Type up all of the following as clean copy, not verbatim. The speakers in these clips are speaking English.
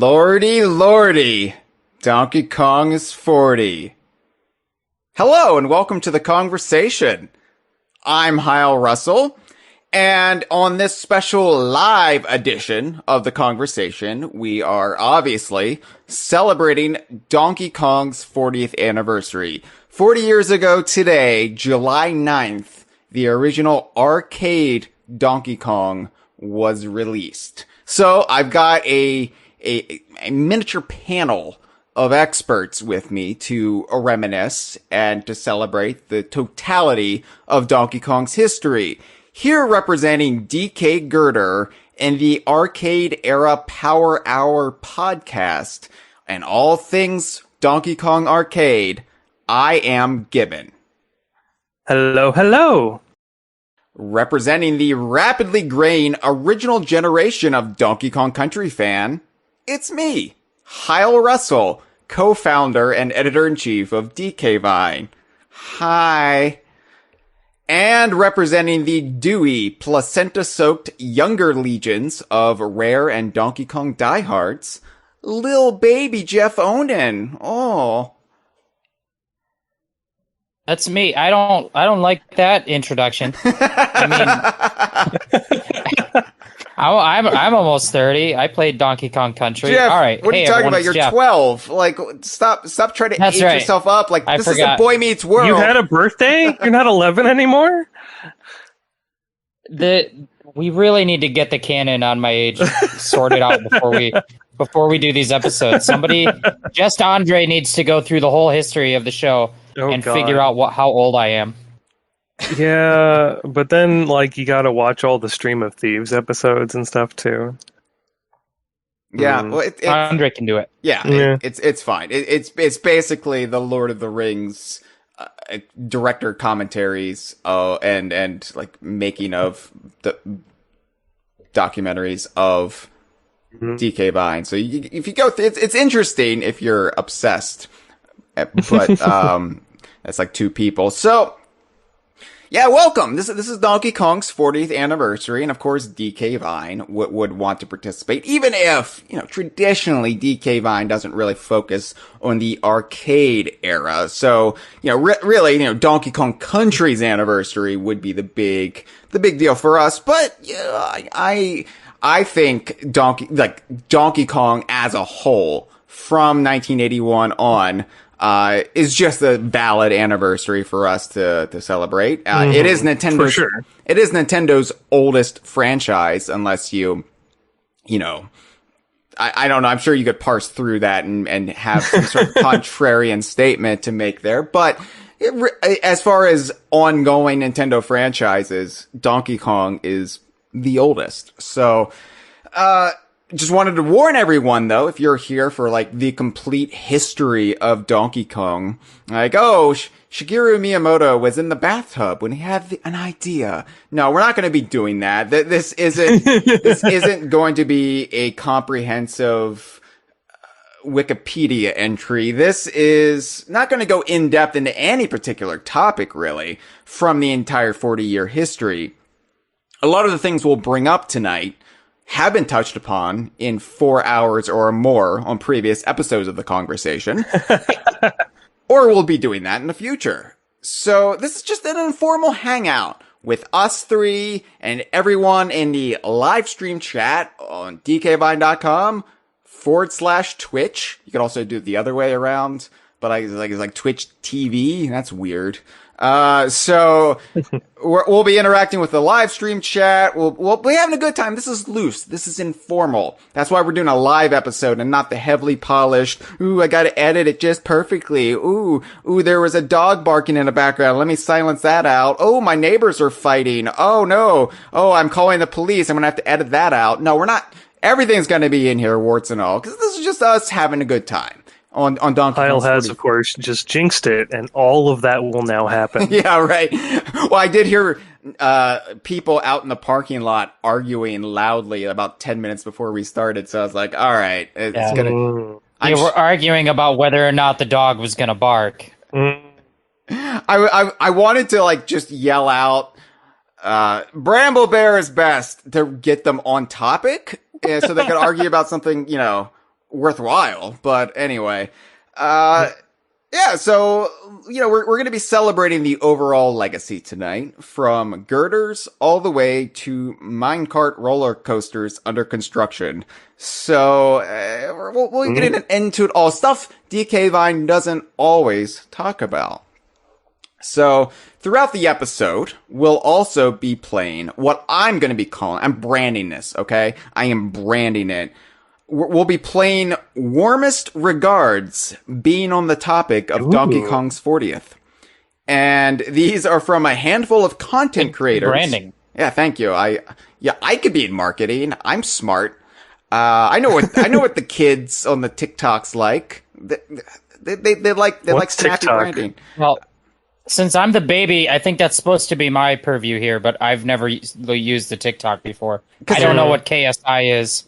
Lordy, lordy, Donkey Kong is 40. Hello and welcome to the Kongversation. I'm Hyle Russell, and on this special live edition of the Kongversation, we are obviously celebrating Donkey Kong's 40th anniversary. 40 years ago today, July 9th, the original arcade Donkey Kong was released. So I've got a miniature panel of experts with me to reminisce and to celebrate the totality of Donkey Kong's history. Here representing DK Girder and the Arcade Era Power Hour podcast and all things Donkey Kong Arcade, I am Gibbon. Hello, hello. Representing the rapidly graying original generation of Donkey Kong Country fan, it's me, Hyle Russell, co-founder and editor-in-chief of DK Vine. Hi. And representing the dewy, placenta-soaked younger legions of Rare and Donkey Kong diehards, Lil Baby Jeff Onan. Oh. That's me. I don't like that introduction. I mean, I'm almost 30. I played Donkey Kong Country. Jeff, all right. What are you talking everyone, about? You're Jeff. 12. Like, stop trying to age yourself up. Like, this is a Boy Meets World. You had a birthday? You're not 11 anymore? We really need to get the canon on my age sorted out before we do these episodes. Somebody, just Andre needs to go through the whole history of the show and figure out how old I am. Yeah, but then you gotta watch all the Stream of Thieves episodes and stuff too. Yeah, well, Andre can do it. Yeah. It's fine. It's basically the Lord of the Rings director commentaries and making of the documentaries of DK Vine. So if you go it's interesting if you're obsessed, but that's like two people. So yeah, welcome. This is Donkey Kong's 40th anniversary, and of course, DK Vine would want to participate, even if, traditionally DK Vine doesn't really focus on the arcade era. So, really, Donkey Kong Country's anniversary would be the big deal for us. But, I think Donkey Kong as a whole from 1981 on, is just a valid anniversary for us to celebrate. It is Nintendo's, for sure. It is Nintendo's oldest franchise, unless I don't know. I'm sure you could parse through that and have some sort of contrarian statement to make there. But as far as ongoing Nintendo franchises, Donkey Kong is the oldest. So, just wanted to warn everyone, though, if you're here for, the complete history of Donkey Kong, Shigeru Miyamoto was in the bathtub when he had an idea. No, we're not going to be doing that. This isn't going to be a comprehensive Wikipedia entry. This is not going to go in-depth into any particular topic, really, from the entire 40-year history. A lot of the things we'll bring up tonight have been touched upon in 4 hours or more on previous episodes of the Kongversation, or we'll be doing that in the future. So this is just an informal hangout with us three and everyone in the live stream chat on dkvine.com/Twitch. You can also do it the other way around, but it's like Twitch TV. That's weird. So we'll be interacting with the live stream chat. We'll be having a good time. This is loose. This is informal. That's why we're doing a live episode and not the heavily polished. Ooh, I gotta edit it just perfectly. Ooh, there was a dog barking in the background. Let me silence that out. Oh, my neighbors are fighting. Oh no. Oh, I'm calling the police. I'm gonna have to edit that out. No, we're not. Everything's gonna be in here, warts and all, because this is just us having a good time. On Donkey Kong. Hyle has, of course, just jinxed it, and all of that will now happen. Yeah, right. Well, I did hear people out in the parking lot arguing loudly about 10 minutes before we started, so I was like, all right, it's gonna... We're arguing about whether or not the dog was gonna bark. I wanted to, just yell out, Bramble Bear is best, to get them on topic, so they could argue about something, worthwhile. But anyway, yeah, so, we're going to be celebrating the overall legacy tonight, from girders all the way to minecart roller coasters under construction. So, we'll get an end to it all. Stuff DK Vine doesn't always talk about. So, throughout the episode, we'll also be playing what I'm going to be calling, I'm branding this, okay? I am branding it. We'll be playing Warmest Regards, being on the topic of Donkey Kong's 40th. And these are from a handful of content creators. Branding. Yeah, thank you. I could be in marketing. I'm smart. I know what the kids on the TikToks like. They like snappy TikTok? branding. Well, since I'm the baby, I think that's supposed to be my purview here, but I've never used the TikTok before. I don't know what KSI is.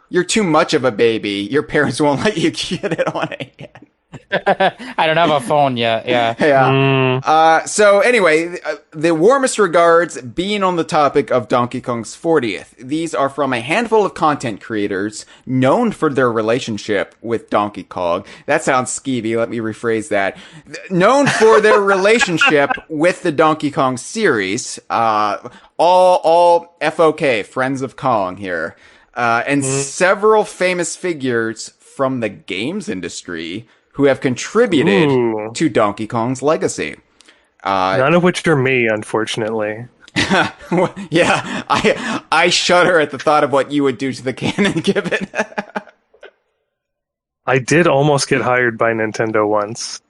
You're too much of a baby. Your parents won't let you get it on it yet. I don't have a phone yet. Yeah. Yeah. So anyway, the warmest regards, being on the topic of Donkey Kong's 40th. These are from a handful of content creators known for their relationship with Donkey Kong. That sounds skeevy. Let me rephrase that. Known for their relationship with the Donkey Kong series. All FOK, Friends of Kong here. And several famous figures from the games industry who have contributed to Donkey Kong's legacy. None of which are me, unfortunately. Yeah, I shudder at the thought of what you would do to the canon, Gibbon. I did almost get hired by Nintendo once.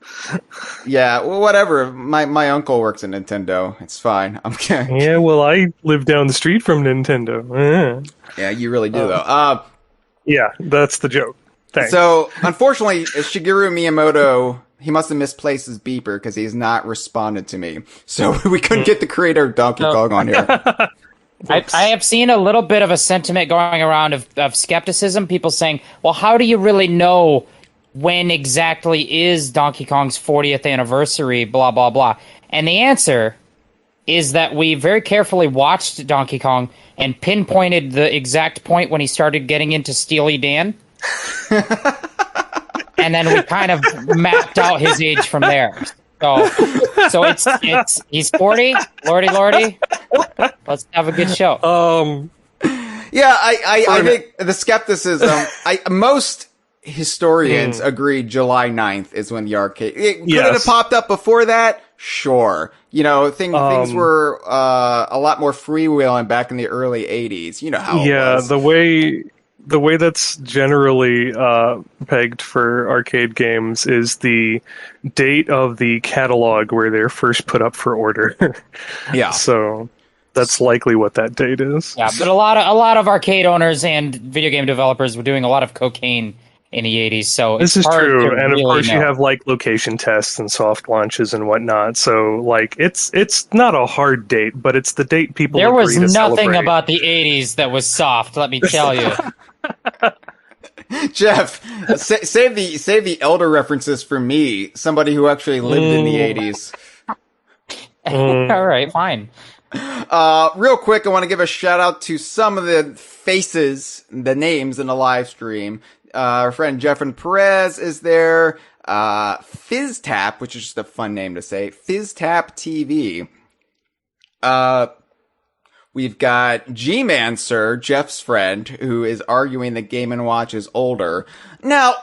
Yeah, well, whatever. My uncle works at Nintendo. It's fine. I'm kidding. Yeah, well, I live down the street from Nintendo. Yeah, you really do, though. Yeah, that's the joke. Thanks. So, unfortunately, Shigeru Miyamoto, he must have misplaced his beeper because he's not responded to me. So, we couldn't get the creator of Donkey Kong on here. I have seen a little bit of a sentiment going around of skepticism. People saying, well, how do you really know when exactly is Donkey Kong's 40th anniversary, blah, blah, blah. And the answer is that we very carefully watched Donkey Kong and pinpointed the exact point when he started getting into Steely Dan. And then we kind of mapped out his age from there. So it's he's 40, lordy. Let's have a good show. Yeah, I think the skepticism, most historians agree July 9th is when the arcade, could it have popped up before that? Sure. Things were a lot more freewheeling back in the early 80s. You know how it was. The way that's generally pegged for arcade games is the date of the catalog where they're first put up for order. Yeah. So that's likely what that date is. Yeah, but a lot of arcade owners and video game developers were doing a lot of cocaine in the 80s, so this it's is hard true. to And of really course, know. you have like location tests and soft launches and whatnot. So it's not a hard date, but it's the date people. There was agree to nothing celebrate. about the 80s that was soft. Let me tell you. Jeff, save the elder references for me, somebody who actually lived in the 80s. All right, fine. Real quick, I want to give a shout out to some of the faces, the names in the live stream. Our friend Jeffrey Perez is there. FizzTap, which is just a fun name to say. FizzTap TV. We've got G-Man Sir, Jeff's friend, who is arguing that Game & Watch is older. Now,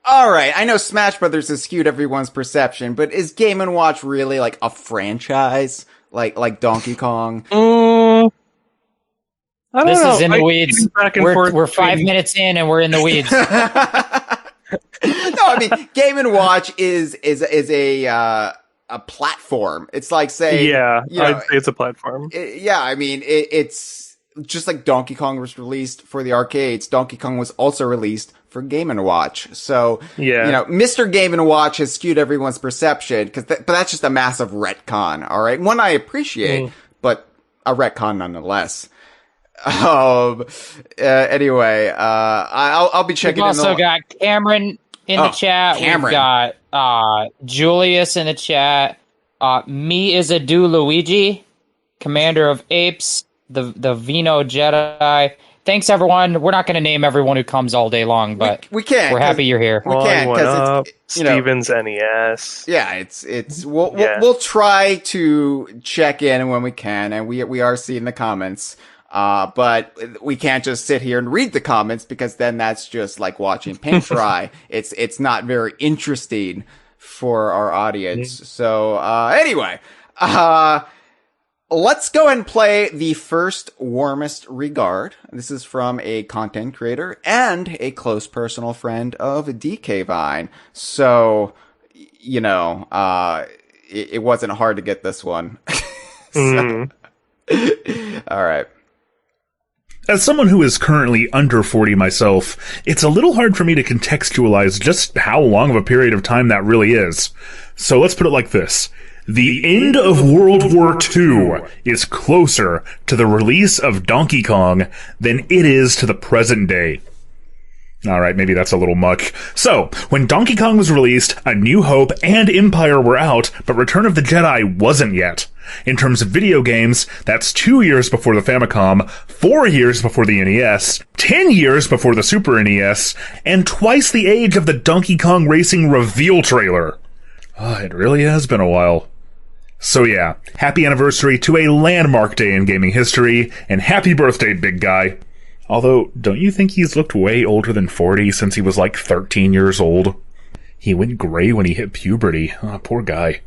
alright, I know Smash Brothers has skewed everyone's perception, but is Game & Watch really like a franchise? Like Donkey Kong? I don't This know. is in the weeds. We're 5 minutes in and we're in the weeds. No, I mean, Game & Watch is a platform. It's like saying, I'd say it's a platform. It's just like Donkey Kong was released for the arcades. Donkey Kong was also released for Game & Watch. So, Mr. Game & Watch has skewed everyone's perception but that's just a massive retcon. All right. One I appreciate, but a retcon nonetheless. Anyway, I'll be checking. We've also got Cameron in the chat. Cameron. We've got Julius in the chat. Me is a do Luigi, Commander of Apes, the Vino Jedi, thanks everyone. We're not going to name everyone who comes all day long, but we can't. We're happy you're here. We can't because it's Steven's NES. Yeah, we'll try to check in when we can, and we are seeing the comments. But we can't just sit here and read the comments because then that's just like watching paint dry. It's not very interesting for our audience. So, anyway, let's go and play the first Warmest Regard. This is from a content creator and a close personal friend of DK Vine. So, it wasn't hard to get this one. All right. As someone who is currently under 40 myself, it's a little hard for me to contextualize just how long of a period of time that really is. So let's put it like this. The end of World War II is closer to the release of Donkey Kong than it is to the present day. Alright, maybe that's a little much. So, when Donkey Kong was released, A New Hope and Empire were out, but Return of the Jedi wasn't yet. In terms of video games, that's 2 years before the Famicom, 4 years before the NES, 10 years before the Super NES, and twice the age of the Donkey Kong Racing reveal trailer. It really has been a while. So yeah, happy anniversary to a landmark day in gaming history, and happy birthday, big guy. Although, don't you think he's looked way older than 40 since he was like 13 years old? He went gray when he hit puberty. Poor guy.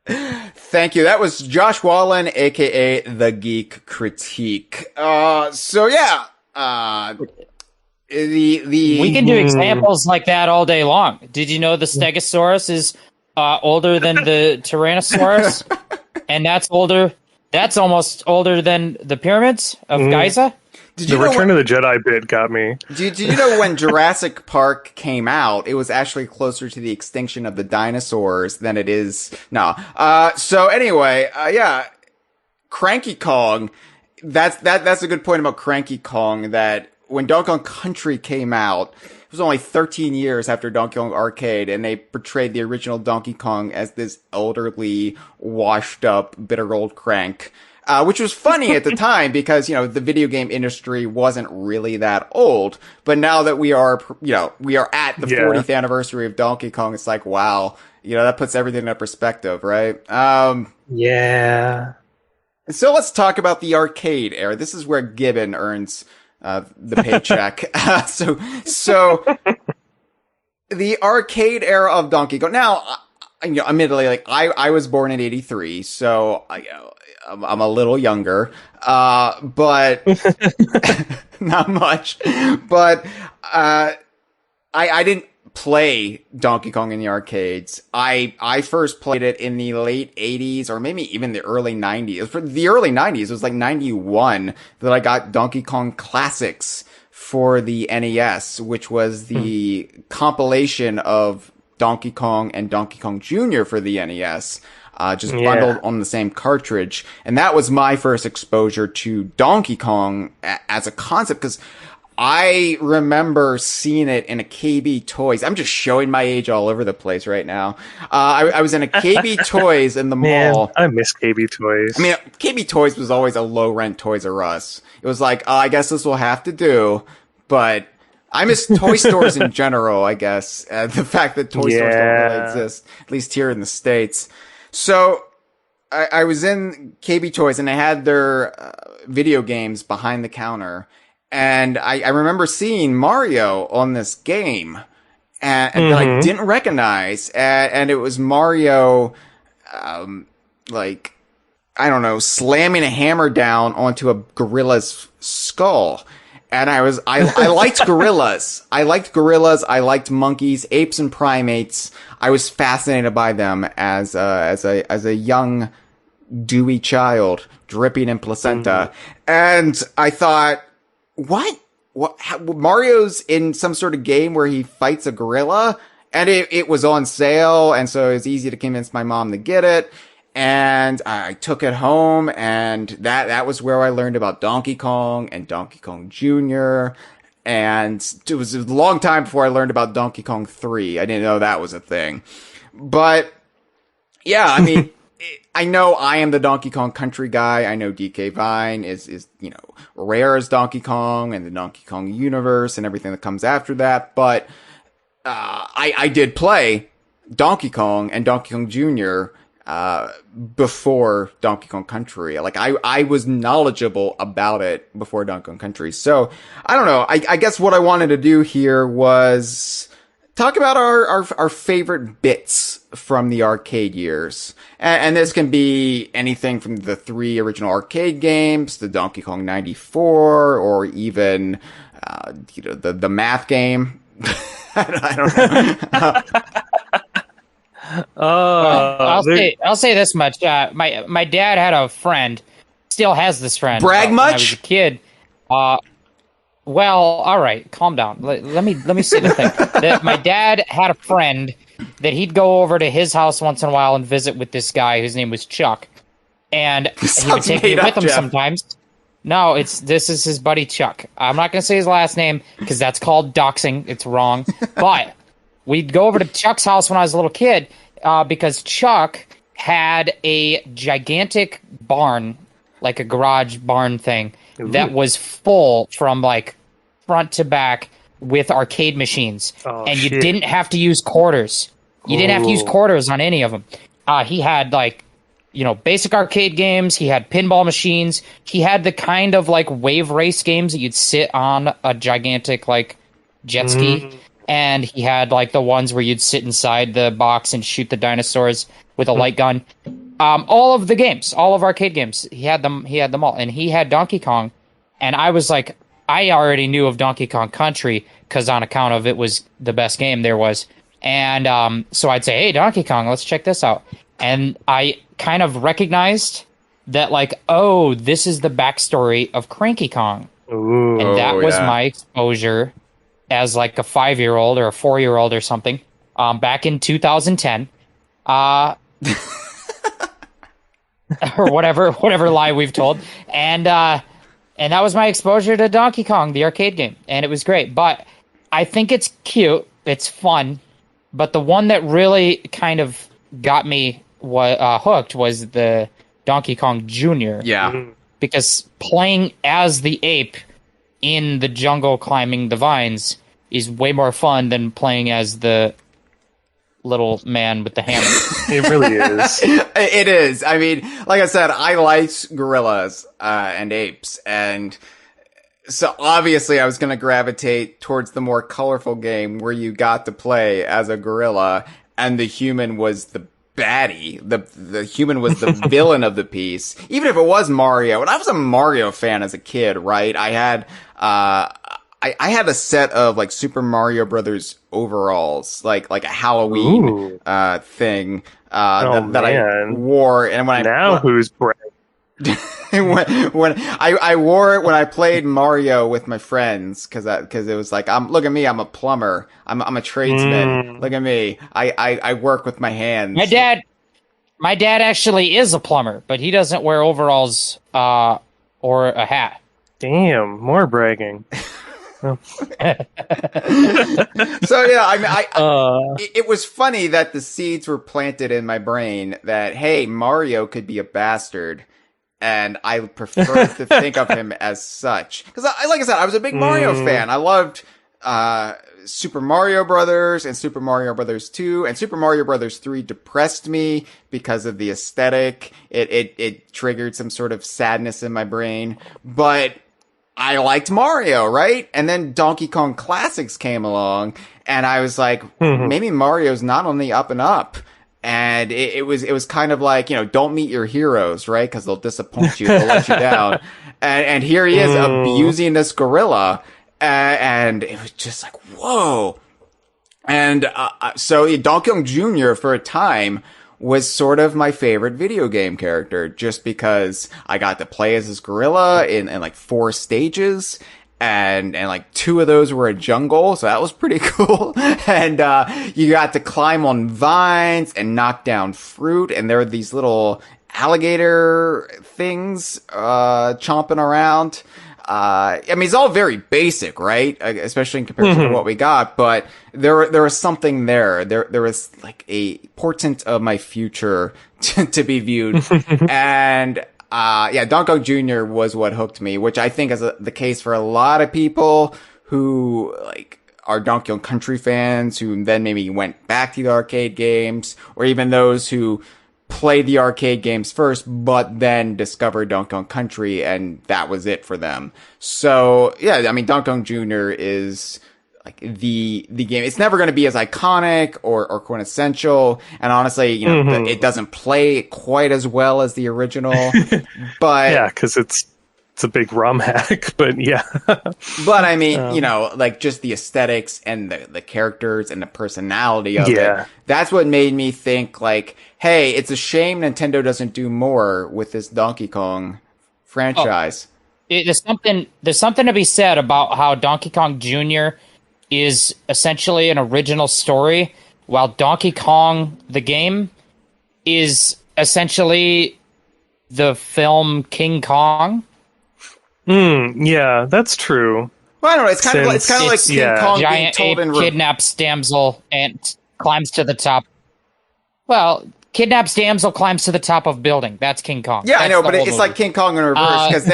Thank you. That was Josh Wallen, aka The Geek Critique. So yeah, we can do examples like that all day long. Did you know the Stegosaurus is older than the Tyrannosaurus? And that's almost older than the pyramids of Giza? The Return of the Jedi bit got me. Did you know when Jurassic Park came out, it was actually closer to the extinction of the dinosaurs than it is now? So anyway, yeah, Cranky Kong. That's a good point about Cranky Kong. That when Donkey Kong Country came out, it was only 13 years after Donkey Kong Arcade, and they portrayed the original Donkey Kong as this elderly, washed up, bitter old crank. Which was funny at the time because, the video game industry wasn't really that old. But now that we are at the 40th anniversary of Donkey Kong, it's like, wow, that puts everything in perspective, right? Yeah. So let's talk about the arcade era. This is where Gibbon earns, the paycheck. So the arcade era of Donkey Kong. Now, admittedly, I was born in 83, so I'm a little younger, but not much. But I didn't play Donkey Kong in the arcades. I first played it in the late 80s or maybe even the early 90s. For the early 90s, it was like 91 that I got Donkey Kong Classics for the NES, which was the compilation of Donkey Kong and Donkey Kong Jr. for the NES. Just bundled on the same cartridge. And that was my first exposure to Donkey Kong as a concept, because I remember seeing it in a KB Toys. I'm just showing my age all over the place right now. I was in a KB Toys in the mall. I miss KB Toys. I mean, KB Toys was always a low-rent Toys R Us. It was like, I guess this will have to do, but I miss toy stores in general, I guess. The fact that toy stores don't really exist, at least here in the States. So I was in KB Toys and they had their video games behind the counter. And I remember seeing Mario on this game and that I didn't recognize. And it was Mario, I don't know, slamming a hammer down onto a gorilla's skull. And I liked gorillas. I liked monkeys, apes, and primates. I was fascinated by them as a young, dewy child, dripping in placenta. And I thought, what? Mario's in some sort of game where he fights a gorilla? And it was on sale, and so it was easy to convince my mom to get it. And I took it home, and that was where I learned about Donkey Kong and Donkey Kong Jr. And it was a long time before I learned about Donkey Kong 3. I didn't know that was a thing. But yeah, I mean, I know I am the Donkey Kong Country guy. I know DK Vine is Rare as Donkey Kong and the Donkey Kong universe and everything that comes after that. But I did play Donkey Kong and Donkey Kong Jr. Before Donkey Kong Country. Like, I was knowledgeable about it before Donkey Kong Country. So, I don't know. I guess what I wanted to do here was talk about our favorite bits from the arcade years. And this can be anything from the 3 original arcade games, the Donkey Kong 94, or even, the math game. I don't know. I'll say this much. My dad had a friend, still has this friend. Brag much? When I was a kid. Well, all right, calm down. Let me say the thing. My dad had a friend that he'd go over to his house once in a while and visit with this guy whose name was Chuck, and he would take me with him sometimes. No, this is his buddy Chuck. I'm not going to say his last name because that's called doxing. It's wrong. But we'd go over to Chuck's house when I was a little kid because Chuck had a gigantic barn, like a garage barn thing, that was full from like front to back with arcade machines. And you didn't have to use quarters. You didn't have to use quarters on any of them. He had like, basic arcade games. He had pinball machines. He had the kind of like wave race games that you'd sit on a gigantic like jet ski. And he had like the ones where you'd sit inside the box and shoot the dinosaurs with a light gun. All of the games, all of arcade games, he had them all. And he had Donkey Kong. And I was like, I already knew of Donkey Kong Country because on account of it was the best game there was. And so I'd say, hey, Donkey Kong, let's check this out. And I kind of recognized that, like, oh, this is the backstory of Cranky Kong. Ooh, and that was my exposure as, like, a 5-year-old or a 4-year-old or something back in 2010. Or whatever lie we've told. And that was my exposure to Donkey Kong, the arcade game. And it was great. But I think it's cute. It's fun. But the one that really kind of got me hooked was the Donkey Kong Jr. Yeah. Because playing as the ape in the jungle climbing the vines is way more fun than playing as the little man with the hammer. It really is. It is. I mean, like I said, I liked gorillas and apes, and so obviously I was going to gravitate towards the more colorful game where you got to play as a gorilla and the human was the baddie. The human was the villain of the piece. Even if it was Mario, and I was a Mario fan as a kid, right? I had I had a set of like Super Mario Brothers overalls, like a Halloween thing that I wore, and who's brave? when I wore it when I played Mario with my friends, because it was like, look at me, I'm a plumber, I'm a tradesman. Look at me, I work with my hands. My dad actually is a plumber, but he doesn't wear overalls or a hat. Damn, more bragging. So yeah, I mean, it was funny that the seeds were planted in my brain that, hey, Mario could be a bastard, and I prefer to think of him as such. Because, like I said, I was a big Mario fan. I loved Super Mario Brothers and Super Mario Brothers 2, and Super Mario Brothers 3 depressed me because of the aesthetic. It triggered some sort of sadness in my brain, but I liked Mario, right? And then Donkey Kong Classics came along, and I was like, maybe Mario's not on the up and up. And it was kind of like, don't meet your heroes, right? Because they'll disappoint you, they'll let you down. And here he is abusing this gorilla, and it was just like, whoa. And so Donkey Kong Jr. for a time was sort of my favorite video game character, just because I got to play as this gorilla in like 4 stages, and like 2 of those were a jungle, so that was pretty cool. And you got to climb on vines and knock down fruit, and there were these little alligator things chomping around. I mean, it's all very basic, right? Especially in comparison to what we got, but there was something there. There was like a portent of my future to be viewed. And Donkey Kong Jr. was what hooked me, which I think is the case for a lot of people who like are Donkey Kong Country fans who then maybe went back to the arcade games, or even those who played the arcade games first, but then discovered Donkey Kong Country, and that was it for them. So, yeah, I mean, Donkey Kong Jr. is like the game. It's never going to be as iconic or quintessential, and honestly, you know, it doesn't play quite as well as the original. But yeah, because it's a big ROM hack, but yeah. But I mean, you know, like just the aesthetics and the characters and the personality of it. That's what made me think like, hey, it's a shame Nintendo doesn't do more with this Donkey Kong franchise. There's something to be said about how Donkey Kong Jr. is essentially an original story, while Donkey Kong the game is essentially the film King Kong. Yeah, that's true. Well, I don't know. It's kind of like King Kong giant being told ape kidnaps damsel and climbs to the top. Well, kidnaps damsel, climbs to the top of building. That's King Kong. Yeah, That's I know, but it's like King Kong in reverse, because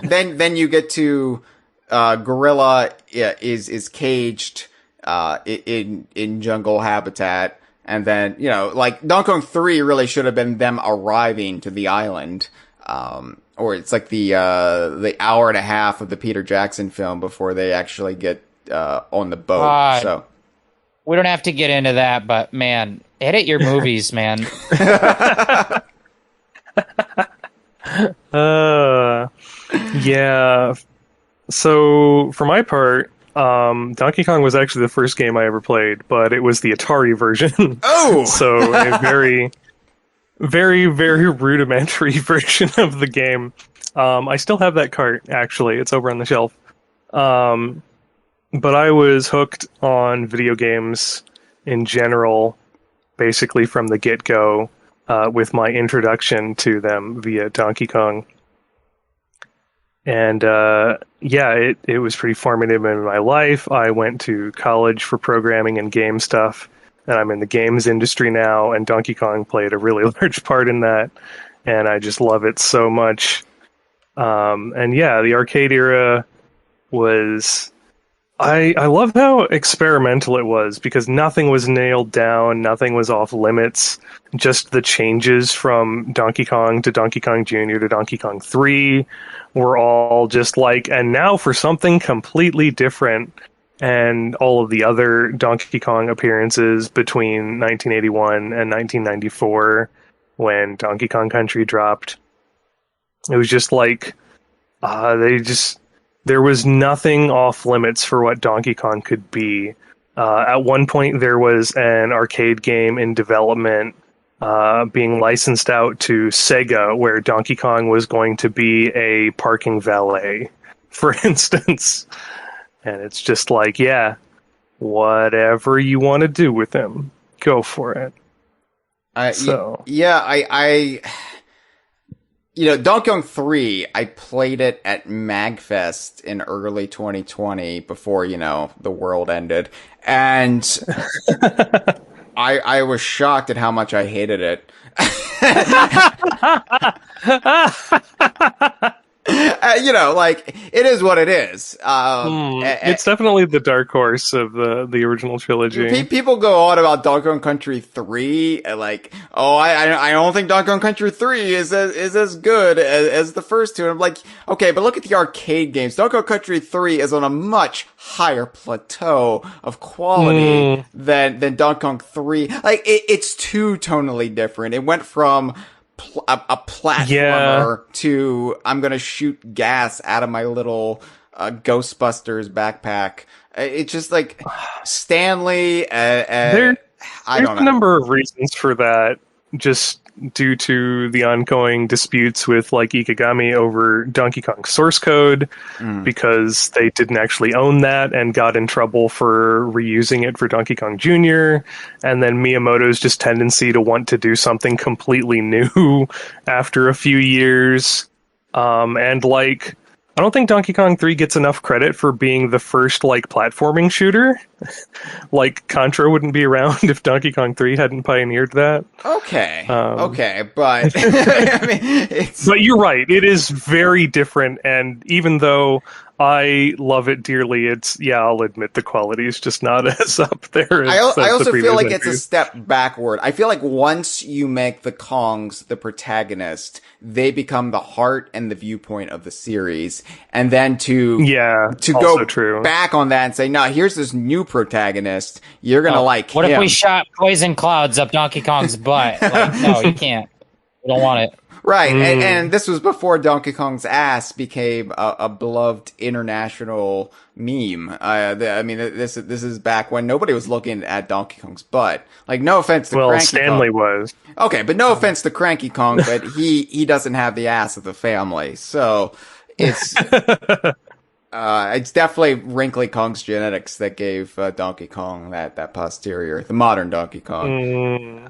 then you get to Gorilla is caged in jungle habitat, and then you know, like Donkey Kong 3 really should have been them arriving to the island. Or it's like the hour and a half of the Peter Jackson film before they actually get on the boat. So we don't have to get into that, but man, edit your movies, man. Yeah. So for my part, Donkey Kong was actually the first game I ever played, but it was the Atari version. Oh, so a very, very rudimentary version of the game. I still have that cart, actually. It's over on the shelf. But I was hooked on video games in general, basically from the get-go, with my introduction to them via Donkey Kong. And it was pretty formative in my life. I went to college for programming and game stuff, and I'm in the games industry now, and Donkey Kong played a really large part in that, and I just love it so much. The arcade era was... I love how experimental it was, because nothing was nailed down, nothing was off limits, just the changes from Donkey Kong to Donkey Kong Jr. to Donkey Kong 3 were all just like, and now for something completely different. And all of the other Donkey Kong appearances between 1981 and 1994, when Donkey Kong Country dropped, it was just like, there was nothing off limits for what Donkey Kong could be. At one point, there was an arcade game in development being licensed out to Sega, where Donkey Kong was going to be a parking valet, for instance. And it's just like, yeah, whatever you want to do with him, go for it. Donkey Kong 3, I played it at MagFest in early 2020 before, the world ended. And I was shocked at how much I hated it. It is what it is. It's definitely the dark horse of the original trilogy. People go on about Donkey Kong Country 3, like, I don't think Donkey Kong Country 3 is as good as the first two. And I'm like, okay, but look at the arcade games. Donkey Kong Country 3 is on a much higher plateau of quality than Donkey Kong 3. Like, it's too tonally different. It went from a platformer to I'm gonna shoot gas out of my little Ghostbusters backpack. It's just like Stanley. There's a number of reasons for that, just due to the ongoing disputes with like Ikegami over Donkey Kong source code, because they didn't actually own that and got in trouble for reusing it for Donkey Kong Jr. And then Miyamoto's just tendency to want to do something completely new after a few years. And like I don't think Donkey Kong 3 gets enough credit for being the first, like, platforming shooter. Like, Contra wouldn't be around if Donkey Kong 3 hadn't pioneered that. Okay, but I mean, But you're right, it is very different, and even though I love it dearly, I'll admit the quality is just not as up there as I also feel like entries. it's a step backward. I feel like once you make the Kongs the protagonist, they become the heart and the viewpoint of the series. And then to go back on that and say, no, here's this new protagonist. You're going to like what him. If we shot poison clouds up Donkey Kong's butt? Like, no, you can't. We don't want it. Right, and this was before Donkey Kong's ass became a beloved international meme. I mean, this is back when nobody was looking at Donkey Kong's butt. Like, no offense to Cranky Stanley Kong. was. Okay, but no offense to Cranky Kong, but he doesn't have the ass of the family, so it's it's definitely Wrinkly Kong's genetics that gave Donkey Kong that posterior, the modern Donkey Kong.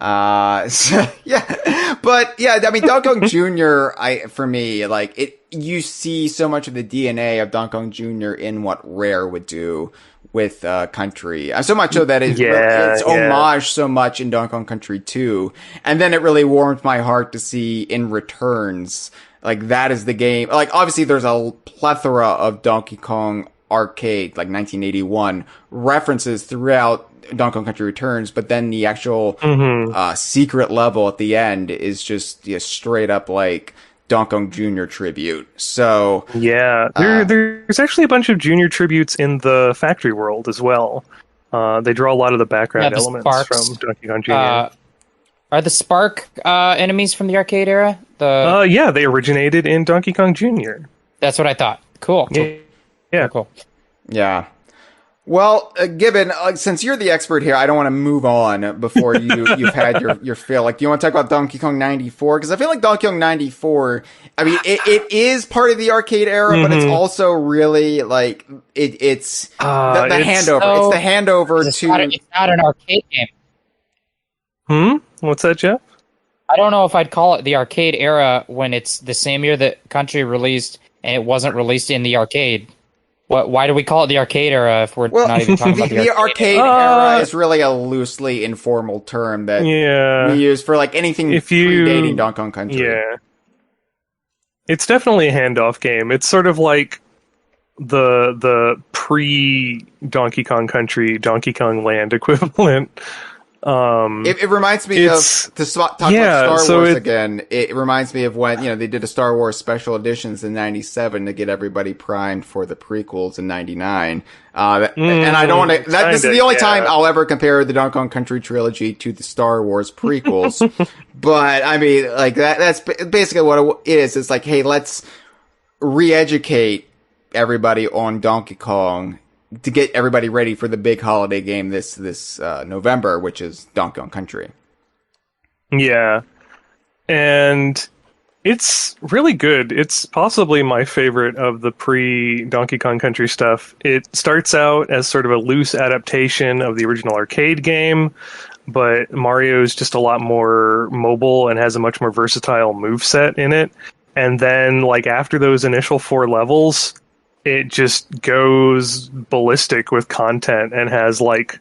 But yeah, I mean, Donkey Kong Jr. For me, like you see so much of the DNA of Donkey Kong Jr. in what Rare would do with Country. So much so that it's homage so much in Donkey Kong Country 2, and then it really warmed my heart to see in Returns. Like, that is the game. Like, obviously, there's a plethora of Donkey Kong arcade, like 1981, references throughout Donkey Kong Country Returns, but then the actual secret level at the end is just straight up, like, Donkey Kong Jr. tribute. So... Yeah, there's actually a bunch of Junior tributes in the Factory World as well. They draw a lot of the background elements from Donkey Kong Jr. Are the Spark enemies from the arcade era? Yeah, they originated in Donkey Kong Jr. That's what I thought. Cool. Yeah. Cool. Yeah. Well, Gibbon, since you're the expert here, I don't want to move on before you've had your fill. Like, do you want to talk about Donkey Kong 94? Because I feel like Donkey Kong 94, I mean, it is part of the arcade era, but it's also really, like, it's the handover. So, it's the handover it's not an arcade game. What's that, Jeff? I don't know if I'd call it the arcade era when it's the same year that Country released and it wasn't released in the arcade. Why do we call it the arcade era if we're not even talking about the arcade era is really a loosely informal term that we use for like anything predating Donkey Kong Country. Yeah. It's definitely a handoff game. It's sort of like the pre-Donkey Kong Country, Donkey Kong Land equivalent. It reminds me of talk about Star Wars again. It reminds me of when they did a Star Wars special editions in '97 to get everybody primed for the prequels in '99. And I don't want to. This is the only time I'll ever compare the Donkey Kong Country trilogy to the Star Wars prequels. But I mean, like that's basically what it is. It's like, hey, let's re-educate everybody on Donkey Kong to get everybody ready for the big holiday game this November, which is Donkey Kong Country. Yeah. And it's really good. It's possibly my favorite of the pre-Donkey Kong Country stuff. It starts out as sort of a loose adaptation of the original arcade game, but Mario's just a lot more mobile and has a much more versatile moveset in it. And then, like, after those initial 4 levels, it just goes ballistic with content and has like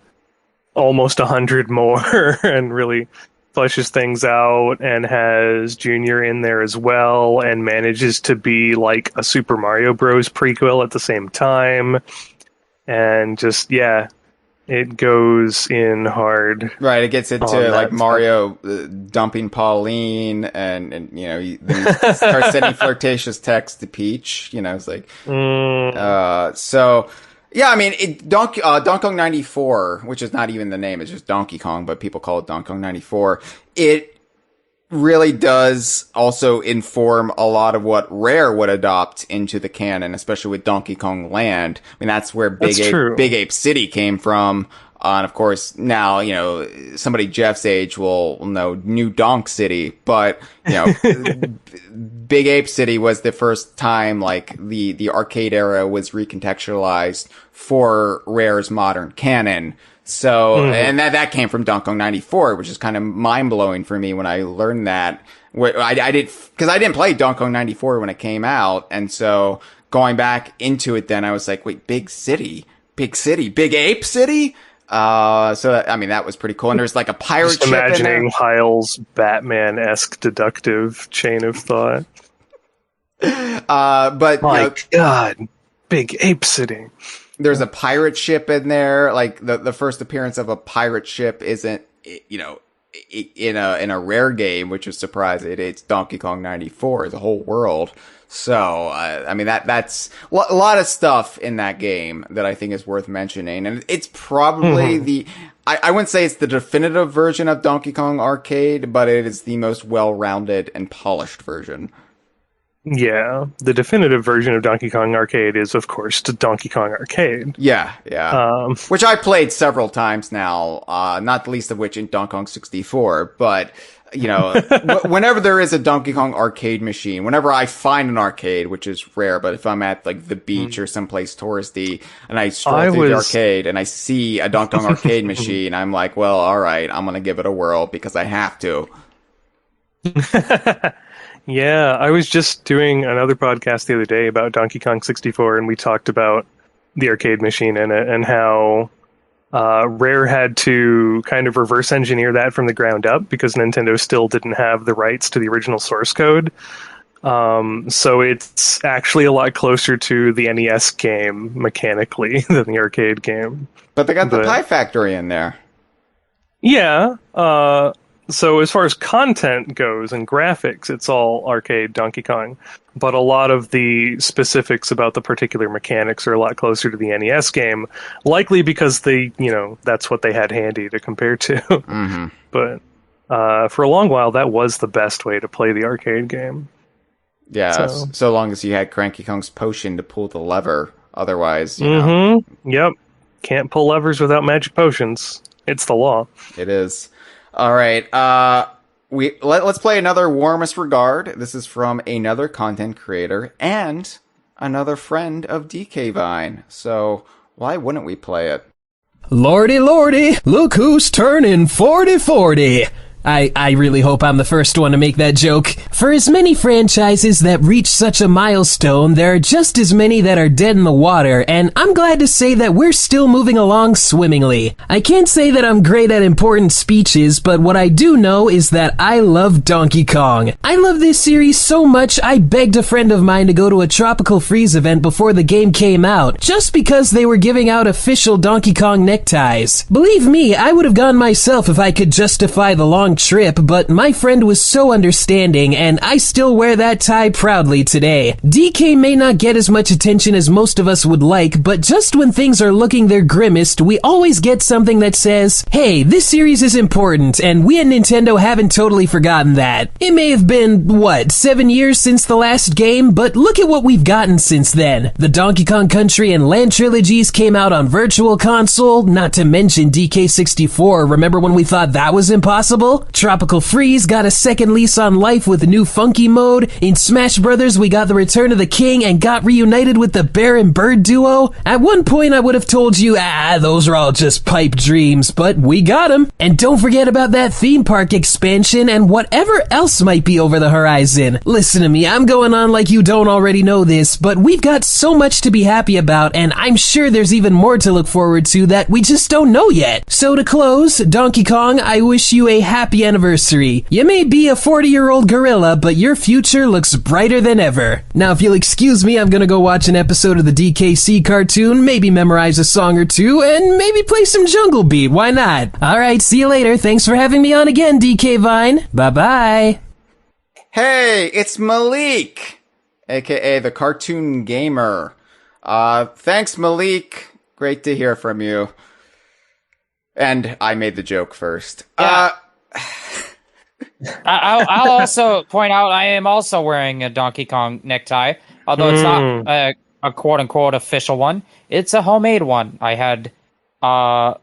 almost 100 more and really fleshes things out and has Junior in there as well and manages to be like a Super Mario Bros. Prequel at the same time. And just, it goes in hard. Right, it gets into like Mario dumping Pauline and then he starts sending flirtatious texts to Peach. It's like, so yeah, I mean, Donkey Kong 94, which is not even the name, it's just Donkey Kong, but people call it Donkey Kong 94. It really does also inform a lot of what Rare would adopt into the canon, especially with Donkey Kong Land. I mean, that's where Big Ape City came from. And of course, now, somebody Jeff's age will know New Donk City, but, Big Ape City was the first time, like, the arcade era was recontextualized for Rare's modern canon. So, and that came from Donkey Kong 94, which is kind of mind-blowing for me when I learned that. Because I didn't play Donkey Kong 94 when it came out, and so going back into it, then I was like, wait, big ape city. That was pretty cool. And there's like a pirate Just ship imagining in there. Hyle's Batman-esque deductive chain of thought. But my God, big ape city. There's a pirate ship in there. Like the first appearance of a pirate ship isn't, in a rare game, which is surprising. It's Donkey Kong 94, the whole world. So, that's a lot of stuff in that game that I think is worth mentioning. And it's probably I wouldn't say it's the definitive version of Donkey Kong Arcade, but it is the most well-rounded and polished version. Yeah, the definitive version of Donkey Kong Arcade is, of course, to Donkey Kong Arcade. Yeah. Which I played several times now, not the least of which in Donkey Kong 64, but... whenever there is a Donkey Kong arcade machine, whenever I find an arcade, which is rare, but if I'm at like the beach or someplace touristy and I stroll through the arcade and I see a Donkey Kong arcade machine, I'm like, well, all right, I'm going to give it a whirl because I have to. Yeah, I was just doing another podcast the other day about Donkey Kong 64 and we talked about the arcade machine in it and how Rare had to kind of reverse engineer that from the ground up because Nintendo still didn't have the rights to the original source code. So it's actually a lot closer to the NES game mechanically than the arcade game. But they got the Pie Factory in there. Yeah. So as far as content goes and graphics, it's all arcade Donkey Kong. But a lot of the specifics about the particular mechanics are a lot closer to the NES game, likely because that's what they had handy to compare to. Mm-hmm. But for a long while, that was the best way to play the arcade game. Yeah, so long as you had Cranky Kong's potion to pull the lever. Otherwise, Yep. Can't pull levers without magic potions. It's the law. It is. All right. Let's play another Warmest Regard. This is from another content creator and another friend of DK Vine. So why wouldn't we play it? Lordy, lordy, look who's turning 40-40. I really hope I'm the first one to make that joke. For as many franchises that reach such a milestone, there are just as many that are dead in the water, and I'm glad to say that we're still moving along swimmingly. I can't say that I'm great at important speeches, but what I do know is that I love Donkey Kong. I love this series so much, I begged a friend of mine to go to a Tropical Freeze event before the game came out, just because they were giving out official Donkey Kong neckties. Believe me, I would have gone myself if I could justify the long trip, but my friend was so understanding, and I still wear that tie proudly today. DK may not get as much attention as most of us would like, but just when things are looking their grimmest, we always get something that says, hey, this series is important, and we at Nintendo haven't totally forgotten that. It may have been, 7 years since the last game, but look at what we've gotten since then. The Donkey Kong Country and Land trilogies came out on Virtual Console, not to mention DK64, remember when we thought that was impossible? Tropical Freeze got a second lease on life with a new funky mode. In Smash Brothers, we got the Return of the King and got reunited with the Bear and Bird duo. At one point, I would have told you, those are all just pipe dreams, but we got them. And don't forget about that theme park expansion and whatever else might be over the horizon. Listen to me, I'm going on like you don't already know this, but we've got so much to be happy about, and I'm sure there's even more to look forward to that we just don't know yet. So to close, Donkey Kong, I wish you a happy anniversary. You may be a 40-year-old gorilla, but your future looks brighter than ever. Now, if you'll excuse me, I'm gonna go watch an episode of the DKC cartoon, maybe memorize a song or two, and maybe play some Jungle Beat. Why not? Alright, see you later. Thanks for having me on again, DK Vine. Bye-bye. Hey, it's Malik, aka the Cartoon Gamer. Thanks, Malik. Great to hear from you. And I made the joke first. Yeah. I'll also point out I am also wearing a Donkey Kong necktie, although it's not a quote-unquote official one. It's a homemade one. I had the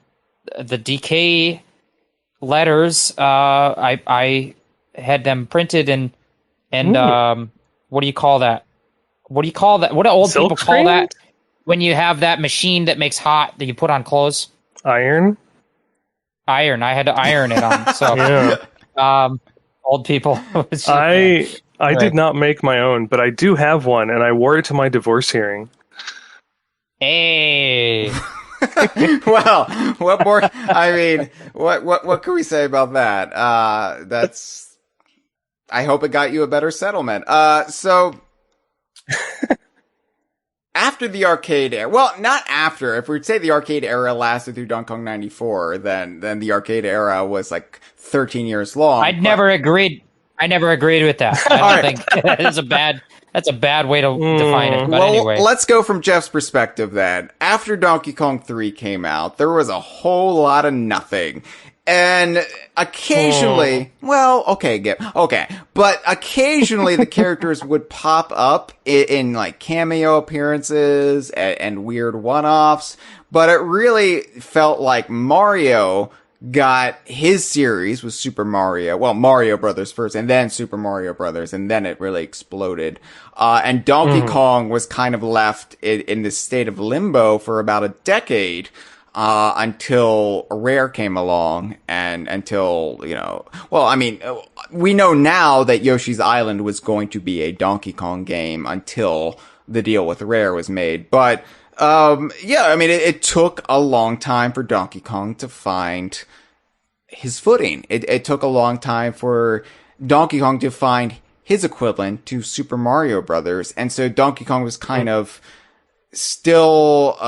DK letters. I had them printed and what do you call that? What do you call that? What do old Silk people screen? call that when you have that machine that makes hot that you put on clothes? Iron. I had to iron it on. So Yeah. Old people. I did not make my own, but I do have one, and I wore it to my divorce hearing. Hey. Well, what more? I mean, what can we say about that? That's. I hope it got you a better settlement. So after the arcade era, well, not after. If we'd say the arcade era lasted through Donkey Kong 94, then the arcade era was like 13 years long. I never agreed with that. I don't think that's a bad way to define it. But anyway. Let's go from Jeff's perspective then. After Donkey Kong 3 came out, there was a whole lot of nothing. And occasionally, but occasionally the characters would pop up in like cameo appearances and weird one-offs, but it really felt like Mario got his series with Super Mario, Mario Brothers first, and then Super Mario Brothers, and then it really exploded. And Donkey Kong was kind of left in this state of limbo for about a decade. Until Rare came along and until, we know now that Yoshi's Island was going to be a Donkey Kong game until the deal with Rare was made. But, it took a long time for Donkey Kong to find his footing. It took a long time for Donkey Kong to find his equivalent to Super Mario Brothers. And so Donkey Kong was kind of still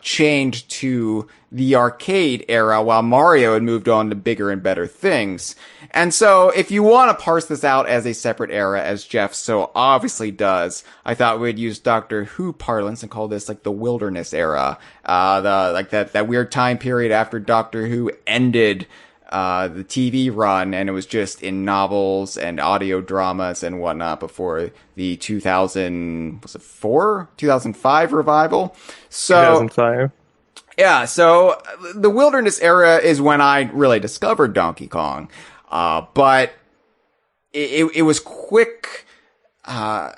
chained to the arcade era while Mario had moved on to bigger and better things. And so if you want to parse this out as a separate era, as Jeff so obviously does, I thought we'd use Doctor Who parlance and call this like the wilderness era. That weird time period after Doctor Who ended the TV run, and it was just in novels and audio dramas and whatnot before the 2005 revival. So 2005. Yeah, so the wilderness era is when I really discovered Donkey Kong. But it was quick, it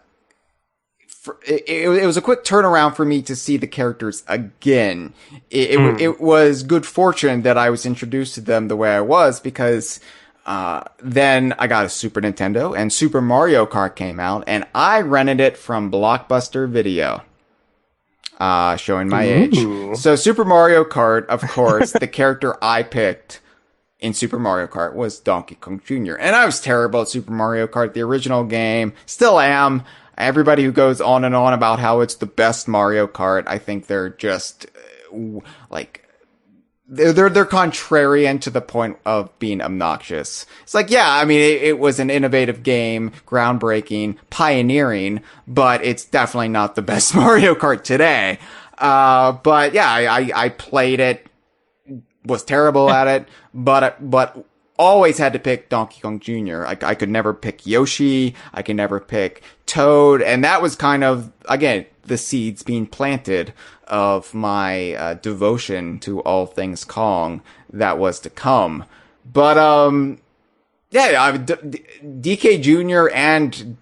was a quick turnaround for me to see the characters again. It was good fortune that I was introduced to them the way I was, because then I got a Super Nintendo and Super Mario Kart came out, and I rented it from Blockbuster Video. Showing my age. So Super Mario Kart, of course, the character I picked in Super Mario Kart was Donkey Kong Jr. And I was terrible at Super Mario Kart, the original game. Still am. Everybody who goes on and on about how it's the best Mario Kart, I think they're just they're contrarian to the point of being obnoxious. It's like, yeah, I mean, it was an innovative game, groundbreaking, pioneering, but it's definitely not the best Mario Kart today. But yeah, I played it, was terrible at it, but always had to pick Donkey Kong Jr. I could never pick Yoshi. I could never pick Toad. And that was kind of, again, the seeds being planted of my devotion to all things Kong that was to come. But, DK Jr. and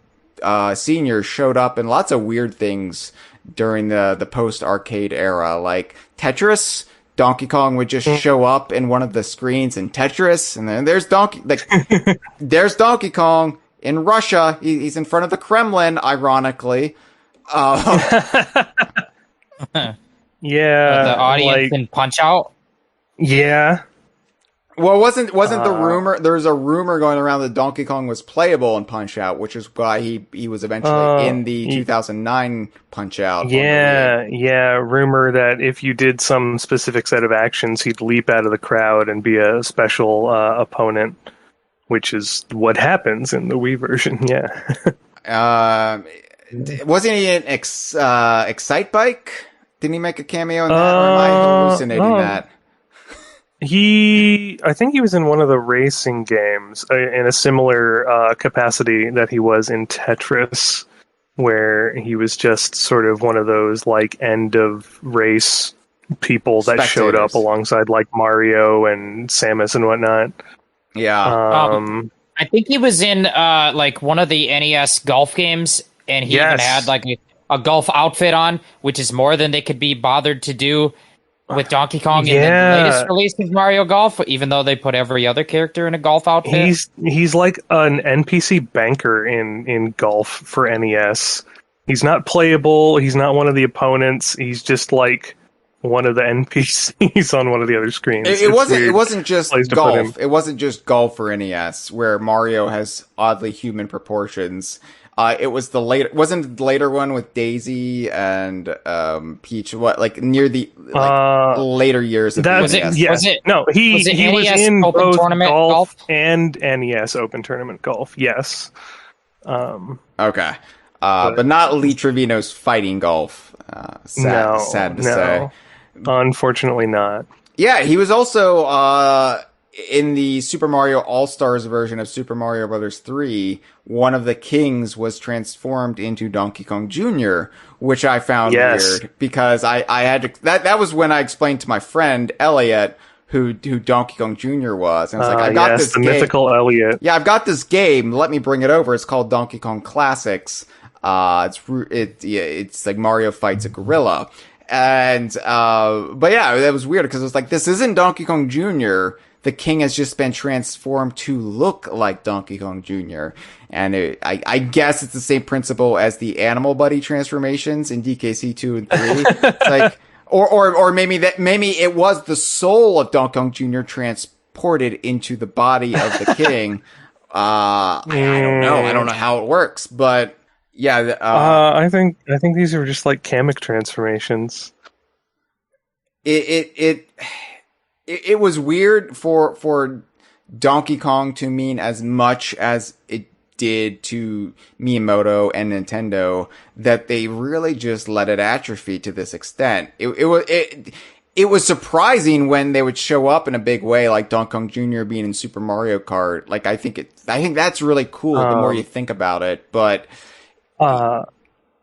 Senior showed up in lots of weird things during the post-arcade era, like Tetris. Donkey Kong would just show up in one of the screens in Tetris, and then there's there's Donkey Kong in Russia. He's in front of the Kremlin, ironically. Yeah, the audience in Punch-Out. Yeah. Well, wasn't the rumor? There was a rumor going around that Donkey Kong was playable in Punch-Out, which is why he was eventually in the 2009 Punch-Out. Yeah. Rumor that if you did some specific set of actions, he'd leap out of the crowd and be a special opponent, which is what happens in the Wii version. Yeah. Wasn't he in Excite Bike? Didn't he make a cameo in that? Or am I hallucinating that? I think he was in one of the racing games in a similar capacity that he was in Tetris, where he was just sort of one of those like end of race people that showed up alongside like Mario and Samus and whatnot. Yeah. I think he was in like one of the NES golf games, and he even had like a golf outfit on, which is more than they could be bothered to do with Donkey Kong in the latest release of Mario Golf, even though they put every other character in a golf outfit. He's like an NPC banker in golf for NES. He's not playable. He's not one of the opponents. He's just like one of the NPCs on one of the other screens. It wasn't just golf. It wasn't just golf for NES, where Mario has oddly human proportions. It was wasn't the later one with Daisy and Peach? What, like near the later years of the NES? Yes. He was in Open both Tournament golf and NES Open Tournament Golf. Yes. Okay. But not Lee Trevino's Fighting Golf. Sad to say. Unfortunately not. Yeah, he was also in the Super Mario All-Stars version of Super Mario Bros. 3. One of the kings was transformed into Donkey Kong Jr., which I found weird because I had to. That was when I explained to my friend Elliot who Donkey Kong Jr. was, and I was like, I got this game. Mythical Elliot. Yeah, I've got this game. Let me bring it over. It's called Donkey Kong Classics. It's like Mario fights a gorilla. And, but yeah, that was weird because it was like, this isn't Donkey Kong Jr. The king has just been transformed to look like Donkey Kong Jr. And I guess it's the same principle as the Animal Buddy transformations in DKC 2 and 3. It's like, or maybe it was the soul of Donkey Kong Jr. transported into the body of the king. I don't know how it works, but yeah, I think these are just like Kamek transformations. It was weird for Donkey Kong to mean as much as it did to Miyamoto and Nintendo that they really just let it atrophy to this extent. It was surprising when they would show up in a big way, like Donkey Kong Jr. being in Super Mario Kart. Like I think that's really cool the more you think about it, but.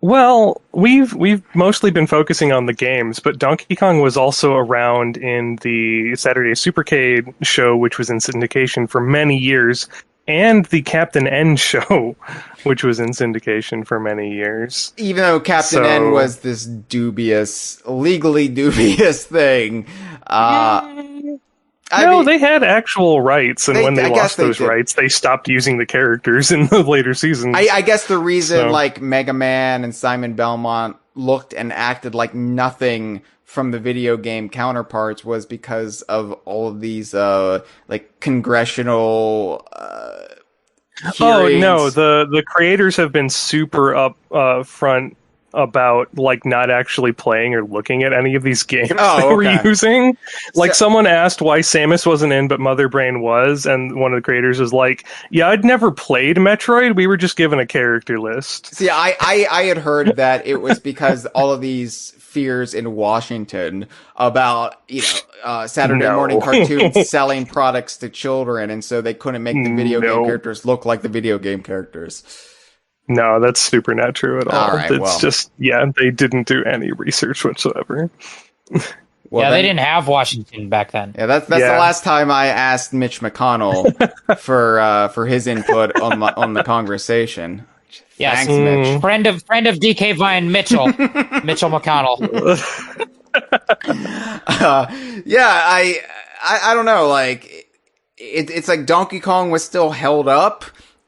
Well, we've mostly been focusing on the games, but Donkey Kong was also around in the Saturday Supercade show, which was in syndication for many years, and the Captain N show, which was in syndication for many years. Even though Captain N was this legally dubious thing. They had actual rights, and when they lost those rights, they stopped using the characters in the later seasons. I guess the reason, like, Mega Man and Simon Belmont looked and acted like nothing from the video game counterparts was because of all of these, like, congressional, hearings. Oh, no, the creators have been super up front about like not actually playing or looking at any of these games they were using. Like someone asked why Samus wasn't in but Mother Brain was, and one of the creators was like, yeah, I'd never played Metroid, we were just given a character list. See, I had heard that it was because all of these fears in Washington about, Saturday morning cartoons selling products to children, and so they couldn't make the video game characters look like the video game characters. No, that's super not true at all. Right, it's just, they didn't do any research whatsoever. They didn't have Washington back then. Yeah, that's the last time I asked Mitch McConnell for his input on the conversation. Yes, thanks, Mitch. Friend of DK Vine Mitchell, Mitchell McConnell. I don't know. Like it's like Donkey Kong was still held up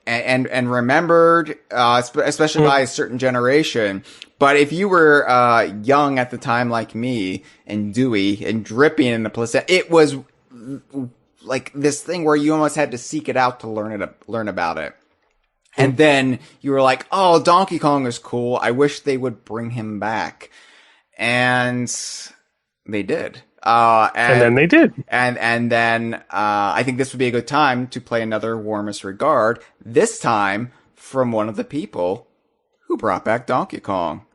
and remembered, especially by a certain generation. But if you were young at the time, like me, and dewy and dripping in the placenta, it was like this thing where you almost had to seek it out to learn about it. And then you were like, "Oh, Donkey Kong is cool. I wish they would bring him back," and they did. And then they did. And then I think this would be a good time to play another Warmest Regard, this time from one of the people who brought back Donkey Kong.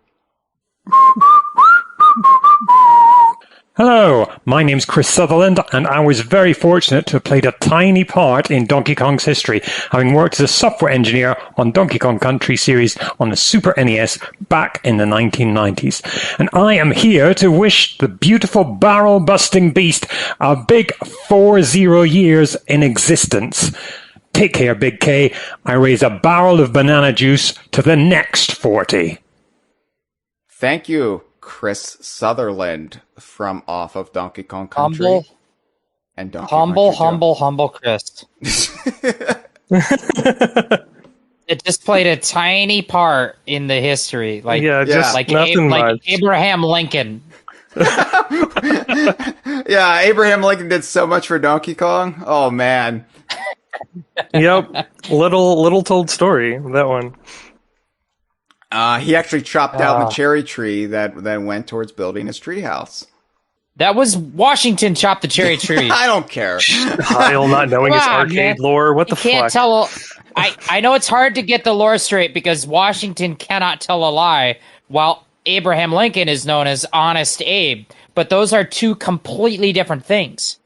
Hello, my name's Chris Sutherland, and I was very fortunate to have played a tiny part in Donkey Kong's history, having worked as a software engineer on Donkey Kong Country series on the Super NES back in the 1990s. And I am here to wish the beautiful barrel-busting beast a big 40 years in existence. Take care, Big K. I raise a barrel of banana juice to the next 40. Thank you, Chris Sutherland from off of Donkey Kong Country. Humble, and Donkey Kong humble Chris. It just played a tiny part in the history, like nothing much. Abraham Lincoln. Yeah, Abraham Lincoln did so much for Donkey Kong. Oh man. Yep, little told story, that one. He actually chopped down the cherry tree that went towards building his treehouse. That was Washington chopped the cherry tree. I don't care. Kyle not knowing his arcade lore. What the fuck? Can't tell. I know it's hard to get the lore straight because Washington cannot tell a lie, while Abraham Lincoln is known as Honest Abe. But those are two completely different things.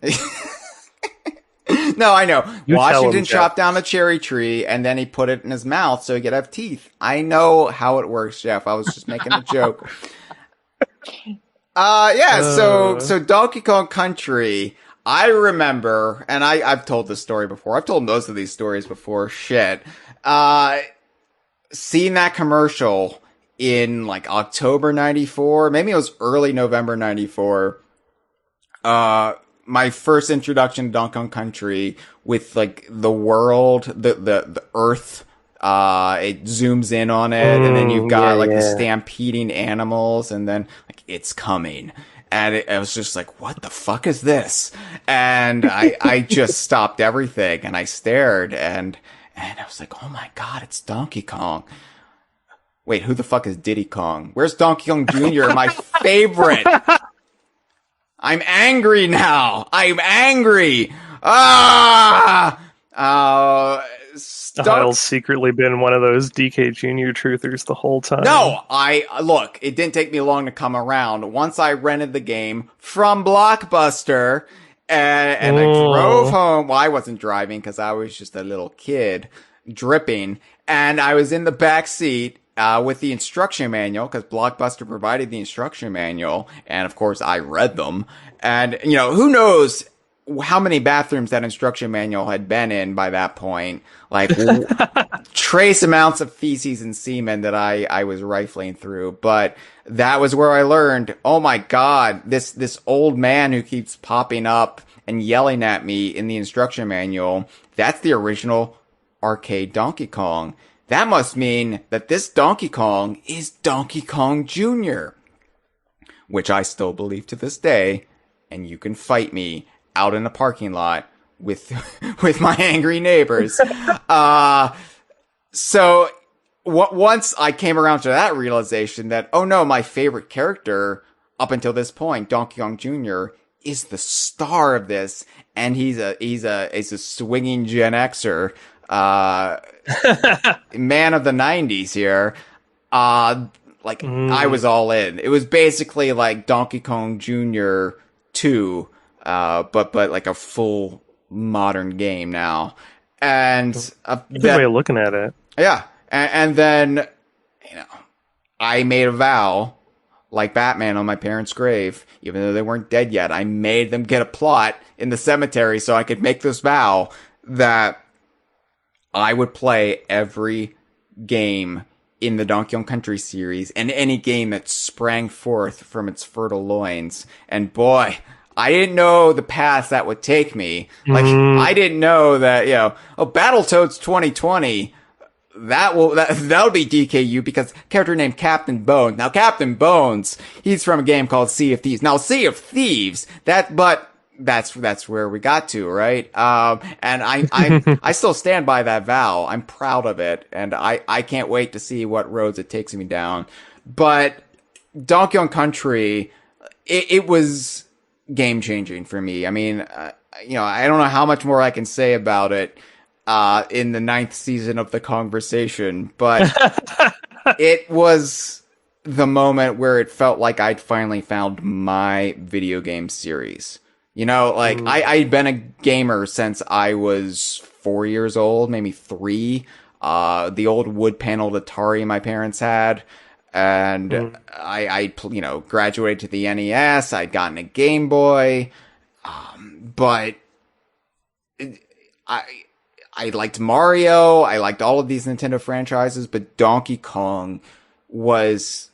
No, I know. Washington him, chopped down the cherry tree and then he put it in his mouth so he could have teeth. I know how it works, Jeff. I was just making a joke. So Donkey Kong Country, I remember, and I've told this story before. I've told most of these stories before. Shit. Seeing that commercial in like October 94, maybe it was early November 94. My first introduction to Donkey Kong Country with like the world, the earth, it zooms in on it and then you've got the stampeding animals and then like it's coming. And I was just like, what the fuck is this? And I just stopped everything and I stared and I was like, oh my God, it's Donkey Kong. Wait, who the fuck is Diddy Kong? Where's Donkey Kong Jr., my favorite? I'm angry now. I'm angry. Hyle's secretly been one of those DK Jr. truthers the whole time. No, look, it didn't take me long to come around. Once I rented the game from Blockbuster and I drove home. Well, I wasn't driving because I was just a little kid dripping and I was in the back seat with the instruction manual, because Blockbuster provided the instruction manual, and of course I read them. And, you know, who knows how many bathrooms that instruction manual had been in by that point. Like, trace amounts of feces and semen that I was rifling through. But that was where I learned, oh my God, this old man who keeps popping up and yelling at me in the instruction manual, that's the original arcade Donkey Kong. That must mean that this Donkey Kong is Donkey Kong Jr., which I still believe to this day, and you can fight me out in a parking lot with my angry neighbors. So once I came around to that realization that, oh no, my favorite character up until this point, Donkey Kong Jr., is the star of this, and he's a swinging Gen Xer. Man of the 90s here. I was all in. It was basically like Donkey Kong Jr. 2, but like a full modern game now. And good way of looking at it. Yeah. And then, you know, I made a vow, like Batman on my parents' grave, even though they weren't dead yet. I made them get a plot in the cemetery so I could make this vow that I would play every game in the Donkey Kong Country series and any game that sprang forth from its fertile loins. And boy, I didn't know the path that would take me. Like, I didn't know that, you know, Battletoads 2020, that'll be DKU because character named Captain Bones. Now, Captain Bones, he's from a game called Sea of Thieves. Now, Sea of Thieves, that's where we got to, right? And I still stand by that vow. I'm proud of it, and I can't wait to see what roads it takes me down. But Donkey Kong Country, it was game changing for me. I mean, you know, I don't know how much more I can say about it in the 9th season of the Kongversation, but it was the moment where it felt like I'd finally found my video game series. You know, like, I'd been a gamer since I was 4 years old, maybe 3. The old wood-paneled Atari my parents had. And I, you know, graduated to the NES. I'd gotten a Game Boy. But I liked Mario. I liked all of these Nintendo franchises. But Donkey Kong was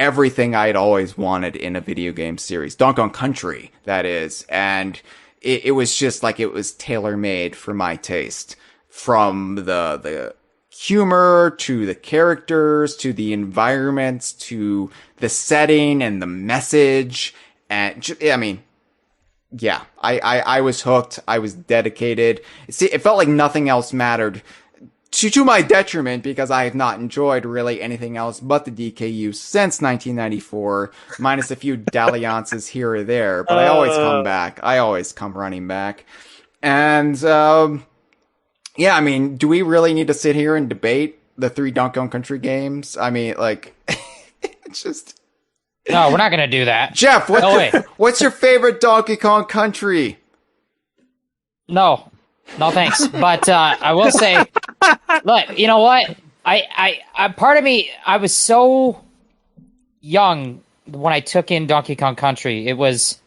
everything I'd always wanted in a video game series. Donkey Kong Country, that is. And it was just like it was tailor-made for my taste. From the humor to the characters to the environments to the setting and the message. And I mean, yeah, I was hooked. I was dedicated. See, it felt like nothing else mattered. To my detriment, because I have not enjoyed really anything else but the DKU since 1994, minus a few dalliances here or there. But I always come back. I always come running back. And yeah, I mean, do we really need to sit here and debate the 3 Donkey Kong Country games? I mean, like, it's just... No, we're not going to do that. Jeff, what's your favorite Donkey Kong Country? No, thanks. But I will say, look, you know what? I part of me, I was so young when I took in Donkey Kong Country. It was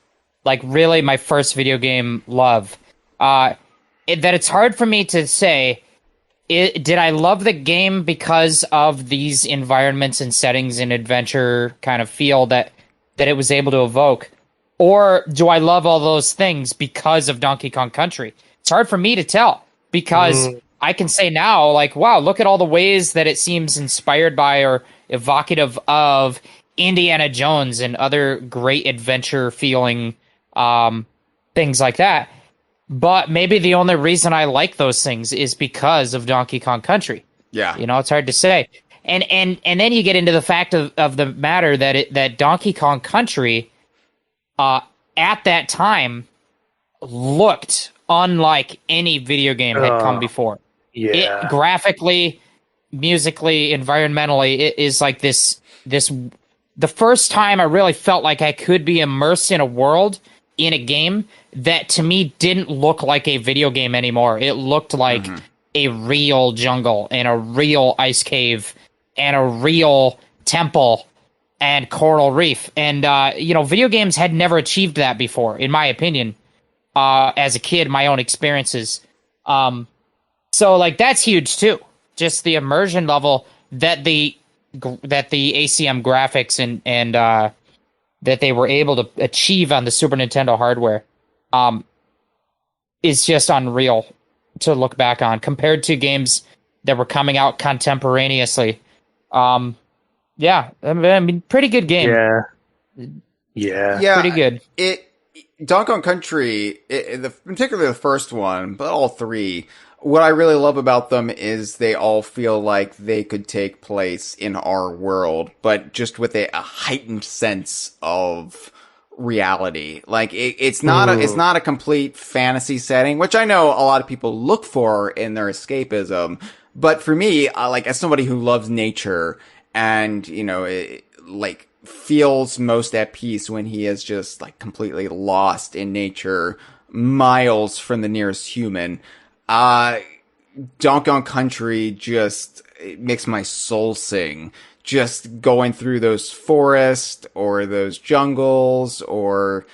like really my first video game love. That it's hard for me to say, did I love the game because of these environments and settings and adventure kind of feel that it was able to evoke? Or do I love all those things because of Donkey Kong Country? It's hard for me to tell, because I can say now, like, wow, look at all the ways that it seems inspired by or evocative of Indiana Jones and other great adventure feeling things like that. But maybe the only reason I like those things is because of Donkey Kong Country. Yeah. You know, it's hard to say. And then you get into the fact of the matter that Donkey Kong Country at that time looked unlike any video game had come before. Yeah. It graphically, musically, environmentally, it is like this the first time I really felt like I could be immersed in a world in a game that to me didn't look like a video game anymore. It looked like a real jungle and a real ice cave and a real temple and coral reef. And, video games had never achieved that before, in my opinion, as a kid, my own experiences. So like that's huge too. Just the immersion level that the ACM graphics and that they were able to achieve on the Super Nintendo hardware is just unreal to look back on compared to games that were coming out contemporaneously. Yeah, I mean, pretty good game. Yeah, pretty good. Donkey Kong Country, particularly the first one, but all 3, what I really love about them is they all feel like they could take place in our world, but just with a heightened sense of reality. Like it's not a complete fantasy setting, which I know a lot of people look for in their escapism. But for me, like as somebody who loves nature and, like feels most at peace when he is just like completely lost in nature, miles from the nearest human, Donkey Kong Country just it makes my soul sing. Just going through those forests or those jungles or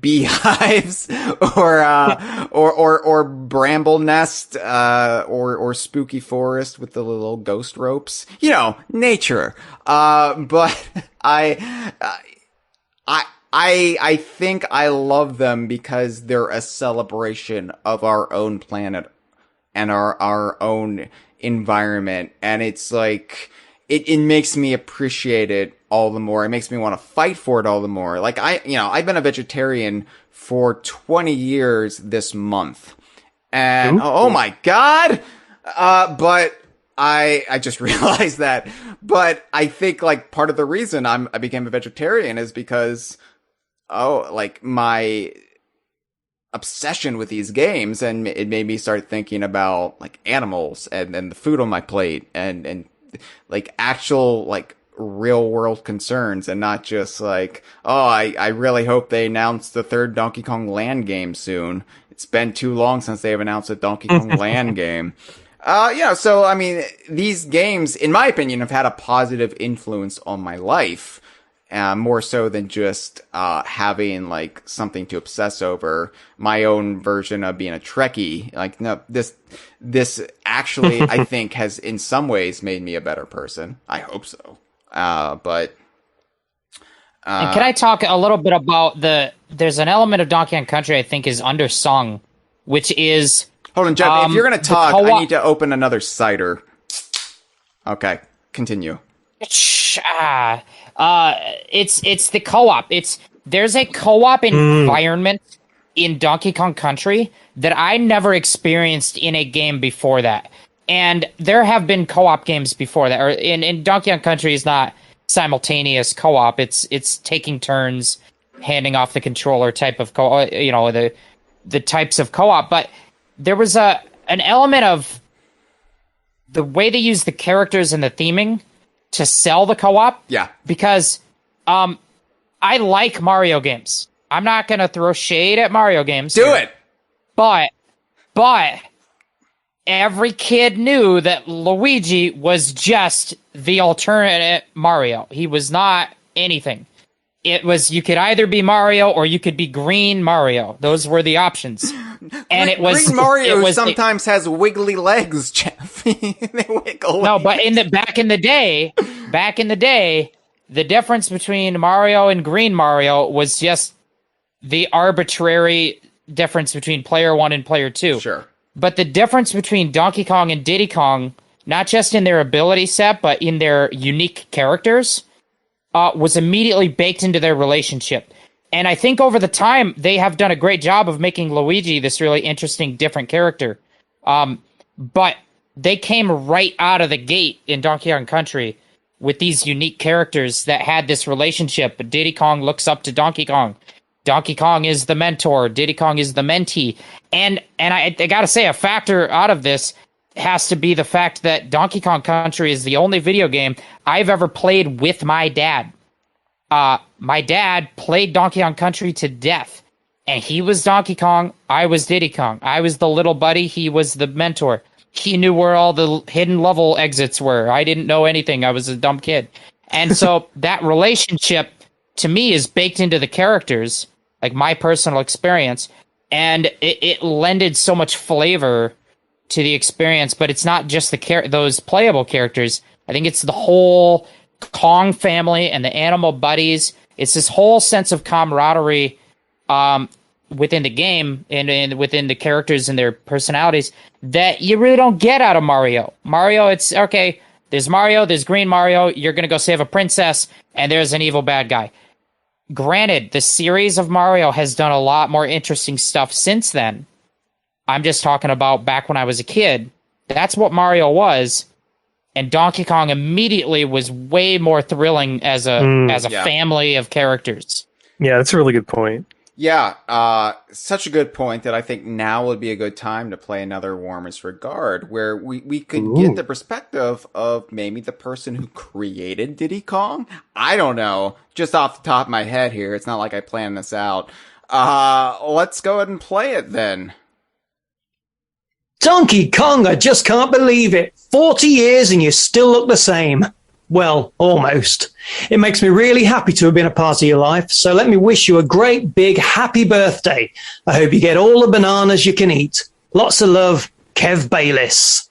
beehives or bramble nest or spooky forest with the little ghost ropes. Nature. But I think I love them because they're a celebration of our own planet and our own environment. And it's like, it makes me appreciate it all the more. It makes me want to fight for it all the more. Like I've been a vegetarian for 20 years this month. And oh my God. But I just realized that. But I think like part of the reason I became a vegetarian is because my obsession with these games, and it made me start thinking about like animals and the food on my plate and like actual like real world concerns, and not just like, I really hope they announce the 3rd Donkey Kong Land game soon. It's been too long since they've announced a Donkey Kong Land game. So I mean, these games, in my opinion, have had a positive influence on my life. More so than just having like something to obsess over. My own version of being a Trekkie. Like, no, this actually I think has in some ways made me a better person. I hope so. But and can I talk a little bit about there's an element of Donkey Kong Country I think is undersung, which is... Hold on, Jeff. If you're going to talk, I need to open another cider. Okay, continue. It's the co-op. There's a co-op environment in Donkey Kong Country that I never experienced in a game before that. And there have been co-op games before that. Or in Donkey Kong Country is not simultaneous co-op. It's taking turns, handing off the controller type of co-op, the types of co-op. But there was an element of the way they use the characters and the theming to sell the co-op. Yeah. Because I like Mario games. I'm not going to throw shade at Mario games. Do it! But every kid knew that Luigi was just the alternate Mario. He was not anything. It was, you could either be Mario or you could be Green Mario. Those were the options. And it was Green Mario sometimes has wiggly legs, Jeff. They wiggle. No, but back in the day, the difference between Mario and Green Mario was just the arbitrary difference between player 1 and player 2. Sure. But the difference between Donkey Kong and Diddy Kong, not just in their ability set, but in their unique characters, was immediately baked into their relationship. And I think over the time, they have done a great job of making Luigi this really interesting, different character. But they came right out of the gate in Donkey Kong Country with these unique characters that had this relationship. Diddy Kong looks up to Donkey Kong. Donkey Kong is the mentor. Diddy Kong is the mentee. And I gotta say, a factor out of this has to be the fact that Donkey Kong Country is the only video game I've ever played with my dad. My dad played Donkey Kong Country to death. And he was Donkey Kong, I was Diddy Kong. I was the little buddy, he was the mentor. He knew where all the hidden level exits were. I didn't know anything, I was a dumb kid. And so that relationship, to me, is baked into the characters, like my personal experience, and it lended so much flavor to the experience. But it's not just those playable characters. I think it's the whole Kong family and the animal buddies. It's this whole sense of camaraderie within the game and within the characters and their personalities that you really don't get out of Mario. Mario, it's okay. There's Mario, there's Green Mario. You're gonna go save a princess, and there's an evil bad guy. Granted, the series of Mario has done a lot more interesting stuff since then. I'm just talking about back when I was a kid. That's what Mario was. And Donkey Kong immediately was way more thrilling as a family of characters. Yeah, that's a really good point. Yeah, such a good point that I think now would be a good time to play another Warmest Regard, where we could get the perspective of maybe the person who created Diddy Kong. I don't know. Just off the top of my head here. It's not like I planned this out. Let's go ahead and play it then. Donkey Kong, I just can't believe it. 40 years and you still look the same. Well, almost. It makes me really happy to have been a part of your life, so let me wish you a great big happy birthday. I hope you get all the bananas you can eat. Lots of love, Kev Bayless.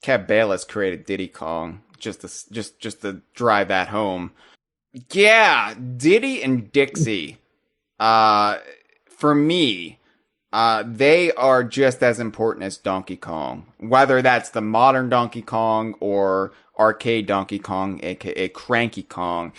Kev Bayless created Diddy Kong, just to drive that home. Yeah, Diddy and Dixie, for me, they are just as important as Donkey Kong. Whether that's the modern Donkey Kong or arcade Donkey Kong, aka Cranky Kong,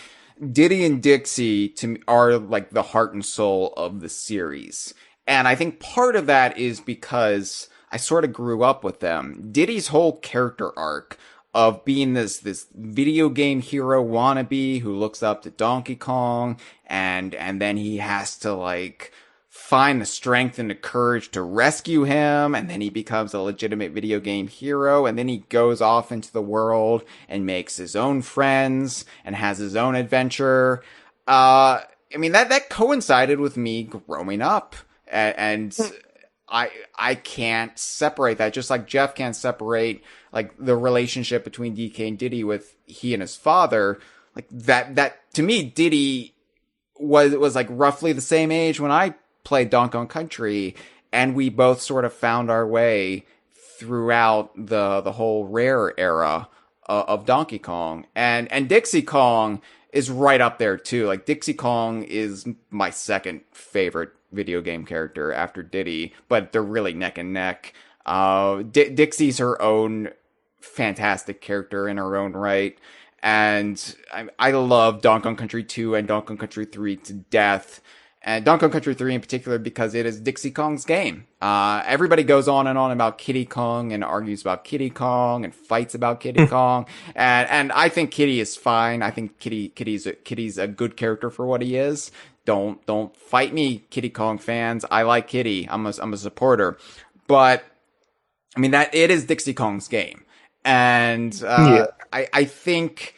Diddy and Dixie to me are like the heart and soul of the series. And I think part of that is because I sort of grew up with them. Diddy's whole character arc of being this video game hero wannabe who looks up to Donkey Kong and then he has to like find the strength and the courage to rescue him, and then he becomes a legitimate video game hero, and then he goes off into the world and makes his own friends and has his own adventure. I mean, that coincided with me growing up, and I can't separate that, just like Jeff can't separate like the relationship between DK and Diddy with he and his father. Like that to me, Diddy was like roughly the same age when I played Donkey Kong Country, and we both sort of found our way throughout the whole Rare era of Donkey Kong, and Dixie Kong is right up there too. Like Dixie Kong is my second favorite video game character after Diddy, but they're really neck and neck. Dixie's her own fantastic character in her own right. And I love Donkey Kong Country 2 and Donkey Kong Country 3 to death. And Donkey Kong Country 3 in particular because it is Dixie Kong's game. Everybody goes on and on about Kiddy Kong and argues about Kiddy Kong and fights about Kiddy Kong. And I think Kiddy is fine. I think Kiddy's a good character for what he is. Don't fight me, Kiddy Kong fans. I like Kiddy. I'm a supporter. But I mean that it is Dixie Kong's game. And I think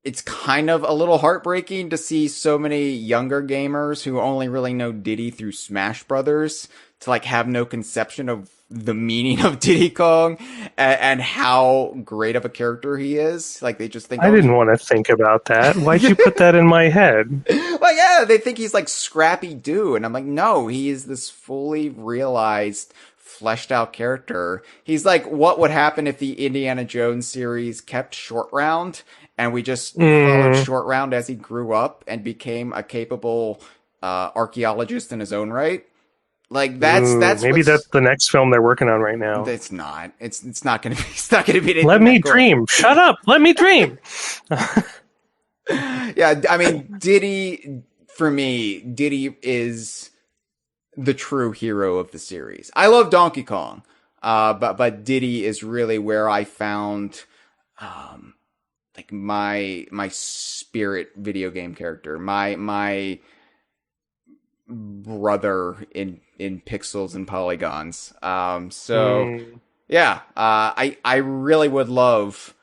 it's kind of a little heartbreaking to see so many younger gamers who only really know Diddy through Smash Brothers to like have no conception of the meaning of Diddy Kong and how great of a character he is. Like they just think I didn't want to think about that. Why'd you put that in my head? Well, yeah, they think he's like Scrappy Doo, and I'm like, no, he is this fully realized, fleshed out character. He's like what would happen if the Indiana Jones series kept Short Round and we just followed Short Round as he grew up and became a capable archaeologist in his own right. Like that's maybe that's the next film they're working on right now. It's not. It's not going to be. It's not going to be. Let me dream. Shut up. Let me dream. Yeah, I mean, Diddy for me, Diddy is the true hero of the series. I love Donkey Kong, but Diddy is really where I found like my spirit video game character, my brother in pixels and polygons. Yeah, I really would love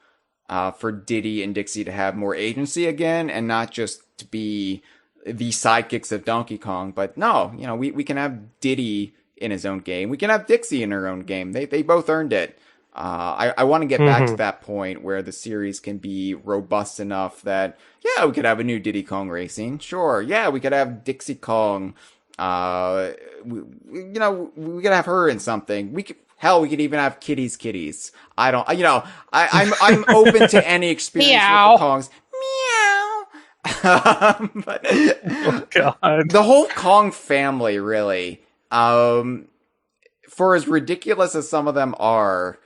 for Diddy and Dixie to have more agency again and not just to be the sidekicks of Donkey Kong. But no, you know, we can have Diddy in his own game. We can have Dixie in her own game. They both earned it. I want to get back to that point where the series can be robust enough that, yeah, we could have a new Diddy Kong Racing. Sure. Yeah, we could have Dixie Kong. We could have her in something. We could even have Kitties. I'm open to any experience with the Kongs. Meow. But God. The whole Kong family, really, for as ridiculous as some of them are,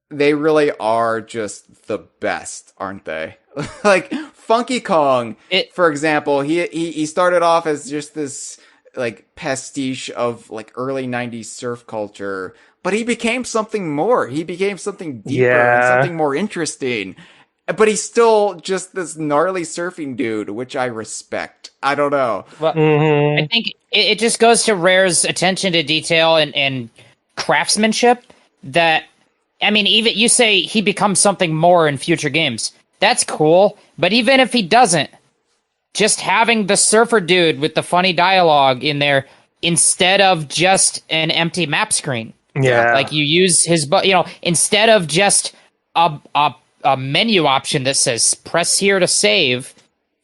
they really are just the best, aren't they? Like Funky Kong, for example, he started off as just this like pastiche of like early 90s surf culture, but he became something more. He became something deeper and something more interesting. But he's still just this gnarly surfing dude, which I respect. I don't know. Well, I think it just goes to Rare's attention to detail and craftsmanship that, I mean, even you say he becomes something more in future games. That's cool. But even if he doesn't, just having the surfer dude with the funny dialogue in there instead of just an empty map screen. Yeah. Like you use his, instead of just a menu option that says press here to save,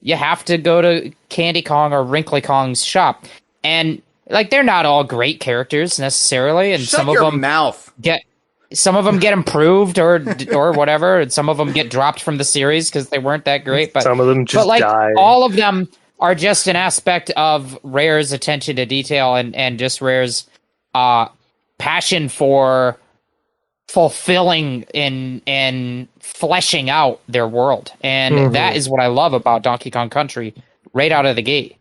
you have to go to Candy Kong or Wrinkly Kong's shop. And like, they're not all great characters necessarily. And Shut your mouth. Some of them get improved or whatever, and some of them get dropped from the series because they weren't that great. But some of them just die. All of them are just an aspect of Rare's attention to detail and just Rare's passion for fulfilling and fleshing out their world. And that is what I love about Donkey Kong Country right out of the gate.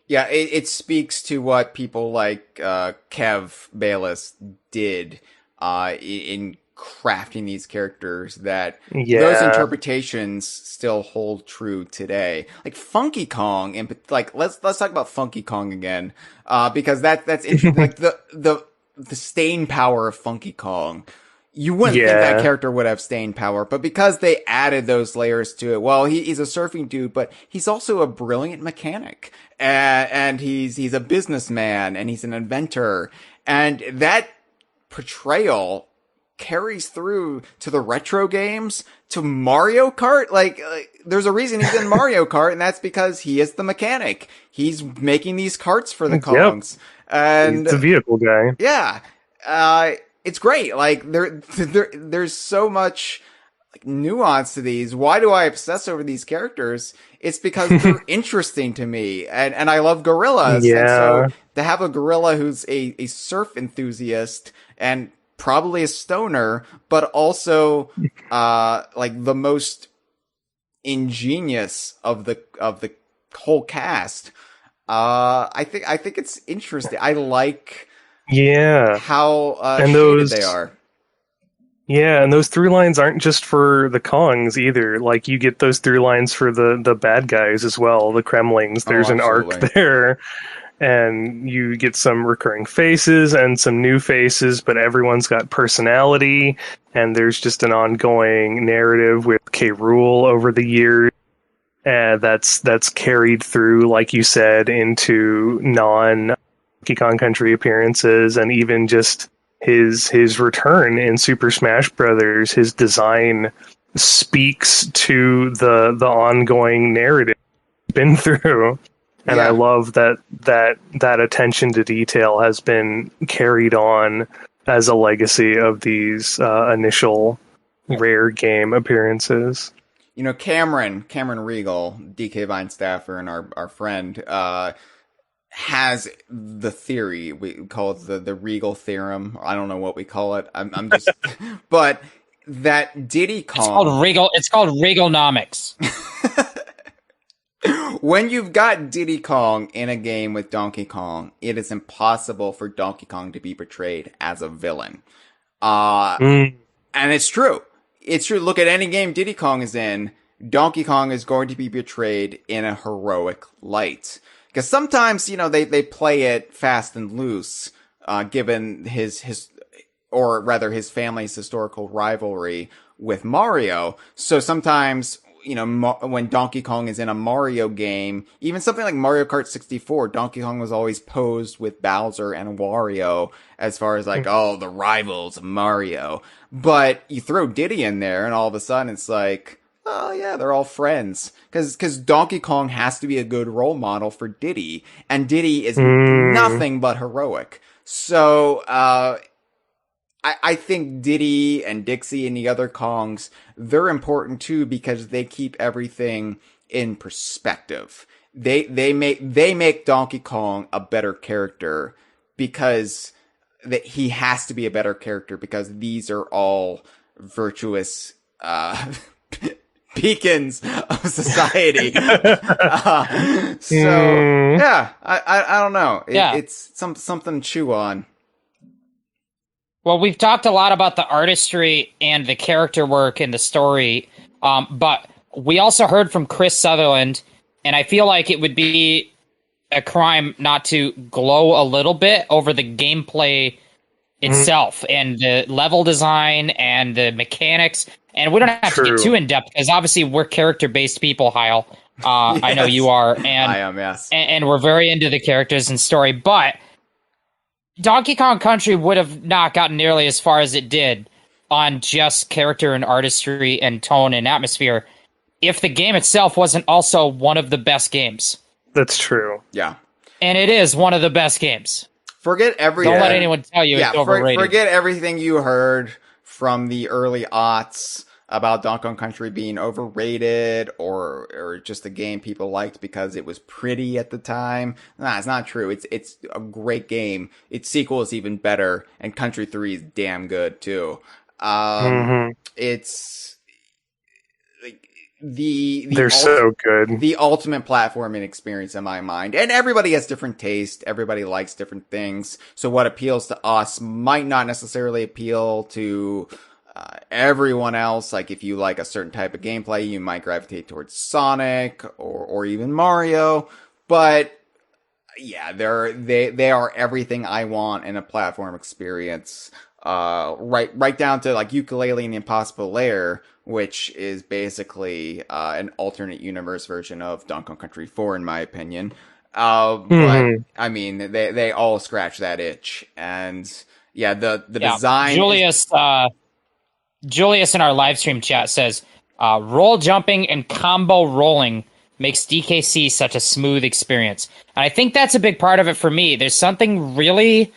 Yeah, it speaks to what people like Kev Bayless did in crafting these characters, that those interpretations still hold true today. Like Funky Kong, and like let's talk about Funky Kong again, because that's interesting. Like the staying power of Funky Kong. You wouldn't think that character would have staying power, but because they added those layers to it, well, he's a surfing dude, but he's also a brilliant mechanic, and he's a businessman, and he's an inventor, and that portrayal carries through to the retro games, to Mario Kart. Like there's a reason he's in Mario Kart, and that's because he is the mechanic. He's making these karts for the Kongs. And he's the vehicle guy. Yeah. It's great. Like there's so much nuance to these. Why do I obsess over these characters? It's because they're interesting to me, and I love gorillas. Yeah. And so to have a gorilla who's a surf enthusiast and probably a stoner, but also like the most ingenious of the whole cast. I think it's interesting. I like how and shaded they are. Yeah, and those through lines aren't just for the Kongs either. Like, you get those through lines for the bad guys as well, the Kremlings. There's an arc there, and you get some recurring faces and some new faces, but everyone's got personality, and there's just an ongoing narrative with K-Rool over the years. That's carried through, like you said, into non-Donkey Kong Country appearances, and even just his return in Super Smash Brothers. His design speaks to the ongoing narrative he's been through, and I love that attention to detail has been carried on as a legacy of these initial rare game appearances. You know, Cameron Regal, DK Vine staffer and our friend, has the theory. We call it the Regal theorem. I don't know what we call it. I'm just, but that Diddy Kong. It's called Regalnomics. When you've got Diddy Kong in a game with Donkey Kong, it is impossible for Donkey Kong to be portrayed as a villain. And it's true. It's true. Look at any game Diddy Kong is in. Donkey Kong is going to be portrayed in a heroic light. Because sometimes, you know, they play it fast and loose, given his family's historical rivalry with Mario. So sometimes, you know, when Donkey Kong is in a Mario game, even something like Mario Kart 64, Donkey Kong was always posed with Bowser and Wario as far as like, the rivals of Mario. But you throw Diddy in there and all of a sudden it's like, oh yeah, they're all friends. Cause Donkey Kong has to be a good role model for Diddy, and Diddy is nothing but heroic. So, I think Diddy and Dixie and the other Kongs, they're important too because they keep everything in perspective. They make Donkey Kong a better character because he has to be a better character because these are all virtuous, beacons of society. I don't know. It's something to chew on. Well, we've talked a lot about the artistry and the character work and the story, but we also heard from Chris Sutherland, and I feel like it would be a crime not to glow a little bit over the gameplay itself and the level design and the mechanics. And we don't have to get too in-depth, because obviously we're character-based people, Hyle. Yes. I know you are. And I am, yes. And we're very into the characters and story. But Donkey Kong Country would have not gotten nearly as far as it did on just character and artistry and tone and atmosphere if the game itself wasn't also one of the best games. That's true. Yeah. And it is one of the best games. Forget everything. Don't let anyone tell you it's overrated. Forget everything you heard from the early aughts about Donkey Kong Country being overrated or just a game people liked because it was pretty at the time. Nah, it's not true. It's a great game. Its sequel is even better, and Country 3 is damn good too. It's like they're so good. The ultimate platforming experience in my mind. And everybody has different taste. Everybody likes different things. So what appeals to us might not necessarily appeal to everyone else. Like if you like a certain type of gameplay, you might gravitate towards Sonic or even Mario. But yeah, they are everything I want in a platform experience. Right down to like Yooka-Laylee and the Impossible Lair, which is basically an alternate universe version of Donkey Kong Country 4, in my opinion. But I mean, they all scratch that itch, and yeah, the design. Julius in our live stream chat says, roll jumping and combo rolling makes DKC such a smooth experience. And I think that's a big part of it for me. There's something really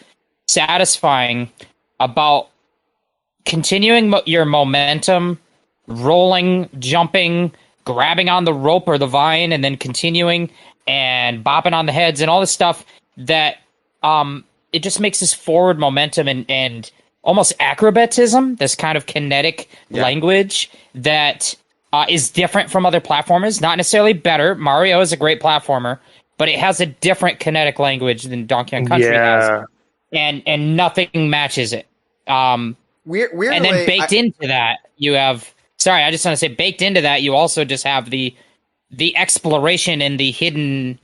satisfying about continuing your momentum rolling, jumping, grabbing on the rope or the vine, and then continuing and bopping on the heads and all this stuff that it just makes this forward momentum and almost acrobatism, this kind of kinetic language that is different from other platformers. Not necessarily better. Mario is a great platformer, but it has a different kinetic language than Donkey Kong Country has. And nothing matches it. Weirdly, and then baked into that, you have... Sorry, I just want to say, baked into that, you also just have the exploration and the hidden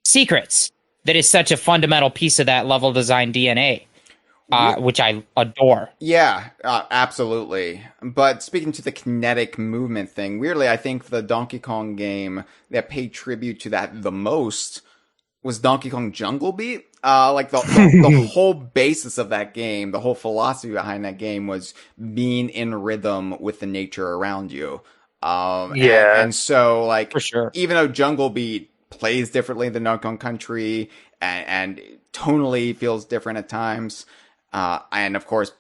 secrets that is such a fundamental piece of that level design DNA, which I adore. Yeah, absolutely. But speaking to the kinetic movement thing, weirdly, I think the Donkey Kong game that paid tribute to that the most was Donkey Kong Jungle Beat. Like the whole basis of that game, the whole philosophy behind that game was being in rhythm with the nature around you. And so, like, for sure, even though Jungle Beat plays differently than Donkey Kong Country and tonally feels different at times, and of course,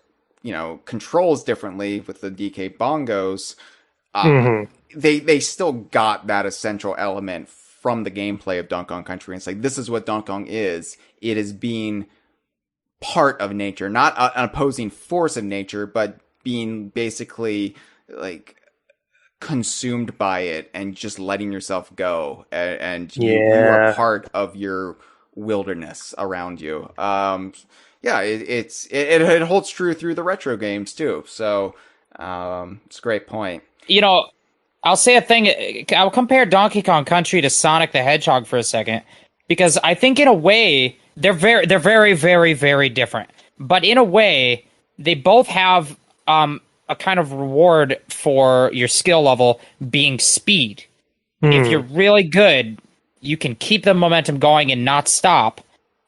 controls differently with the DK bongos, they still got that essential element from the gameplay of Donkey Kong Country. And it's like, this is what Donkey Kong is. It is being part of nature, not an opposing force of nature, but being basically like consumed by it and just letting yourself go. And you are part of your wilderness around you. It holds true through the retro games too. So, it's a great point. I'll say a thing. I'll compare Donkey Kong Country to Sonic the Hedgehog for a second, because I think in a way they're very, very, very different. But in a way, they both have a kind of reward for your skill level being speed. If you're really good, you can keep the momentum going and not stop.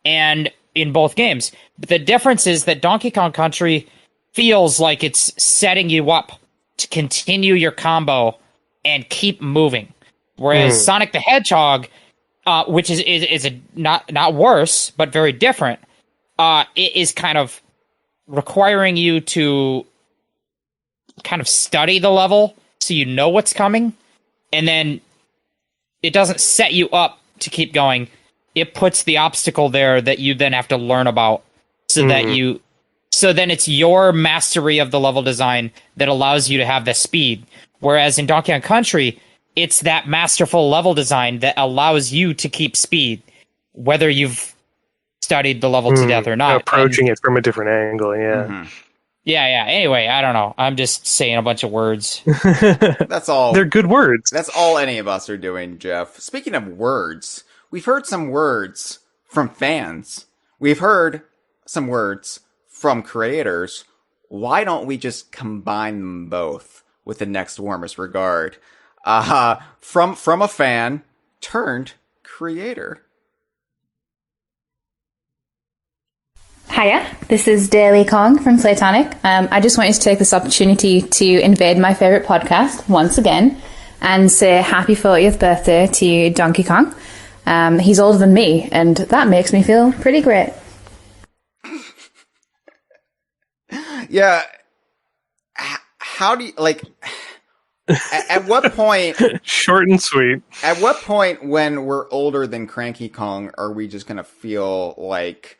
And in both games, but the difference is that Donkey Kong Country feels like it's setting you up to continue your combo and keep moving, whereas Sonic the Hedgehog, which is not worse but very different, it is kind of requiring you to kind of study the level so you know what's coming, and then it doesn't set you up to keep going. It puts the obstacle there that you then have to learn about, so then it's your mastery of the level design that allows you to have the speed. Whereas in Donkey Kong Country, it's that masterful level design that allows you to keep speed, whether you've studied the level to death or not. Approaching it from a different angle, Yeah. Anyway, I don't know. I'm just saying a bunch of words. That's all. They're good words. That's all any of us are doing, Jeff. Speaking of words, we've heard some words from fans. We've heard some words from creators. Why don't we just combine them both with the next warmest regard? From a fan turned creator. Hiya, this is Daily Kong from Slatonic. I just wanted to take this opportunity to invade my favourite podcast once again and say happy 40th birthday to Donkey Kong. He's older than me, and that makes me feel pretty great. Yeah. How do you, like, at what point... Short and sweet. At what point when we're older than Cranky Kong are we just going to feel like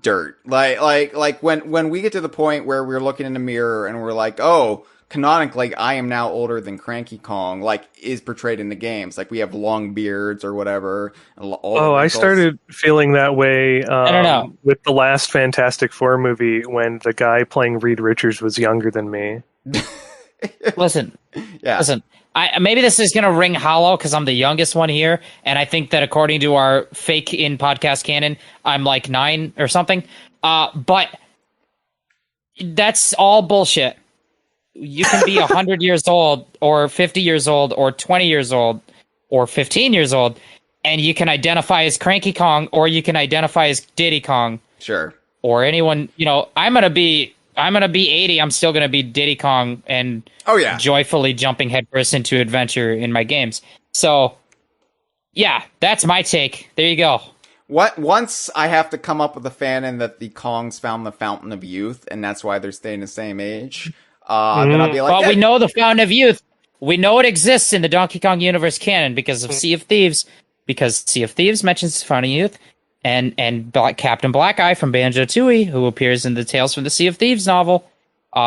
dirt? Like when we get to the point where we're looking in the mirror and we're like, oh, canonically, I am now older than Cranky Kong, like, is portrayed in the games. Like, we have long beards or whatever. I started feeling that way I don't know. with the last Fantastic Four movie when the guy playing Reed Richards was younger than me. Listen. Maybe this is going to ring hollow because I'm the youngest one here, and I think that according to our fake in podcast canon, I'm like 9 or something. But that's all bullshit. You can be 100 years old, or 50 years old, or 20 years old, or 15 years old, and you can identify as Cranky Kong, or you can identify as Diddy Kong. Sure. Or anyone, I'm gonna be 80. I'm still gonna be Diddy Kong and joyfully jumping headfirst into adventure in my games. So, yeah, that's my take. There you go. Once I have to come up with a fanon that the Kongs found the fountain of youth, and that's why they're staying the same age. then I'll be like, but we know the Fountain of Youth. We know it exists in the Donkey Kong universe canon because of Sea of Thieves. Because Sea of Thieves mentions Fountain of Youth, and Captain Black Eye from Banjo-Tooie, who appears in the Tales from the Sea of Thieves novel,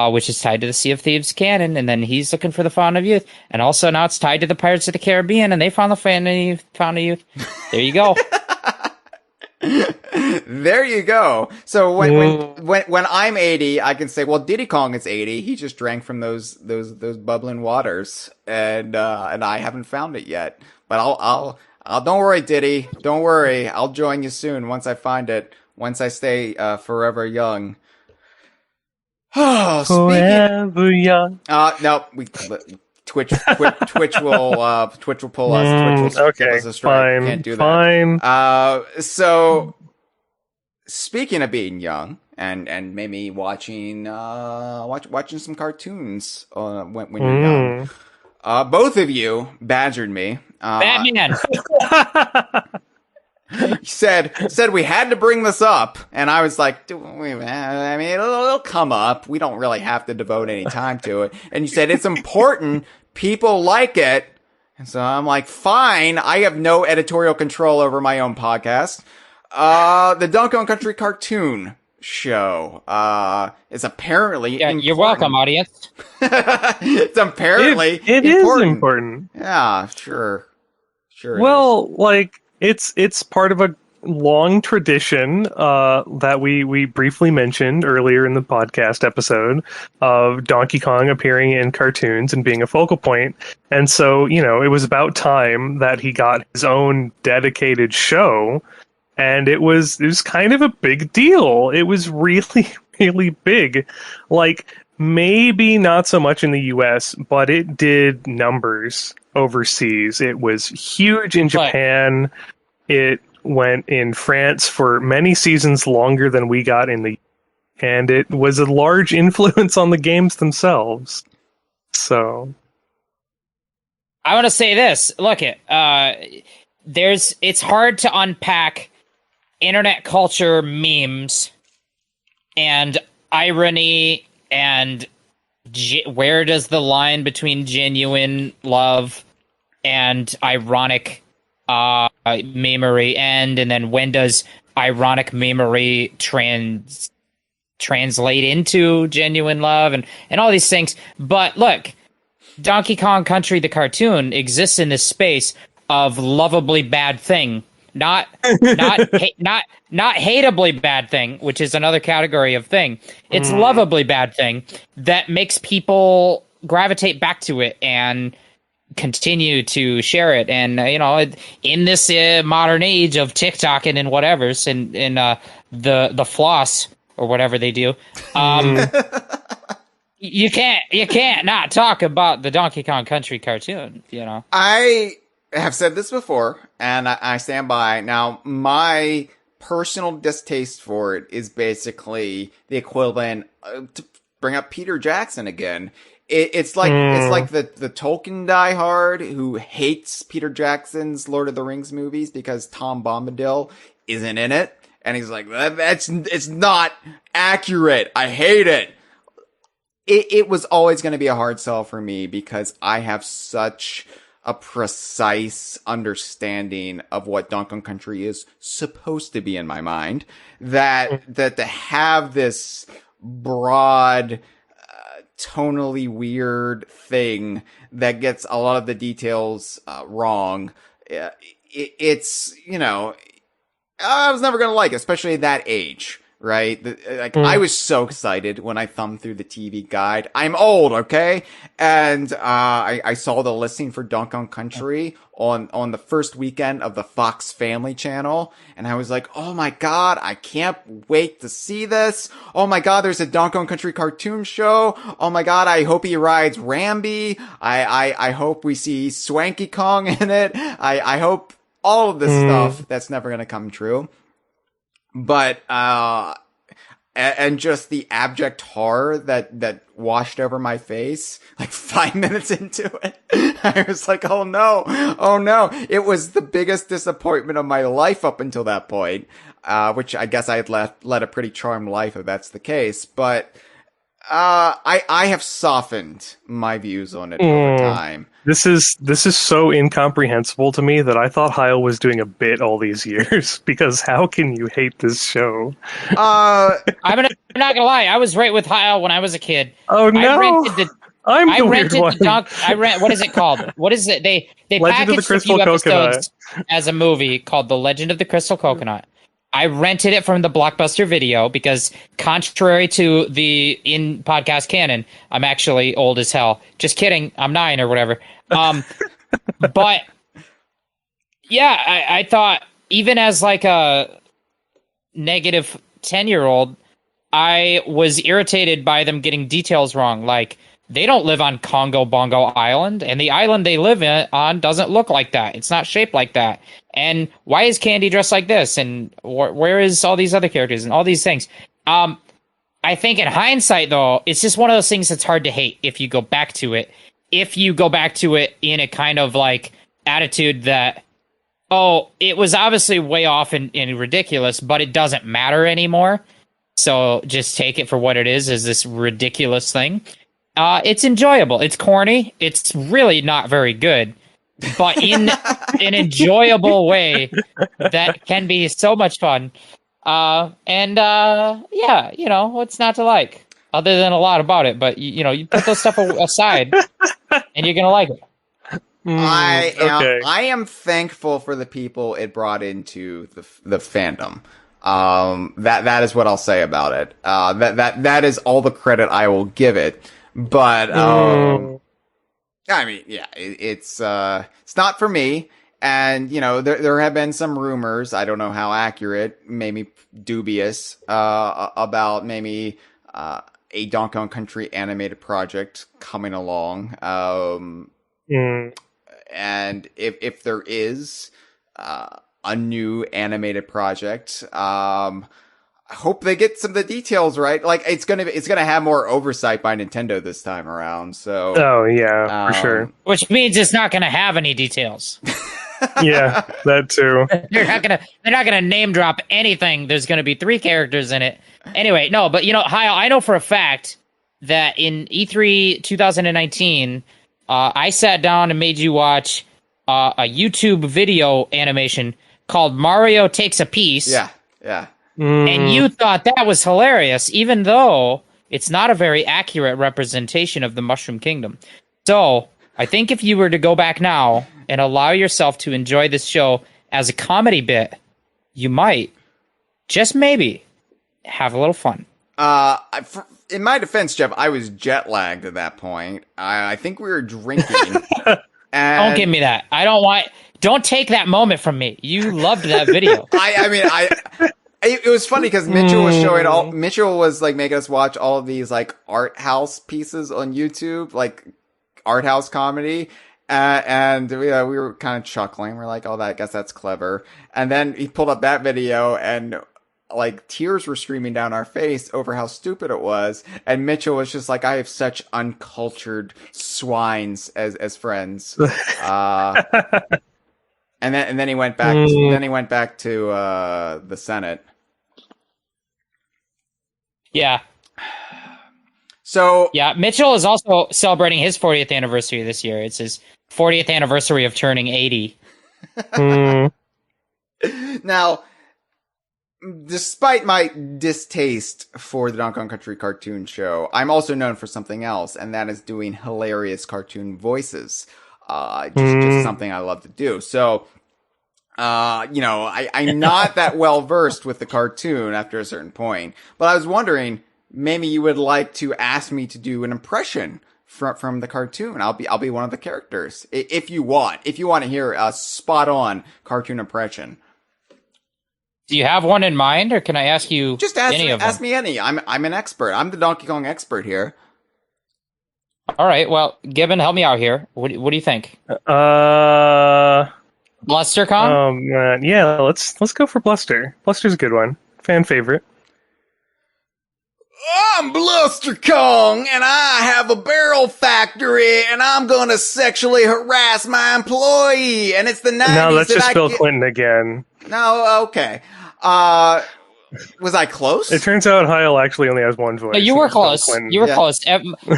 which is tied to the Sea of Thieves canon, and then he's looking for the Fountain of Youth, and also now it's tied to the Pirates of the Caribbean, and they found the Fountain of Youth. There you go. There you go. So when I'm 80, I can say, well, Diddy Kong is 80. He just drank from those bubbling waters, and I haven't found it yet. But I'll don't worry, Diddy. Don't worry. I'll join you soon once I find it. Once I stay forever young. Oh, forever young. No, Twitch will pull us. Twitch will give us a strike. Can't do that. Fine. So speaking of being young and maybe watching some cartoons when you're young. Both of you badgered me. Batman. said we had to bring this up, and I was like, I mean, it'll come up. We don't really have to devote any time to it. And you said it's important. People like it. And so I'm like, fine. I have no editorial control over my own podcast. The Donkey Kong Country cartoon show is apparently important. You're welcome, audience. It's apparently it is important. Yeah, sure. Well, like it's part of a long tradition that we briefly mentioned earlier in the podcast episode of Donkey Kong appearing in cartoons and being a focal point. And so, it was about time that he got his own dedicated show. And it was kind of a big deal. It was really, really big. Like, maybe not so much in the US, but it did numbers overseas. It was huge in Japan. It went in France for many seasons longer than we got in the... And it was a large influence on the games themselves. So... I want to say this. Look, it's hard to unpack internet culture memes and irony and where does the line between genuine love and ironic memery end, and then when does ironic memery translate into genuine love and all these things. But look, Donkey Kong Country the cartoon exists in this space of lovably bad thing. Not hateably bad thing, which is another category of thing. It's lovably bad thing that makes people gravitate back to it and continue to share it. And in this modern age of TikTok and whatever's in the floss or whatever they do, you can't not talk about the Donkey Kong Country cartoon. I have said this before, and I stand by. Now, my personal distaste for it is basically the equivalent to bring up Peter Jackson again. It's like the Tolkien diehard who hates Peter Jackson's Lord of the Rings movies because Tom Bombadil isn't in it, and he's like, it's not accurate. I hate it. It was always going to be a hard sell for me because I have such a precise understanding of what Donkey Kong Country is supposed to be in my mind, that to have this broad, tonally weird thing that gets a lot of the details wrong, it's I was never gonna like it, especially at that age. Right? I was so excited when I thumbed through the TV guide. I'm old, okay? And, I saw the listing for Donkey Kong Country on the first weekend of the Fox Family Channel. And I was like, oh my God, I can't wait to see this. Oh my God, there's a Donkey Kong Country cartoon show. Oh my God, I hope he rides Rambi. I hope we see Swanky Kong in it. I hope all of this stuff that's never gonna come true. But, and just the abject horror that washed over my face, like 5 minutes into it, I was like, oh no. It was the biggest disappointment of my life up until that point, which I guess I had led a pretty charmed life if that's the case. But, I have softened my views on it over time. This is so incomprehensible to me that I thought Hyle was doing a bit all these years, because how can you hate this show? I'm not gonna lie, I was right with Hyle when I was a kid. Oh no! I rented what is it called? What is it? They packaged a few episodes as a movie called The Legend of the Crystal Coconut. I rented it from the Blockbuster Video because, contrary to the in podcast canon, I'm actually old as hell. Just kidding, I'm 9 or whatever. But yeah, I thought, even as like a negative 10-year-old, I was irritated by them getting details wrong. Like, they don't live on Congo Bongo Island, and the island they live on doesn't look like that. It's not shaped like that. And why is Candy dressed like this? And where is all these other characters and all these things? I think in hindsight, though, it's just one of those things that's hard to hate if you go back to it. If you go back to it in a kind of like attitude that, oh, it was obviously way off and ridiculous, but it doesn't matter anymore. So just take it for what it is this ridiculous thing. It's enjoyable. It's corny. It's really not very good, but in an enjoyable way that can be so much fun. Yeah, what's not to like? Other than a lot about it, but you put those stuff aside, and you're gonna like it. I am thankful for the people it brought into the fandom. That is what I'll say about it. That is all the credit I will give it. But I mean, yeah, it's not for me. And there have been some rumors, I don't know how accurate, maybe dubious, about maybe a Donkey Kong Country animated project coming along. And if there is a new animated project, I hope they get some of the details right. Like, it's gonna have more oversight by Nintendo this time around. So, oh yeah, for sure. Which means it's not gonna have any details. Yeah, that too. They're not gonna name drop anything. There's gonna be 3 characters in it. Anyway, no, but Hyle, I know for a fact that in E3 2019, I sat down and made you watch a YouTube video animation called Mario Takes a Piece. Yeah. And you thought that was hilarious, even though it's not a very accurate representation of the Mushroom Kingdom. So, I think if you were to go back now and allow yourself to enjoy this show as a comedy bit, you might, just maybe, have a little fun. In my defense, Jeff, I was jet lagged at that point. I think we were drinking. Don't give me that. Don't take that moment from me. You loved that video. It was funny because Mitchell was like making us watch all of these like art house pieces on YouTube, like art house comedy. And we were kind of chuckling. We're like, oh, I guess that's clever. And then he pulled up that video and like tears were streaming down our face over how stupid it was. And Mitchell was just like, I have such uncultured swines as friends. And then he went back. Then he went back to the Senate. Yeah. So yeah, Mitchell is also celebrating his 40th anniversary this year. It's his 40th anniversary of turning 80. Now, despite my distaste for the Donkey Kong Country cartoon show, I'm also known for something else, and that is doing hilarious cartoon voices. Just something I love to do. So, I'm not that well versed with the cartoon after a certain point, but I was wondering, maybe you would like to ask me to do an impression from the cartoon. I'll be one of the characters if you want to hear a spot on cartoon impression. Do you have one in mind, or can I ask you just any of them? Ask me any. I'm an expert. I'm the Donkey Kong expert here. All right. Well, Gibbon, help me out here. What do you think? Bluster Kong? Oh man, yeah. Let's go for Bluster. Bluster's a good one. Fan favorite. I'm Bluster Kong, and I have a barrel factory, and I'm gonna sexually harass my employee, and it's the 90s. No, that's just Bill Clinton again. No, okay. Was I close? It turns out Hyle actually only has one voice. No, you were close. Clinton. You were close.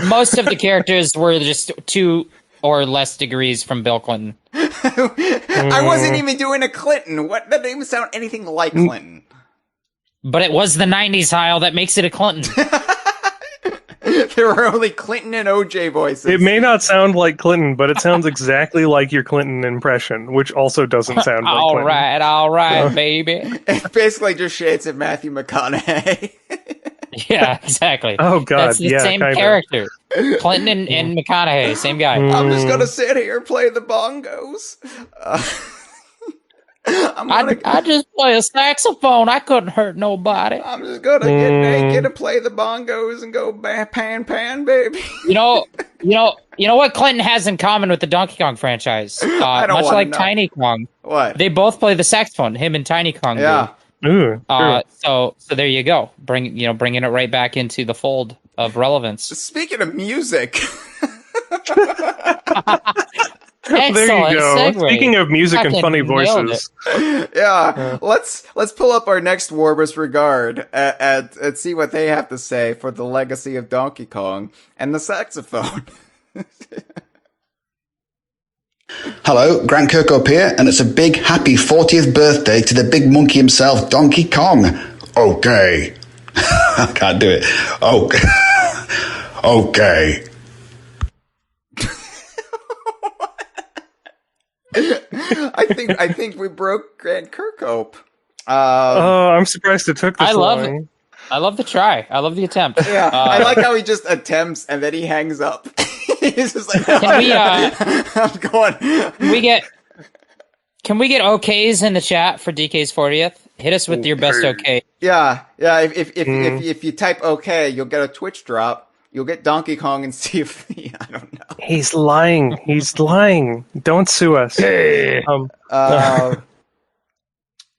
Most of the characters were just 2 or less degrees from Bill Clinton. I wasn't even doing a Clinton. That didn't even sound anything like Clinton. But it was the 90s, Hyle. That makes it a Clinton. There were only Clinton and OJ voices. It may not sound like Clinton, but it sounds exactly like your Clinton impression, which also doesn't sound like Clinton. All right, baby. It basically just shades of Matthew McConaughey. Yeah, exactly. Oh, God, that's the same kinda. character. Clinton and McConaughey, same guy. I'm just gonna sit here and play the bongos. I just play a saxophone. I couldn't hurt nobody. I'm just gonna get naked and play the bongos and go pan, baby. You know what Clinton has in common with the Donkey Kong franchise? Much like Tiny Kong. What? They both play the saxophone. Him and Tiny Kong. Yeah. Ooh, so there you go. Bringing it right back into the fold of relevance. Speaking of music. Excellent there you go. Segue. Speaking of music and funny voices. Yeah. Let's pull up our next Warbur's Regard and see what they have to say for the legacy of Donkey Kong and the saxophone. Hello, Grant Kirkhope here, and it's a big happy 40th birthday to the big monkey himself, Donkey Kong. Okay. I can't do it. Okay. Okay. I think we broke Grant Kirkhope. I'm surprised it took this long. I love the try. I love the attempt. Yeah, I like how he just attempts and then he hangs up. He's just like, I'm going. Can we get okays in the chat for DK's 40th? Hit us with your best okay. Yeah. If you type okay, you'll get a Twitch drop. You'll get Donkey Kong and see if I don't know. He's lying. Don't sue us.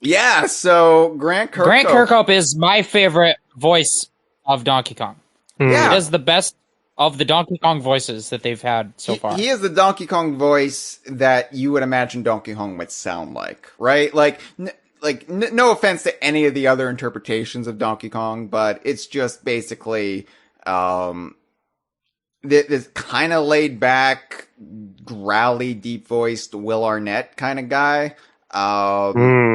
Yeah. So Grant Kirkhope. Grant Kirkhope is my favorite voice of Donkey Kong. Yeah, he is the best of the Donkey Kong voices that they've had so far. He is the Donkey Kong voice that you would imagine Donkey Kong would sound like, right? No offense to any of the other interpretations of Donkey Kong, but it's just basically this kind of laid back, growly, deep voiced Will Arnett kind of guy. But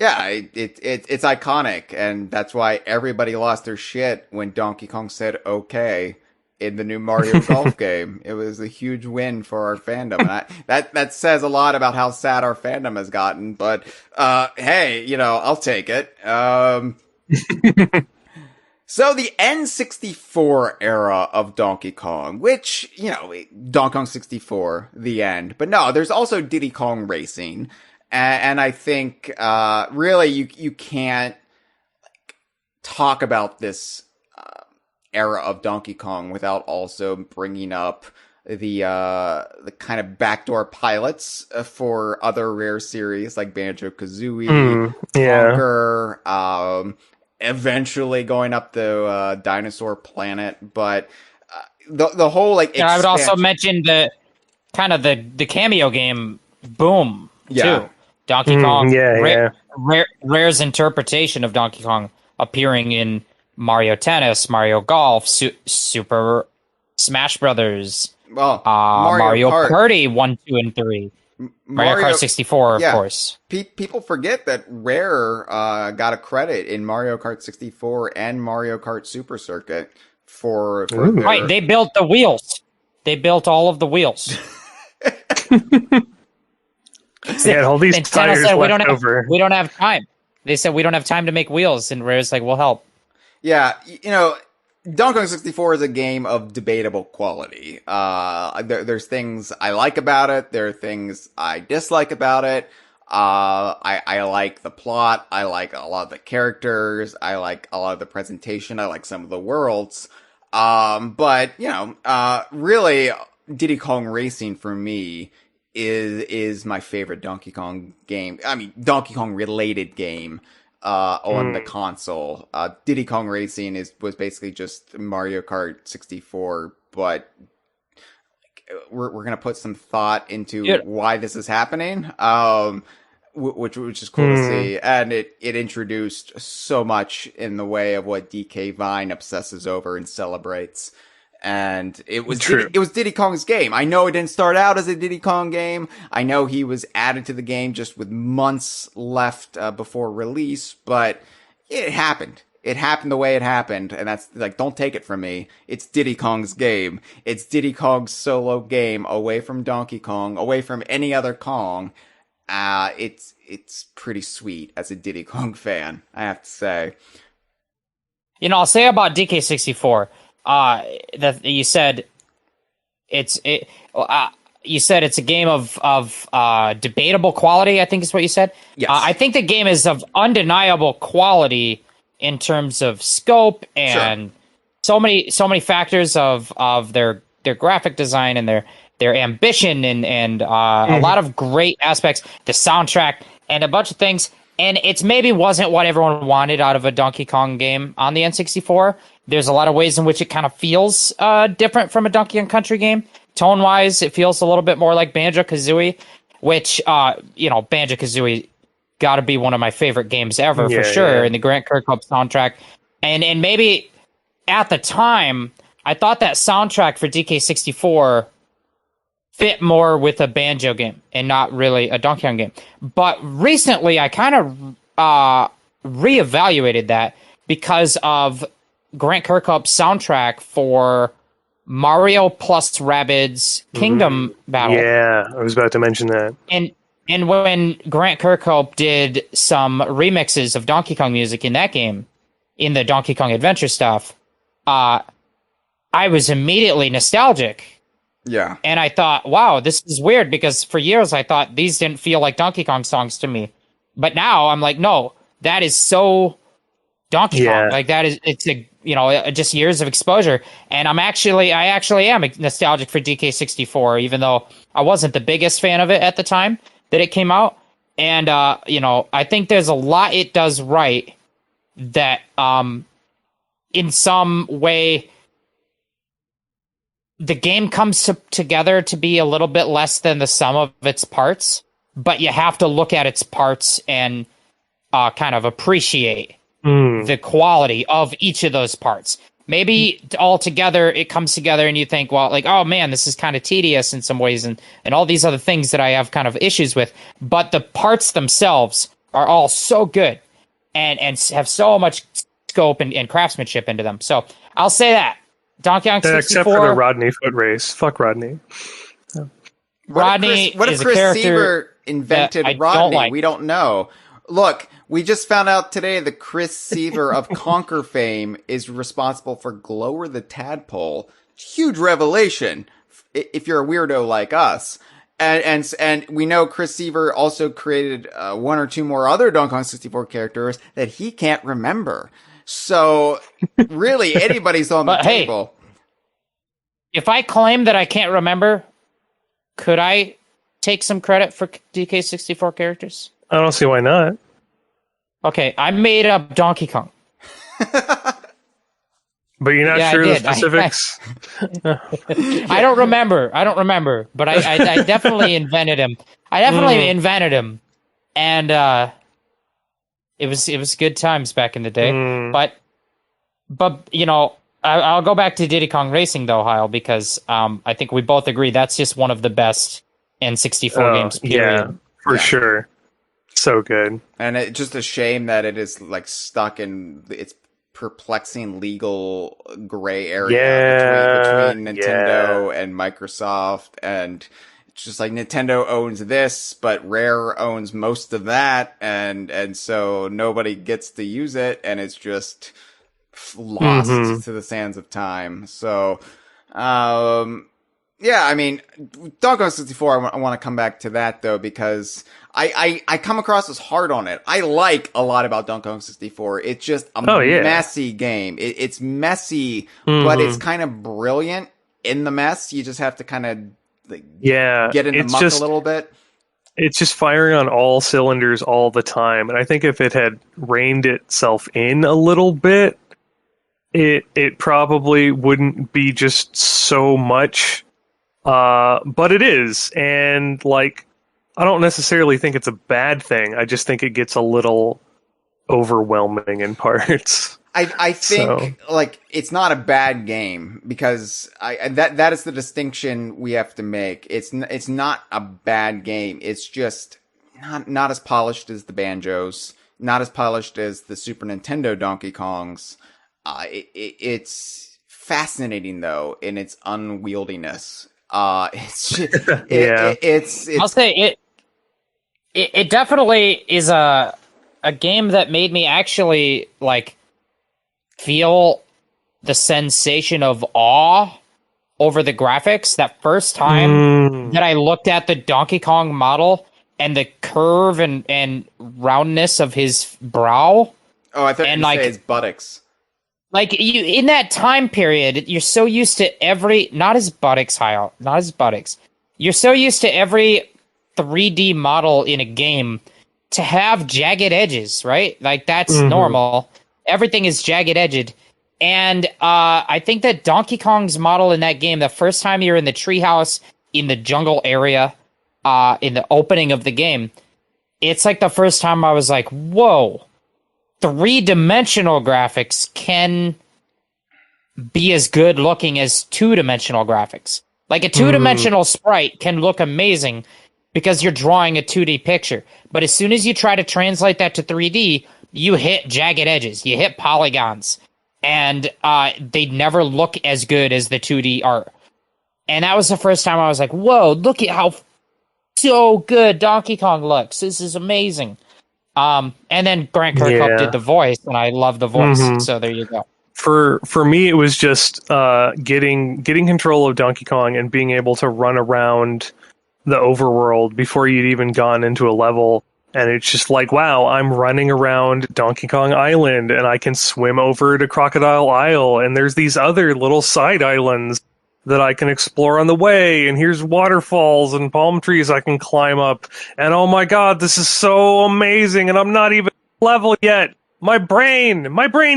yeah, it's iconic, and that's why everybody lost their shit when Donkey Kong said okay in the new Mario Golf game. It was a huge win for our fandom, and that says a lot about how sad our fandom has gotten. But hey, I'll take it. So the N64 era of Donkey Kong, which, Donkey Kong 64, the end. But no, there's also Diddy Kong Racing. And I think, really, you can't talk about this era of Donkey Kong without also bringing up the kind of backdoor pilots for other Rare series like Banjo-Kazooie, Conker, eventually going up the Dinosaur Planet, but the whole I would also mention the kind of the cameo game Boom too. Donkey Kong, Rare's interpretation of Donkey Kong appearing in Mario Tennis, Mario Golf, Super Smash Brothers, Mario Party 1, 2, and 3. Mario Kart 64, of course. People forget that Rare got a credit in Mario Kart 64 and Mario Kart Super Circuit for right. They built the wheels. They built all of the wheels. All these tires said, left over. We don't have time. They said we don't have time to make wheels, and Rare's like, we'll help. Yeah, Donkey Kong 64 is a game of debatable quality. There's things I like about it. There are things I dislike about it. I like the plot. I like a lot of the characters. I like a lot of the presentation. I like some of the worlds. But really, Diddy Kong Racing for me is my favorite Donkey Kong game. I mean, Donkey Kong related game. On the console. Diddy Kong Racing was basically just Mario Kart 64, but we're gonna put some thought into why this is happening. which is cool to see, and it introduced so much in the way of what DK Vine obsesses over and celebrates. And it was Diddy Kong's game. I know it didn't start out as a Diddy Kong game. I know he was added to the game just with months left before release, but it happened. It happened the way it happened, and that's like, don't take it from me. It's Diddy Kong's game. It's Diddy Kong's solo game, away from Donkey Kong, away from any other Kong. It's pretty sweet as a Diddy Kong fan, I have to say. You know, I'll say about DK64. That you said you said it's a game of debatable quality, I think is what you said. Yes. I think the game is of undeniable quality in terms of scope and so many factors of their graphic design and their ambition and a lot of great aspects, the soundtrack and a bunch of things. And it's maybe wasn't what everyone wanted out of a Donkey Kong game on the N64. There's a lot of ways in which it kind of feels different from a Donkey Kong Country game. Tone-wise, it feels a little bit more like Banjo-Kazooie, which, Banjo-Kazooie got to be one of my favorite games ever, for sure, in the Grant Kirkhope soundtrack. And maybe at the time, I thought that soundtrack for DK64 fit more with a Banjo game and not really a Donkey Kong game. But recently, I kind of reevaluated that because of Grant Kirkhope's soundtrack for Mario plus Rabbids Kingdom Battle. Yeah, I was about to mention that. And when Grant Kirkhope did some remixes of Donkey Kong music in that game, in the Donkey Kong Adventure stuff, I was immediately nostalgic. Yeah. And I thought, wow, this is weird, because for years I thought these didn't feel like Donkey Kong songs to me. But now I'm like, no, that is so Donkey Kong. Like it's just years of exposure. And I actually am nostalgic for DK64, even though I wasn't the biggest fan of it at the time that it came out. And, I think there's a lot it does right that, in some way, the game comes together to be a little bit less than the sum of its parts, but you have to look at its parts and kind of appreciate the quality of each of those parts. Maybe all together it comes together and you think, well, like, oh man, this is kind of tedious in some ways, and all these other things that I have kind of issues with. But the parts themselves are all so good and have so much scope and craftsmanship into them. So I'll say that. Donkey Kong 64. Except for the Rodney foot race. Fuck Rodney. Rodney what if is Chris a character Seaver invented I Rodney? don't like. We don't know. Look, we just found out today that Chris Seaver of Conker fame is responsible for Glower the Tadpole. Huge revelation if you're a weirdo like us. And we know Chris Seaver also created one or two more other Donkey Kong 64 characters that he can't remember. So, really, anybody's on the table. Hey, if I claim that I can't remember, could I take some credit for DK64 characters? I don't see why not. Okay, I made up Donkey Kong. But you're not sure of the specifics? I don't remember, but I definitely invented him. Invented him. And it was good times back in the day. But I'll go back to Diddy Kong Racing though, Hyle, because I think we both agree that's just one of the best N64 games, period. Yeah, for sure. So good. And it's just a shame that it is like stuck in its perplexing legal gray area between Nintendo and Microsoft, and it's just like Nintendo owns this, but Rare owns most of that, and so nobody gets to use it, and it's just lost to the sands of time. So, yeah, I mean, Donkey Kong 64, I want to come back to that, though, because I come across as hard on it. I like a lot about Donkey Kong 64. It's just a messy game. It's messy, but it's kind of brilliant in the mess. You just have to kind of get in the muck a little bit. It's just firing on all cylinders all the time. And I think if it had reined itself in a little bit, it probably wouldn't be just so much. But it is. And like, I don't necessarily think it's a bad thing. I just think it gets a little overwhelming in parts. I think like it's not a bad game because that is the distinction we have to make. It's not a bad game. It's just not as polished as the Banjos, not as polished as the Super Nintendo Donkey Kongs. It's fascinating though in its unwieldiness. It's just, it's I'll say it definitely is a game that made me actually like feel the sensation of awe over the graphics that first time that I looked at the Donkey Kong model and the curve and roundness of his brow. Oh, I thought you like, say his buttocks. Like you in that time period, you're so used to not his buttocks, Hyle, not his buttocks. You're so used to every 3D model in a game to have jagged edges, right? Like that's normal. Everything is jagged edged. And I think that Donkey Kong's model in that game, the first time you're in the treehouse in the jungle area, in the opening of the game, it's like the first time I was like, whoa, 3-dimensional graphics can be as good looking as 2-dimensional graphics. Like a 2-dimensional sprite can look amazing because you're drawing a 2D picture. But as soon as you try to translate that to 3D, you hit jagged edges, you hit polygons, and they never look as good as the 2D art. And that was the first time I was like, whoa, look at how so good Donkey Kong looks. This is amazing. And then Grant Kirkhope did the voice, and I love the voice, so there you go. For me, it was just getting control of Donkey Kong and being able to run around the overworld before you'd even gone into a level. And it's just like, wow, I'm running around Donkey Kong Island and I can swim over to Crocodile Isle. And there's these other little side islands that I can explore on the way. And here's waterfalls and palm trees I can climb up. And oh my God, this is so amazing. And I'm not even level yet. My brain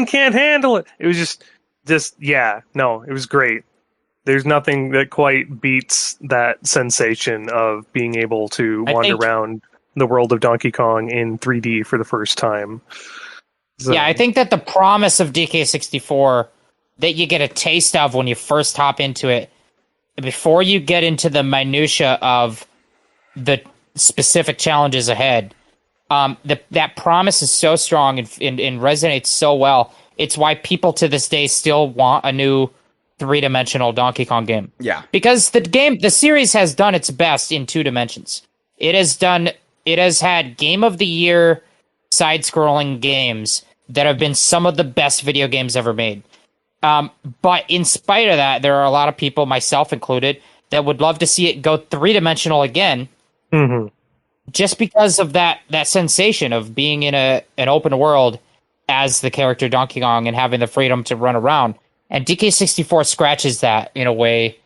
can't handle it. It was just, it was great. There's nothing that quite beats that sensation of being able to wander around the world of Donkey Kong in 3D for the first time. So. Yeah, I think that the promise of DK64 that you get a taste of when you first hop into it, before you get into the minutia of the specific challenges ahead, that promise is so strong and resonates so well. It's why people to this day still want a new 3-dimensional Donkey Kong game. Yeah. Because the series has done its best in 2 dimensions. It has had Game of the Year side-scrolling games that have been some of the best video games ever made. But in spite of that, there are a lot of people, myself included, that would love to see it go 3-dimensional again. Just because of that sensation of being in an open world as the character Donkey Kong and having the freedom to run around. And DK64 scratches that in a way.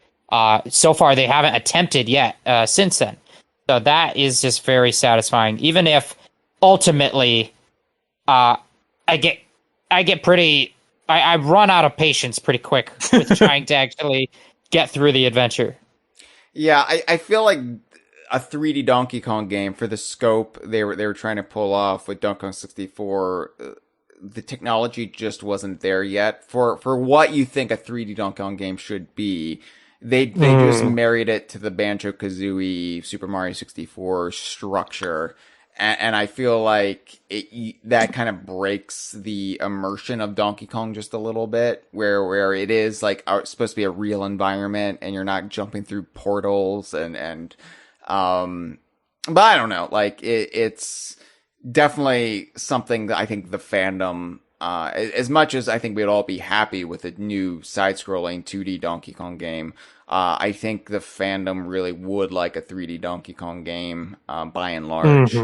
So far, they haven't attempted yet since then. So that is just very satisfying. Even if ultimately, I run out of patience pretty quick with trying to actually get through the adventure. Yeah, I feel like a 3D Donkey Kong game for the scope they were trying to pull off with Donkey Kong 64. The technology just wasn't there yet for what you think a 3D Donkey Kong game should be. They just married it to the Banjo-Kazooie Super Mario 64 structure. And I feel like that kind of breaks the immersion of Donkey Kong just a little bit, where it is like supposed to be a real environment and you're not jumping through portals but I don't know, like it's definitely something that I think the fandom, as much as I think we'd all be happy with a new side-scrolling 2D Donkey Kong game, I think the fandom really would like a 3D Donkey Kong game, by and large,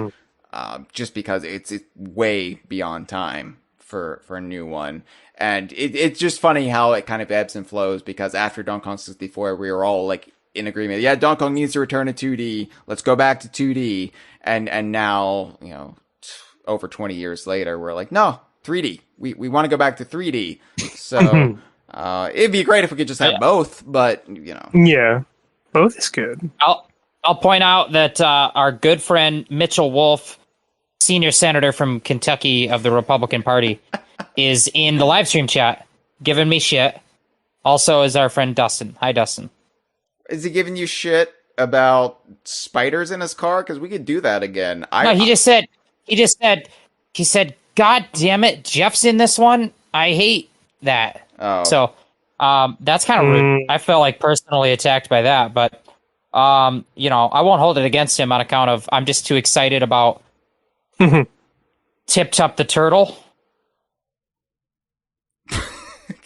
just because it's way beyond time for a new one. And it's just funny how it kind of ebbs and flows, because after Donkey Kong 64, we were all like in agreement. Yeah, Donkey Kong needs to return to 2D. Let's go back to 2D. And now, over 20 years later, we're like, no, 3D. We want to go back to 3D. So it'd be great if we could just have both, but Yeah, both is good. I'll point out that our good friend Mitchell Wolf, senior senator from Kentucky of the Republican Party, is in the live stream chat giving me shit. Also is our friend Dustin. Hi, Dustin. Is he giving you shit about spiders in his car? Because we could do that again. No, he said, God damn it, Jeff's in this one. I hate that. Oh. So that's kind of rude. I felt like personally attacked by that, but I won't hold it against him on account of I'm just too excited about Tip Top the Turtle.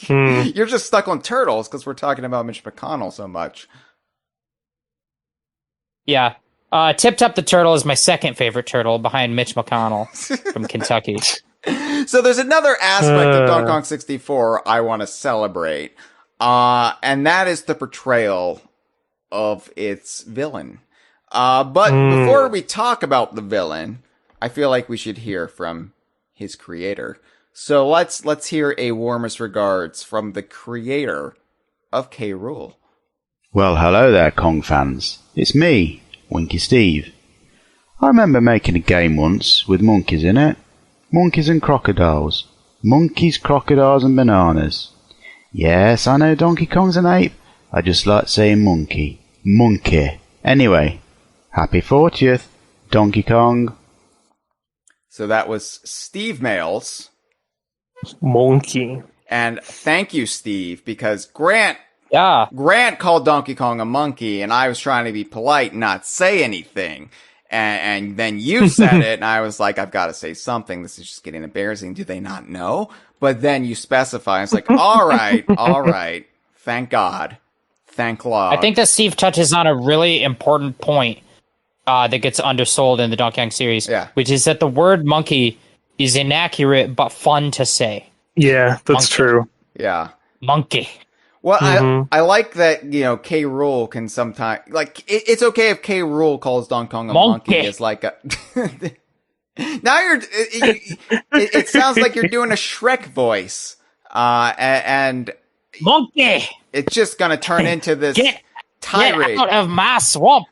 You're just stuck on turtles because we're talking about Mitch McConnell so much. Yeah. Tip Top the Turtle is my second favorite turtle behind Mitch McConnell from Kentucky. So there's another aspect of Donkey Kong 64 I want to celebrate, and that is the portrayal of its villain. But before we talk about the villain, I feel like we should hear from his creator. So let's hear a warmest regards from the creator of K-Rool. Well, hello there, Kong fans. It's me, Winky Steve. I remember making a game once with monkeys in it. Monkeys and crocodiles. Monkeys, crocodiles and bananas. Yes, I know Donkey Kong's an ape. I just like saying monkey. Monkey. Anyway, happy 40th, Donkey Kong. So that was Steve Mails. Monkey. And thank you, Steve, because Grant called Donkey Kong a monkey, and I was trying to be polite and not say anything. And then you said it, and I was like, I've got to say something. This is just getting embarrassing. Do they not know? But then you specify. It's like, all right. Thank God. Thank God. I think that Steve touches on a really important point that gets undersold in the Donkey Kong series, which is that the word monkey is inaccurate but fun to say. Yeah, that's true. Yeah. Monkey. Well, I like that, K-Rool can sometimes, it's okay if K-Rool calls Donkey Kong a monkey. It's like a, now it sounds like you're doing a Shrek voice. And monkey! It's just gonna turn into this tirade. Get out of my swamp!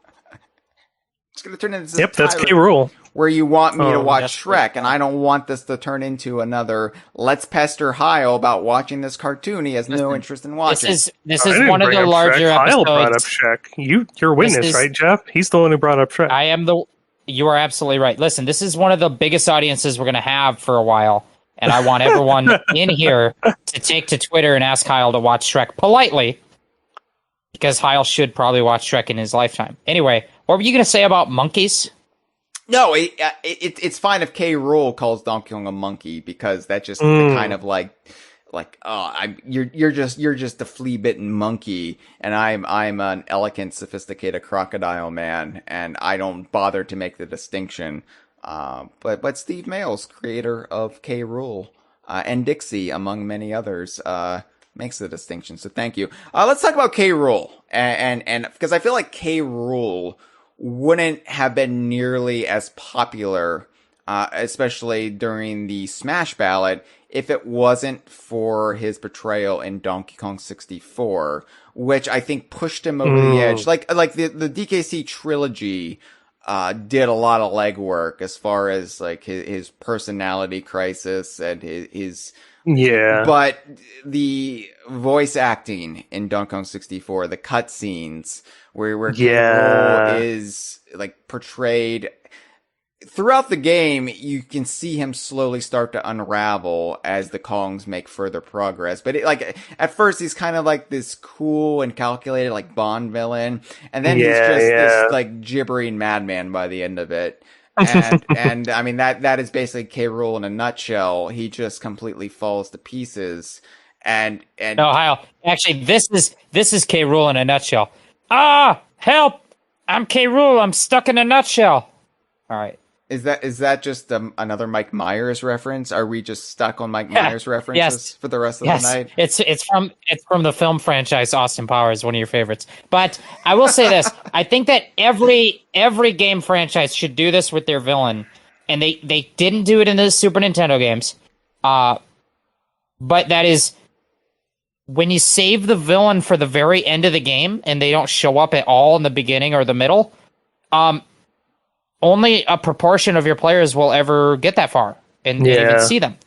It's gonna turn into this that's K-Rool. Where you want me to watch Shrek, and I don't want this to turn into another let's pester Hyle about watching this cartoon he has no interest in watching. This is one of the larger episodes. Hyle brought up Shrek. You're witness, right, Jeff? He's the one who brought up Shrek. You are absolutely right. Listen, this is one of the biggest audiences we're going to have for a while, and I want everyone in here to take to Twitter and ask Hyle to watch Shrek politely, because Hyle should probably watch Shrek in his lifetime. Anyway, what were you going to say about monkeys? No, it's fine if K-Rool calls Donkey Kong a monkey, because that's just the kind of you're just a flea-bitten monkey, and I'm an elegant, sophisticated crocodile man, and I don't bother to make the distinction. But Steve Mails, creator of K-Rool and Dixie, among many others, makes the distinction. So thank you. Let's talk about K-Rool, and because I feel like K-Rool wouldn't have been nearly as popular, especially during the Smash ballot, if it wasn't for his portrayal in Donkey Kong 64, which I think pushed him over the edge. Like the DKC trilogy did a lot of legwork as far as his personality crisis and his but the voice acting in Donkey Kong 64, the cutscenes where K-Rool is portrayed throughout the game, you can see him slowly start to unravel as the Kongs make further progress. But at first he's kind of like this cool and calculated Bond villain, and then he's just this gibbering madman by the end of it. And I mean that is basically K-Rool in a nutshell. He just completely falls to pieces. And no, Hyle. Actually, this is K-Rool in a nutshell. Help! I'm K-Rool. I'm stuck in a nutshell. All right. Is that just another Mike Myers reference? Are we just stuck on Mike Myers references for the rest of the night? It's from the film franchise Austin Powers, one of your favorites. But I will say this: I think that every game franchise should do this with their villain, and they didn't do it in the Super Nintendo games. But that is when you save the villain for the very end of the game, and they don't show up at all in the beginning or the middle. only a proportion of your players will ever get that far and even see them.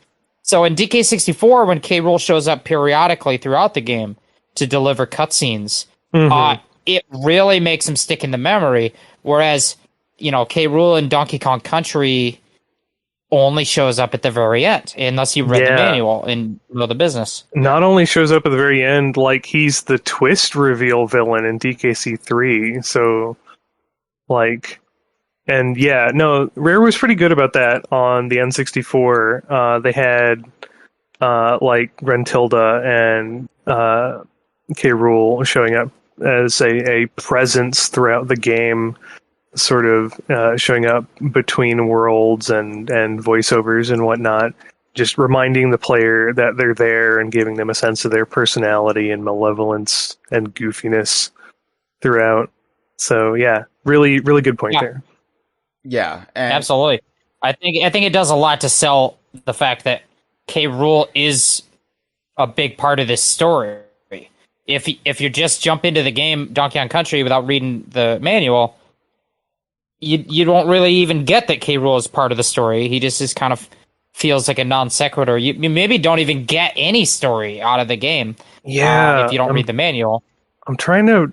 So in DK64, when K-Rool shows up periodically throughout the game to deliver cutscenes, it really makes him stick in the memory. Whereas, K-Rool in Donkey Kong Country only shows up at the very end, unless you read the manual and know the business. Not only shows up at the very end, like he's the twist reveal villain in DKC3. So, Rare was pretty good about that on the N64. They had Rentilda and K-Rool showing up as a presence throughout the game, sort of showing up between worlds and voiceovers and whatnot, just reminding the player that they're there and giving them a sense of their personality and malevolence and goofiness throughout. So yeah, really, really good point there. Yeah, absolutely. I think it does a lot to sell the fact that K-Rool is a big part of this story. If you just jump into the game Donkey Kong Country without reading the manual, you don't really even get that K-Rool is part of the story. He just kind of feels like a non sequitur. You maybe don't even get any story out of the game. If you don't read the manual. I'm trying to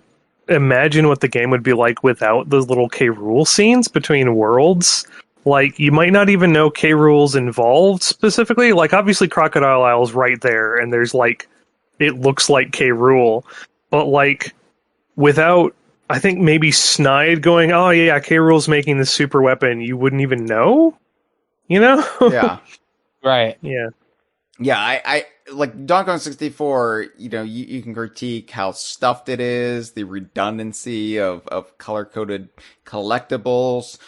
imagine what the game would be like without those little K-Rool scenes between worlds. Like, you might not even know K-Rool's involved specifically. Like, obviously Crocodile Isle's right there, and there's it looks like K-Rool. But without, I think maybe Snide going, oh yeah, K-Rool's making this super weapon, you wouldn't even know? Yeah. Right. Yeah. Yeah, I like Donkey Kong 64, you can critique how stuffed it is, the redundancy of color-coded collectibles,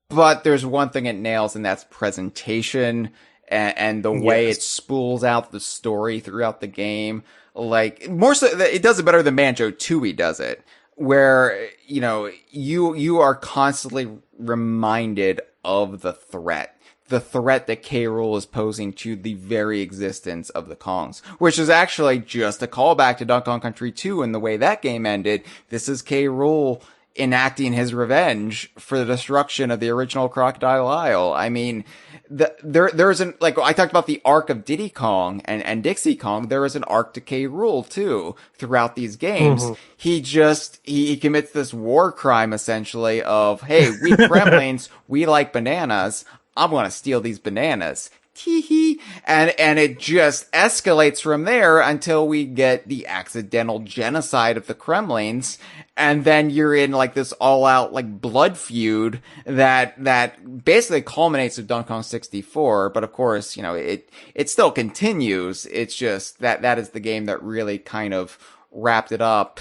but there's one thing it nails, and that's presentation and the way it spools out the story throughout the game. More so, it does it better than Banjo-Tooie does it, where, you are constantly reminded of the threat that K-Rool is posing to the very existence of the Kongs, which is actually just a callback to Donkey Kong Country 2 and the way that game ended. This is K-Rool enacting his revenge for the destruction of the original Crocodile Isle. I mean, there's I talked about the arc of Diddy Kong and Dixie Kong. There is an arc to K-Rool too throughout these games. He commits this war crime essentially of, hey, we Kremlins, we like bananas. I'm going to steal these bananas. Tee-hee. And it just escalates from there until we get the accidental genocide of the Kremlins. And then you're in this all out blood feud that basically culminates with Donkey Kong 64. But of course, it still continues. It's just that is the game that really kind of wrapped it up.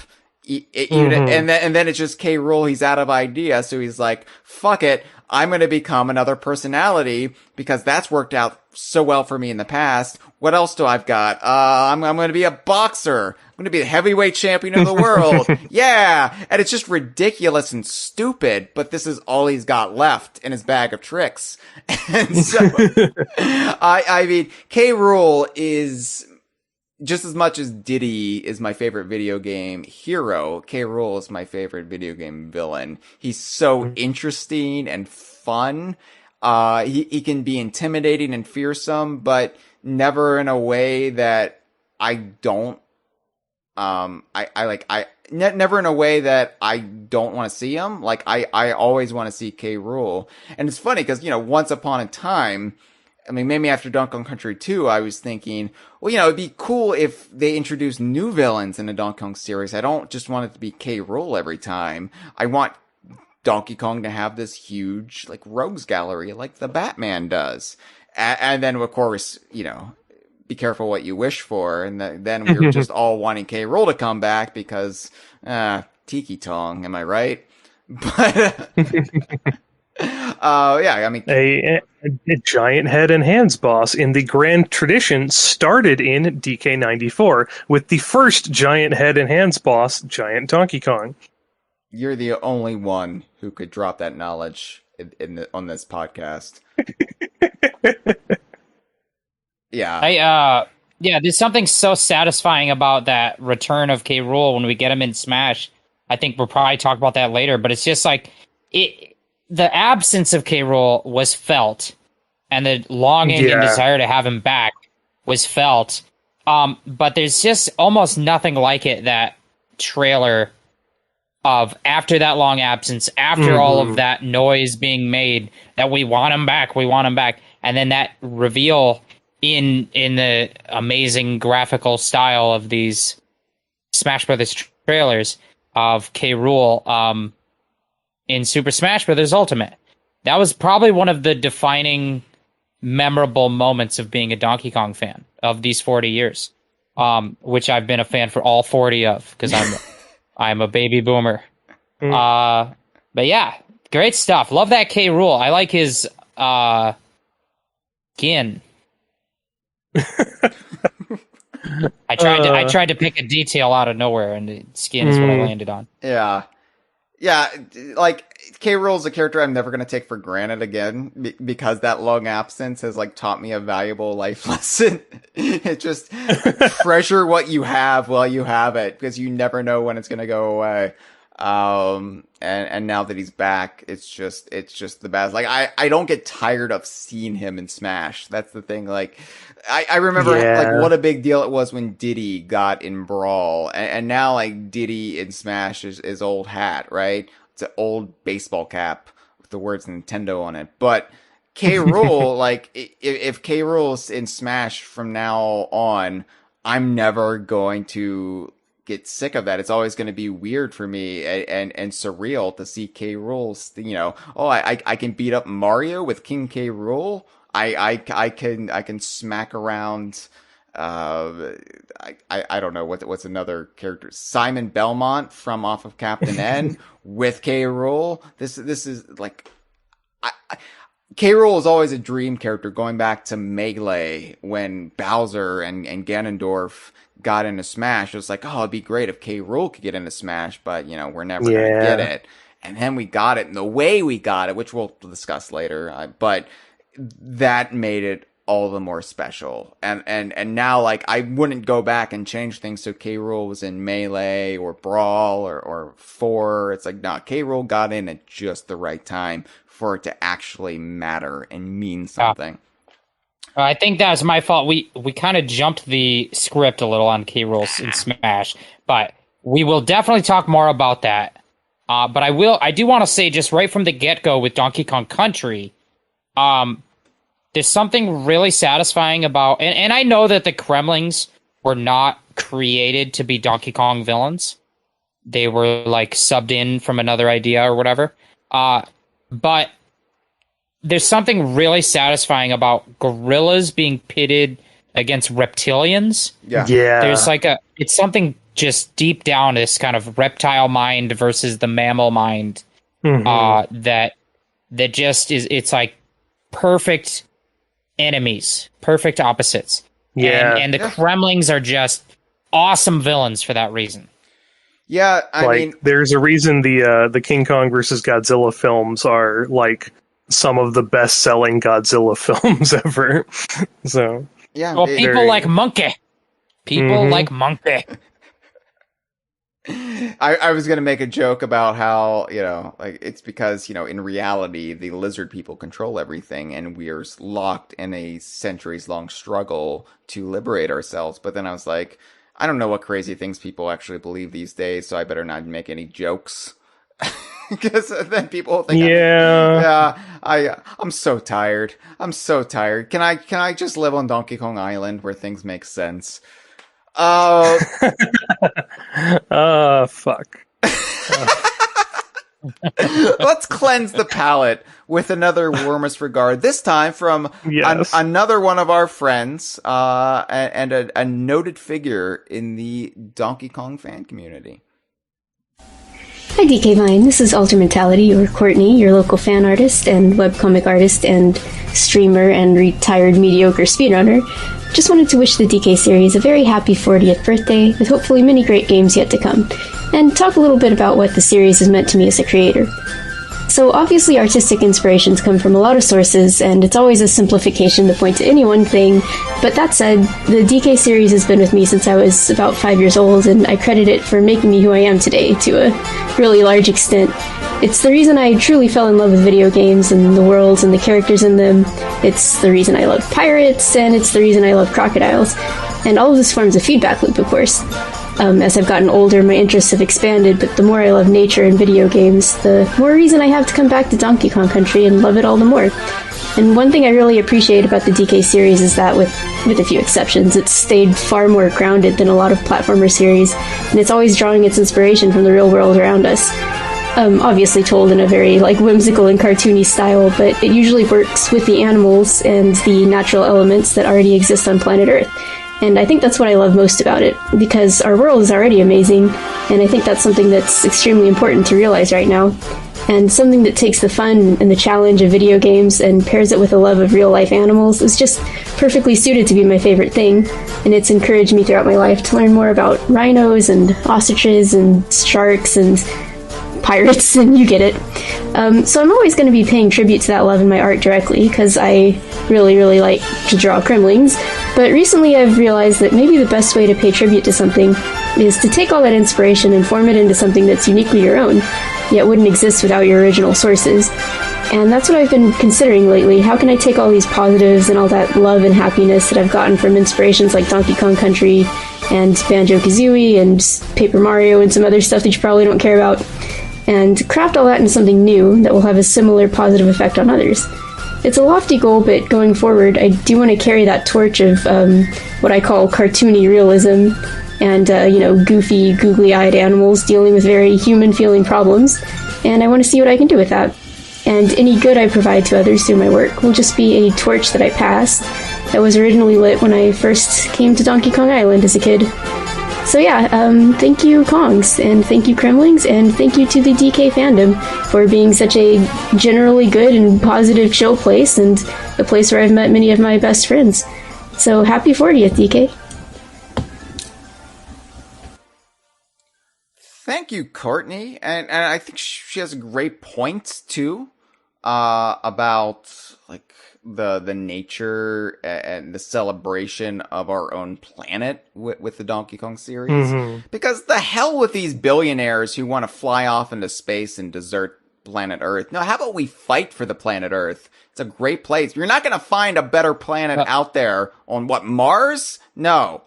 And then it's just K-Rool. He's out of idea. So he's like, fuck it. I'm going to become another personality because that's worked out so well for me in the past. What else do I've got? I'm going to be a boxer. I'm going to be the heavyweight champion of the world. Yeah. And it's just ridiculous and stupid, but this is all he's got left in his bag of tricks. And so, I mean, K-Rool is, just as much as Diddy is my favorite video game hero, K-Rool is my favorite video game villain. He's so interesting and fun. He can be intimidating and fearsome, but never in a way that I don't, never in a way that I don't want to see him. I always want to see K-Rool. And it's funny because, once upon a time, I mean, maybe after Donkey Kong Country 2, I was thinking, well, it'd be cool if they introduced new villains in the Donkey Kong series. I don't just want it to be K-Rool every time. I want Donkey Kong to have this huge, rogues gallery like the Batman does. And then, of course, be careful what you wish for. And then we were just all wanting K-Rool to come back because, Tiki Tong, am I right? But... I mean, a giant head and hands boss in the grand tradition started in DK94 with the first giant head and hands boss, Giant Donkey Kong. You're the only one who could drop that knowledge on this podcast. Yeah. There's something so satisfying about that return of K-Rool when we get him in Smash. I think we'll probably talk about that later, but it's just the absence of K-Rool was felt, and the longing and desire to have him back was felt. But there's just almost nothing like it, that trailer of after that long absence, after all of that noise being made, that we want him back, and then that reveal in the amazing graphical style of these Smash Brothers trailers of K-Rool in Super Smash Brothers Ultimate. That was probably one of the defining, memorable moments of being a Donkey Kong fan of these 40 years, which I've been a fan for all 40 of, because I'm a baby boomer. But yeah, great stuff. Love that K-Rool. I like his skin. I tried to pick a detail out of nowhere, and the skin is what I landed on. Yeah. Like K-Rool is a character I'm never going to take for granted again, because that long absence has like taught me a valuable life lesson. It just treasure what you have while you have it, because you never know when it's going to go away. And now that he's back, it's just the best. Like, I don't get tired of seeing him in Smash. That's the thing. Like, I remember like what a big deal it was when Diddy got in Brawl, and now like Diddy in Smash is old hat, right? It's an old baseball cap with the words Nintendo on it. But K-Rool, like, if K-Rool's in Smash from now on, I'm never going to get sick of that. It's always going to be weird for me and surreal to see K-Rool, you know, I can beat up Mario with King K-Rool. I can smack around, I don't know what's another character, Simon Belmont from off of Captain N with K-Rool. This is like, K-Rool is always a dream character, going back to Melee when Bowser and Ganondorf got into Smash. It was like, oh, it'd be great if K-Rool could get into Smash, but, you know, we're never going to get it. And then we got it, and the way we got it, which we'll discuss later, but that made it all the more special. And now, like, I wouldn't go back and change things so K-Rool was in Melee or Brawl or 4. It's like, nah, K-Rool got in at just the right time for it to actually matter and mean something. I think that was my fault. We kind of jumped the script a little on K-Rool in Smash, but we will definitely talk more about that. But I do want to say, just right from the get-go with Donkey Kong Country, there's something really satisfying about, and I know that the Kremlings were not created to be Donkey Kong villains. They were like subbed in from another idea or whatever. But there's something really satisfying about gorillas being pitted against reptilians. Yeah. There's like it's something just deep down, this kind of reptile mind versus the mammal mind, that just is, it's like perfect enemies, perfect opposites. Yeah. And the Kremlings are just awesome villains for that reason. Yeah, I mean, there's a reason the King Kong versus Godzilla films are like some of the best-selling Godzilla films ever. So yeah, well, people like Monkey. People like Monkey. I was going to make a joke about how, you know, like, it's because, you know, in reality, the lizard people control everything, and we're locked in a centuries-long struggle to liberate ourselves. But then I was like, I don't know what crazy things people actually believe these days, so I better not make any jokes. Because then people think, I'm so tired. I'm so tired. Can I just live on Donkey Kong Island where things make sense? Fuck. Let's cleanse the palate with another warmest regard. This time from another one of our friends, and a noted figure in the Donkey Kong fan community. Hi DK Vine, this is Ultimentality, or Courtney, your local fan artist and webcomic artist and streamer and retired mediocre speedrunner. Just wanted to wish the DK series a very happy 40th birthday, with hopefully many great games yet to come, and talk a little bit about what the series has meant to me as a creator. So obviously artistic inspirations come from a lot of sources, and it's always a simplification to point to any one thing, but that said, the DK series has been with me since I was about 5 years old, and I credit it for making me who I am today to a really large extent. It's the reason I truly fell in love with video games and the worlds and the characters in them. It's the reason I love pirates, and it's the reason I love crocodiles. And all of this forms a feedback loop, of course. As I've gotten older, my interests have expanded, but the more I love nature and video games, the more reason I have to come back to Donkey Kong Country and love it all the more. And one thing I really appreciate about the DK series is that, with a few exceptions, it's stayed far more grounded than a lot of platformer series, and it's always drawing its inspiration from the real world around us. Obviously told in a very whimsical and cartoony style, but it usually works with the animals and the natural elements that already exist on planet Earth. And I think that's what I love most about it, because our world is already amazing, and I think that's something that's extremely important to realize right now. And something that takes the fun and the challenge of video games and pairs it with a love of real-life animals is just perfectly suited to be my favorite thing, and it's encouraged me throughout my life to learn more about rhinos and ostriches and sharks and pirates, and you get it. So I'm always going to be paying tribute to that love in my art directly, because I really, really like to draw Kremlings, but recently I've realized that maybe the best way to pay tribute to something is to take all that inspiration and form it into something that's uniquely your own, yet wouldn't exist without your original sources. And that's what I've been considering lately. How can I take all these positives and all that love and happiness that I've gotten from inspirations like Donkey Kong Country and Banjo-Kazooie and Paper Mario and some other stuff that you probably don't care about, and craft all that into something new that will have a similar positive effect on others. It's a lofty goal, but going forward, I do want to carry that torch of what I call cartoony realism and, goofy, googly-eyed animals dealing with very human-feeling problems, and I want to see what I can do with that. And any good I provide to others through my work will just be a torch that I pass that was originally lit when I first came to Donkey Kong Island as a kid. So yeah, thank you Kongs, and thank you Kremlings, and thank you to the DK fandom for being such a generally good and positive chill place, and a place where I've met many of my best friends. So happy 40th, DK. Thank you, Courtney. And I think she has a great point too, about the nature and the celebration of our own planet with the Donkey Kong series. Mm-hmm. Because the hell with these billionaires who want to fly off into space and desert planet Earth. No, how about we fight for the planet Earth? It's a great place. You're not going to find a better planet out there on Mars? No.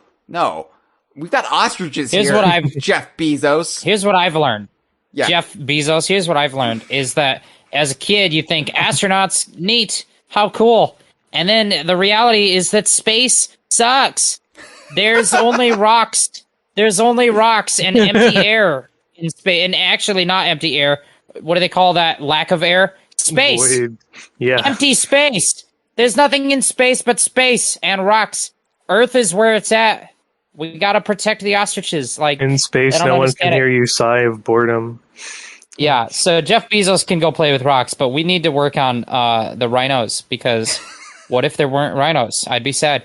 We've got ostriches here, Jeff Bezos. Here's what I've learned. Yeah. Jeff Bezos, here's what I've learned, is that as a kid, you think astronauts, neat, how cool. And then the reality is that space sucks. There's only rocks. There's only rocks and empty air in space. And actually not empty air. What do they call that? Lack of air? Space. Void. Yeah. Empty space. There's nothing in space but space and rocks. Earth is where it's at. We gotta protect the ostriches. In space, no one can hear you sigh of boredom. Yeah, so Jeff Bezos can go play with rocks, but we need to work on the rhinos, because what if there weren't rhinos? I'd be sad.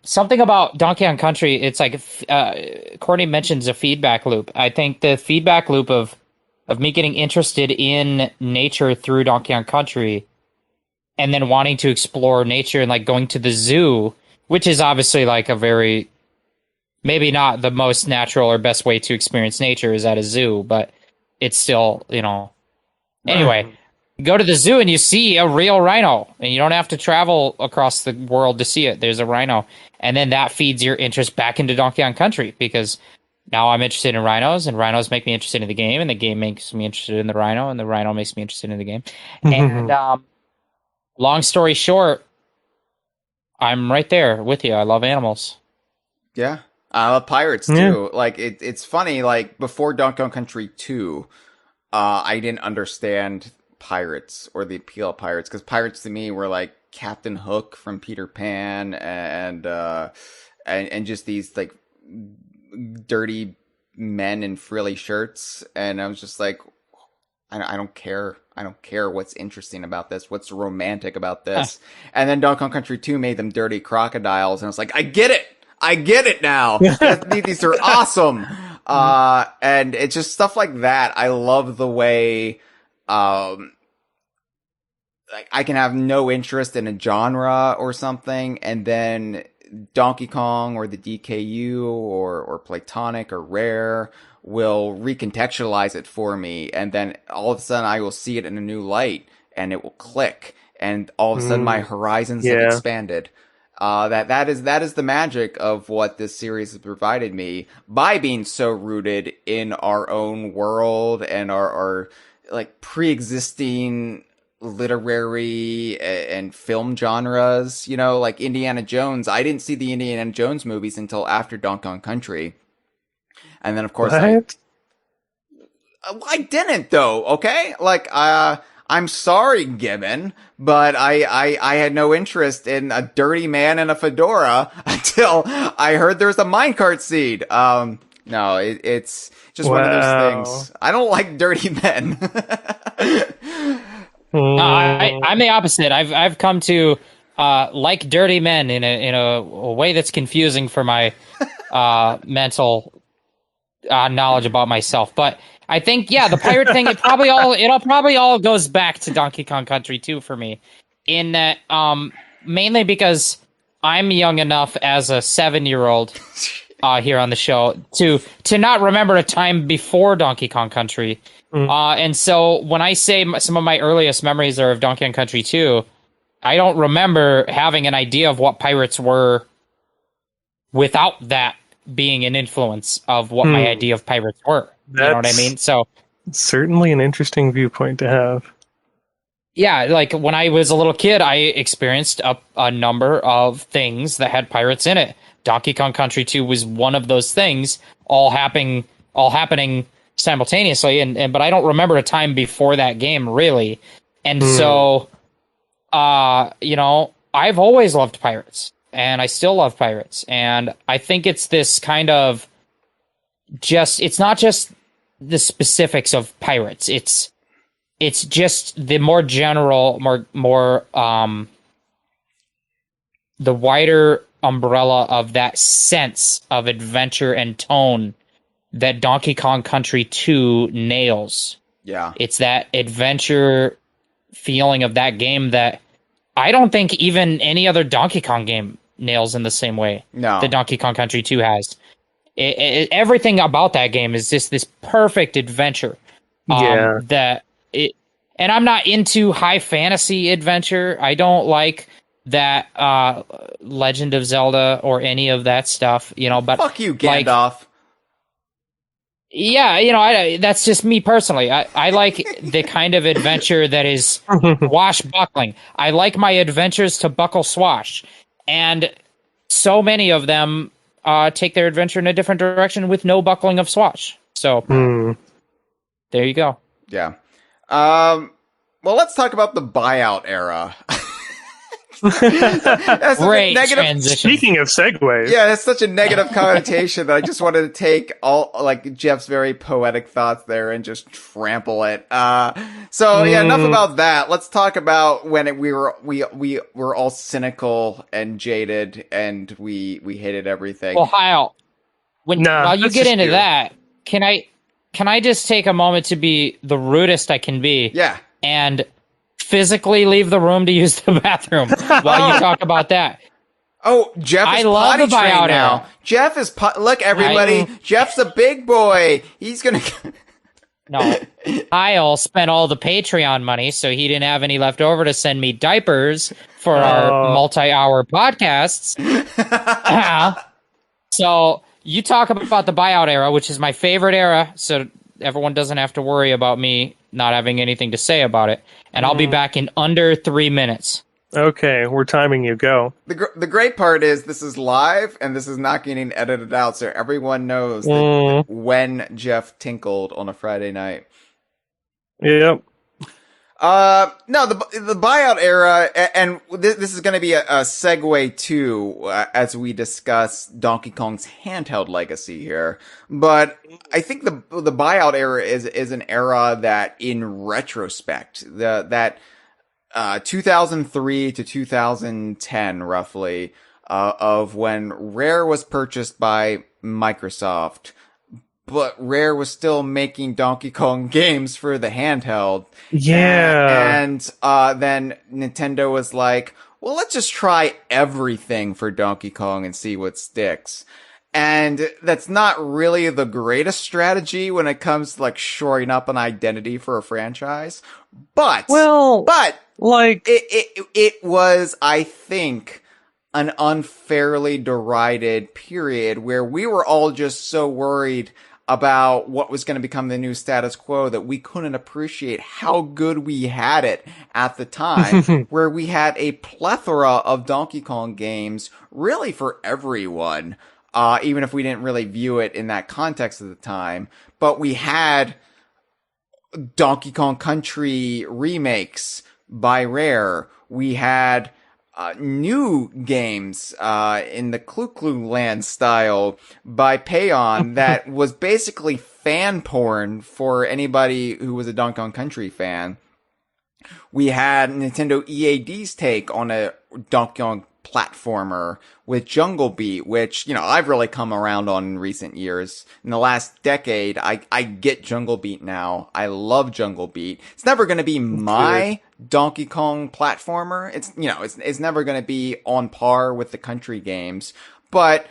Something about Donkey Kong Country, it's like Courtney mentions a feedback loop. I think the feedback loop of me getting interested in nature through Donkey Kong Country, and then wanting to explore nature and going to the zoo, which is obviously a very, maybe not the most natural or best way to experience nature is at a zoo, but it's still, Anyway, go to the zoo and you see a real rhino, and you don't have to travel across the world to see it. There's a rhino. And then that feeds your interest back into Donkey Kong Country, because now I'm interested in rhinos, and rhinos make me interested in the game, and the game makes me interested in the rhino, and the rhino makes me interested in the game. And long story short, I'm right there with you. I love animals. Yeah. I love pirates too. Yeah. It's funny, before Donkey Kong Country 2, I didn't understand pirates or the appeal of pirates, because pirates to me were like Captain Hook from Peter Pan and just these dirty men in frilly shirts, and I was just like, I don't care. I don't care what's interesting about this. What's romantic about this? And then Donkey Kong Country 2 made them dirty crocodiles, and I was like, I get it now. These are awesome. And it's just stuff like that. I love the way, I can have no interest in a genre or something, and then Donkey Kong or the DKU or Platonic or Rare will recontextualize it for me, and then all of a sudden I will see it in a new light, and it will click, and all of a sudden my horizons have expanded. That is the magic of what this series has provided me by being so rooted in our own world and our like pre-existing literary and film genres. You know, like Indiana Jones. I didn't see the Indiana Jones movies until after Donkey Kong Country, and then of course I didn't though. Okay, like I'm sorry, Gibbon, but I had no interest in a dirty man in a fedora until I heard there's a minecart seed. No, it's just one of those things. I don't like dirty men. I'm the opposite. I've come to like dirty men in a way that's confusing for my mental knowledge about myself, but. I think, the pirate thing, it probably all goes back to Donkey Kong Country 2 for me. In that, mainly because I'm young enough as a 7-year-old here on the show to not remember a time before Donkey Kong Country. And so when I say some of my earliest memories are of Donkey Kong Country 2, I don't remember having an idea of what pirates were without that being an influence of what my idea of pirates were. You know what I mean? So certainly an interesting viewpoint to have. Yeah, like when I was a little kid, I experienced a number of things that had pirates in it. Donkey Kong Country 2 was one of those things, all happening simultaneously. But I don't remember a time before that game really. And so, I've always loved pirates, and I still love pirates. And I think it's this kind of it's not just the specifics of pirates. It's just the more general, more the wider umbrella of that sense of adventure and tone that Donkey Kong Country 2 nails. Yeah. It's that adventure feeling of that game that I don't think even any other Donkey Kong game nails in the same way that Donkey Kong Country 2 has. Everything about that game is just this perfect adventure. And I'm not into high fantasy adventure. I don't like that Legend of Zelda or any of that stuff. But fuck you, Gandalf. That's just me personally. I like the kind of adventure that is swashbuckling. I like my adventures to buckle swash, and so many of them take their adventure in a different direction with no buckling of swash. So there you go. Yeah. Well, let's talk about the Buyout Era. That's great transition. Speaking of segues. Yeah, it's such a negative connotation that I just wanted to take all Jeff's very poetic thoughts there and just trample it. Enough about that. Let's talk about when we were all cynical and jaded and we hated everything. Well, Hyle, while you get into that, can I just take a moment to be the rudest I can be? Yeah. And physically leave the room to use the bathroom while you talk about that. Oh, Jeff is potty trained now. Jeff is look, everybody. Jeff's a big boy. He's gonna. No, Hyle spent all the Patreon money, so he didn't have any left over to send me diapers for our multi-hour podcasts. So you talk about the Buyout Era, which is my favorite era, so everyone doesn't have to worry about me not having anything to say about it. And I'll be back in under 3 minutes. Okay, we're timing you. Go. The great part is this is live, and this is not getting edited out, so everyone knows when Jeff tinkled on a Friday night. Yep. No, the Buyout Era, and this is going to be a segue too, as we discuss Donkey Kong's handheld legacy here. But I think the Buyout Era is an era that, in retrospect, that 2003 to 2010 roughly, of when Rare was purchased by Microsoft, but Rare was still making Donkey Kong games for the handheld. Yeah. And then Nintendo was like, well, let's just try everything for Donkey Kong and see what sticks. And that's not really the greatest strategy when it comes to like shoring up an identity for a franchise. But like it was, I think, an unfairly derided period where we were all just so worried about what was going to become the new status quo that we couldn't appreciate how good we had it at the time, where we had a plethora of Donkey Kong games really for everyone. Even if we didn't really view it in that context at the time, but we had Donkey Kong Country remakes by Rare. We had new games in the Clu Clu Land style by Payon that was basically fan porn for anybody who was a Donkey Kong Country fan. We had Nintendo EAD's take on a Donkey Kong platformer with Jungle Beat, which, I've really come around on in recent years. In the last decade, I get Jungle Beat now. I love Jungle Beat. It's never going to be my Donkey Kong platformer. It's never going to be on par with the country games. But,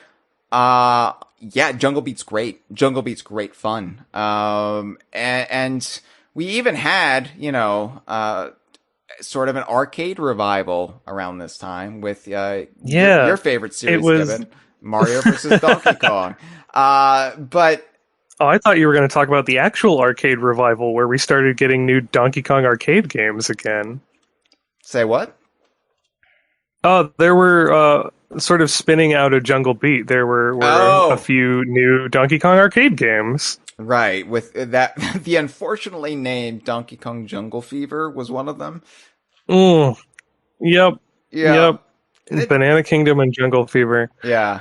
Jungle Beat's great. Jungle Beat's great fun. And we even had, sort of an arcade revival around this time with your favorite series, Gibbon, Mario vs. Donkey Kong. But I thought you were going to talk about the actual arcade revival where we started getting new Donkey Kong arcade games again. Say what? There were sort of spinning out of Jungle Beat. There were a few new Donkey Kong arcade games. Right, with that, the unfortunately named Donkey Kong Jungle Fever was one of them. Yep. Banana Kingdom and Jungle Fever. Yeah.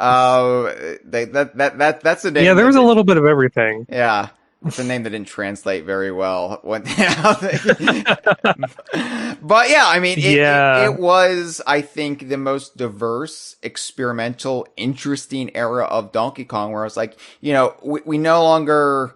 That's a name. Yeah, there was a little bit of everything. Yeah. It's a name that didn't translate very well. But yeah, I mean, it was, I think, the most diverse, experimental, interesting era of Donkey Kong, where it's like, we no longer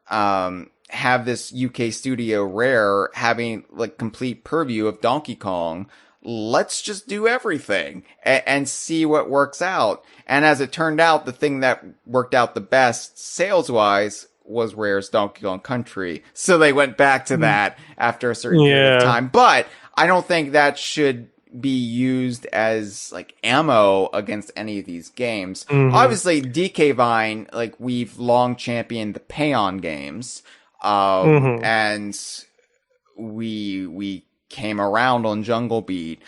have this UK studio Rare having like complete purview of Donkey Kong. Let's just do everything and see what works out. And as it turned out, the thing that worked out the best sales-wise was Rare's Donkey Kong Country. So they went back to that after a certain period of time. But I don't think that should be used as like ammo against any of these games. Obviously, DK Vine, like we've long championed the Payon games. And we came around on Jungle Beat.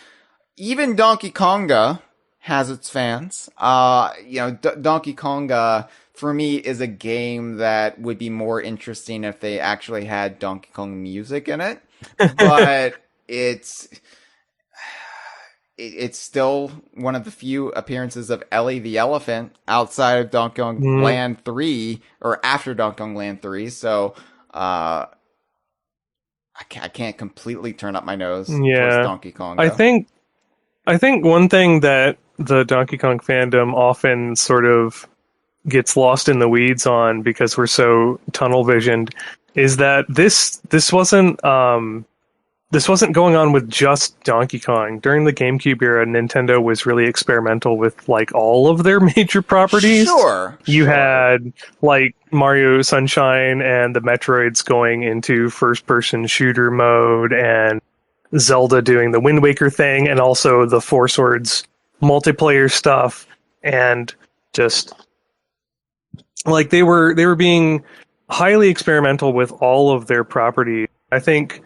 Even Donkey Konga has its fans. Donkey Konga, for me, is a game that would be more interesting if they actually had Donkey Kong music in it. But it's still one of the few appearances of Ellie the Elephant outside of Donkey Kong Land 3, or after Donkey Kong Land 3. So, I can't completely turn up my nose towards Donkey Kong. I think one thing that the Donkey Kong fandom often sort of gets lost in the weeds on, because we're so tunnel visioned, is that this wasn't going on with just Donkey Kong. During the GameCube era, Nintendo was really experimental with like all of their major properties. You had like Mario Sunshine and the Metroids going into first-person shooter mode, and Zelda doing the Wind Waker thing, and also the Four Swords multiplayer stuff, and just like they were being highly experimental with all of their properties. I think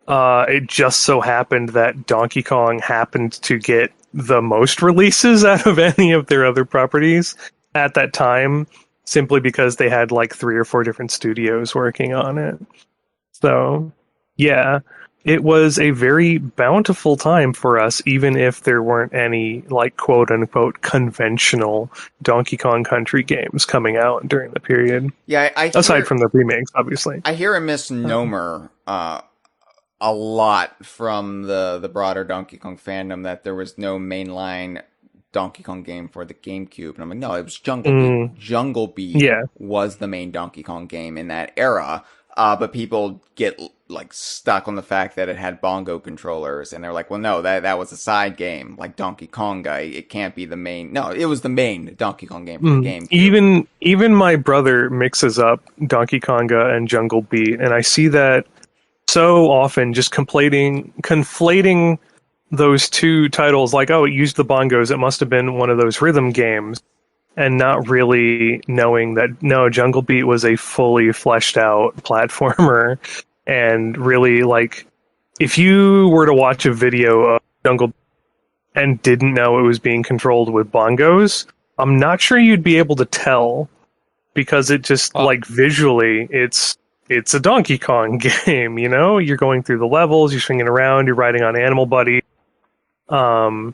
it just so happened that Donkey Kong happened to get the most releases out of any of their other properties at that time, simply because they had like 3 or 4 different studios working on it. So, yeah, it was a very bountiful time for us, even if there weren't any like quote unquote conventional Donkey Kong Country games coming out during the period. Yeah, aside from the remakes, obviously. I hear a misnomer a lot from the broader Donkey Kong fandom that there was no mainline Donkey Kong game for the GameCube. And I'm like, no, it was Jungle Beat. Jungle Beat was the main Donkey Kong game in that era. But people get like stuck on the fact that it had bongo controllers, and they're like, well, no, that was a side game, like Donkey Konga. It can't be the main. No, it was the main Donkey Kong game for the game. Even my brother mixes up Donkey Konga and Jungle Beat, and I see that so often, just conflating those two titles. Like, oh, it used the bongos. It must have been one of those rhythm games, and not really knowing that no, Jungle Beat was a fully fleshed out platformer. And really, like, if you were to watch a video of Jungle and didn't know it was being controlled with bongos, I'm not sure you'd be able to tell, because it just, like, visually, it's a Donkey Kong game, you know? You're going through the levels, you're swinging around, you're riding on Animal Buddy. I'll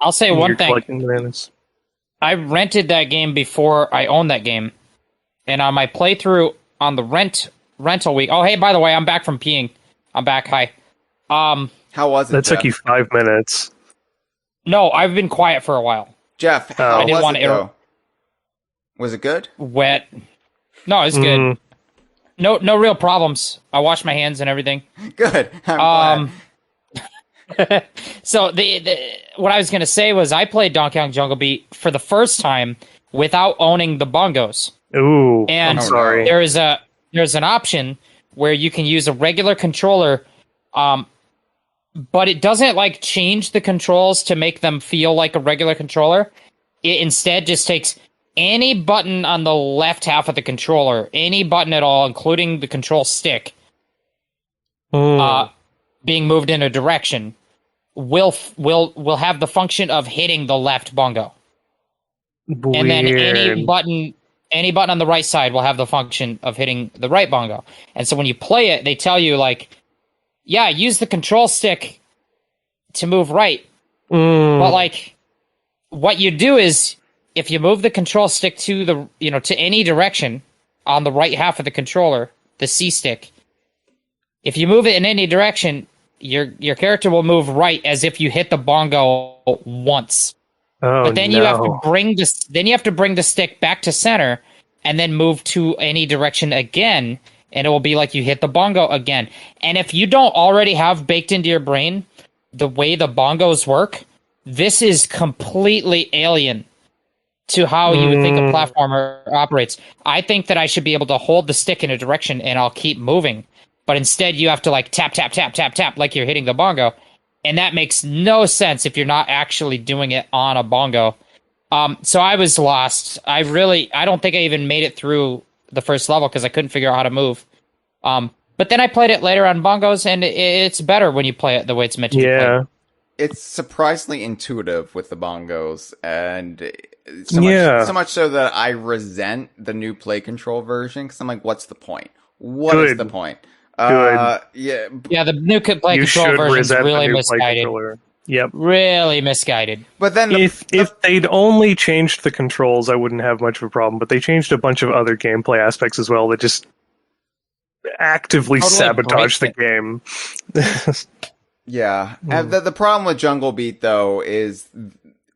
say one thing. I rented that game before I owned that game. And on my playthrough on the rental week. Oh, hey, by the way, I'm back from peeing. I'm back. Hi. How was it, That Jeff? took you 5 minutes. No, I've been quiet for a while. Jeff, how I didn't was want it, to though? Was it good? Wet. No, it's good. No real problems. I washed my hands and everything. Good. I'm glad. So what I was going to say was I played Donkey Kong Jungle Beat for the first time without owning the bongos. Ooh, and I'm sorry. There's an option where you can use a regular controller, but it doesn't like change the controls to make them feel like a regular controller. It instead just takes any button on the left half of the controller, any button at all, including the control stick, being moved in a direction, will have the function of hitting the left bongo. Weird. And then any button on the right side will have the function of hitting the right bongo. And so when you play it, they tell you, like, yeah, use the control stick to move right. But, like, what you do is, if you move the control stick to to any direction on the right half of the controller, the C stick, if you move it in any direction, your character will move right as if you hit the bongo once. Oh, but then you have to bring the stick back to center and then move to any direction again, and it will be like you hit the bongo again. And if you don't already have baked into your brain the way the bongos work, this is completely alien to how you would think a platformer operates. I think that I should be able to hold the stick in a direction and I'll keep moving. But instead you have to like tap, tap, tap, tap, tap like you're hitting the bongo. And that makes no sense if you're not actually doing it on a bongo. So I was lost. I don't think I even made it through the first level because I couldn't figure out how to move. But then I played it later on bongos, and it's better when you play it the way it's meant to be played. It's surprisingly intuitive with the bongos, and so much so that I resent the new play control version, because I'm like, what's the point? What is the point? The new play control version is really misguided. Yep, really misguided. But then, if they'd only changed the controls, I wouldn't have much of a problem. But they changed a bunch of other gameplay aspects as well that just actively sabotage the game. Yeah, and the problem with Jungle Beat though is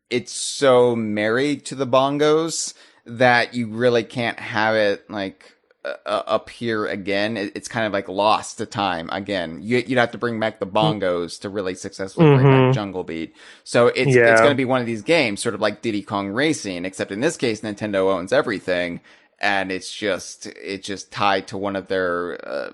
it's so married to the bongos that you really can't have it like up here again. It's kind of like lost to time again. You'd have to bring back the bongos to really successfully bring back Jungle Beat. So it's going to be one of these games, sort of like Diddy Kong Racing, except in this case, Nintendo owns everything, and it's just tied to one of their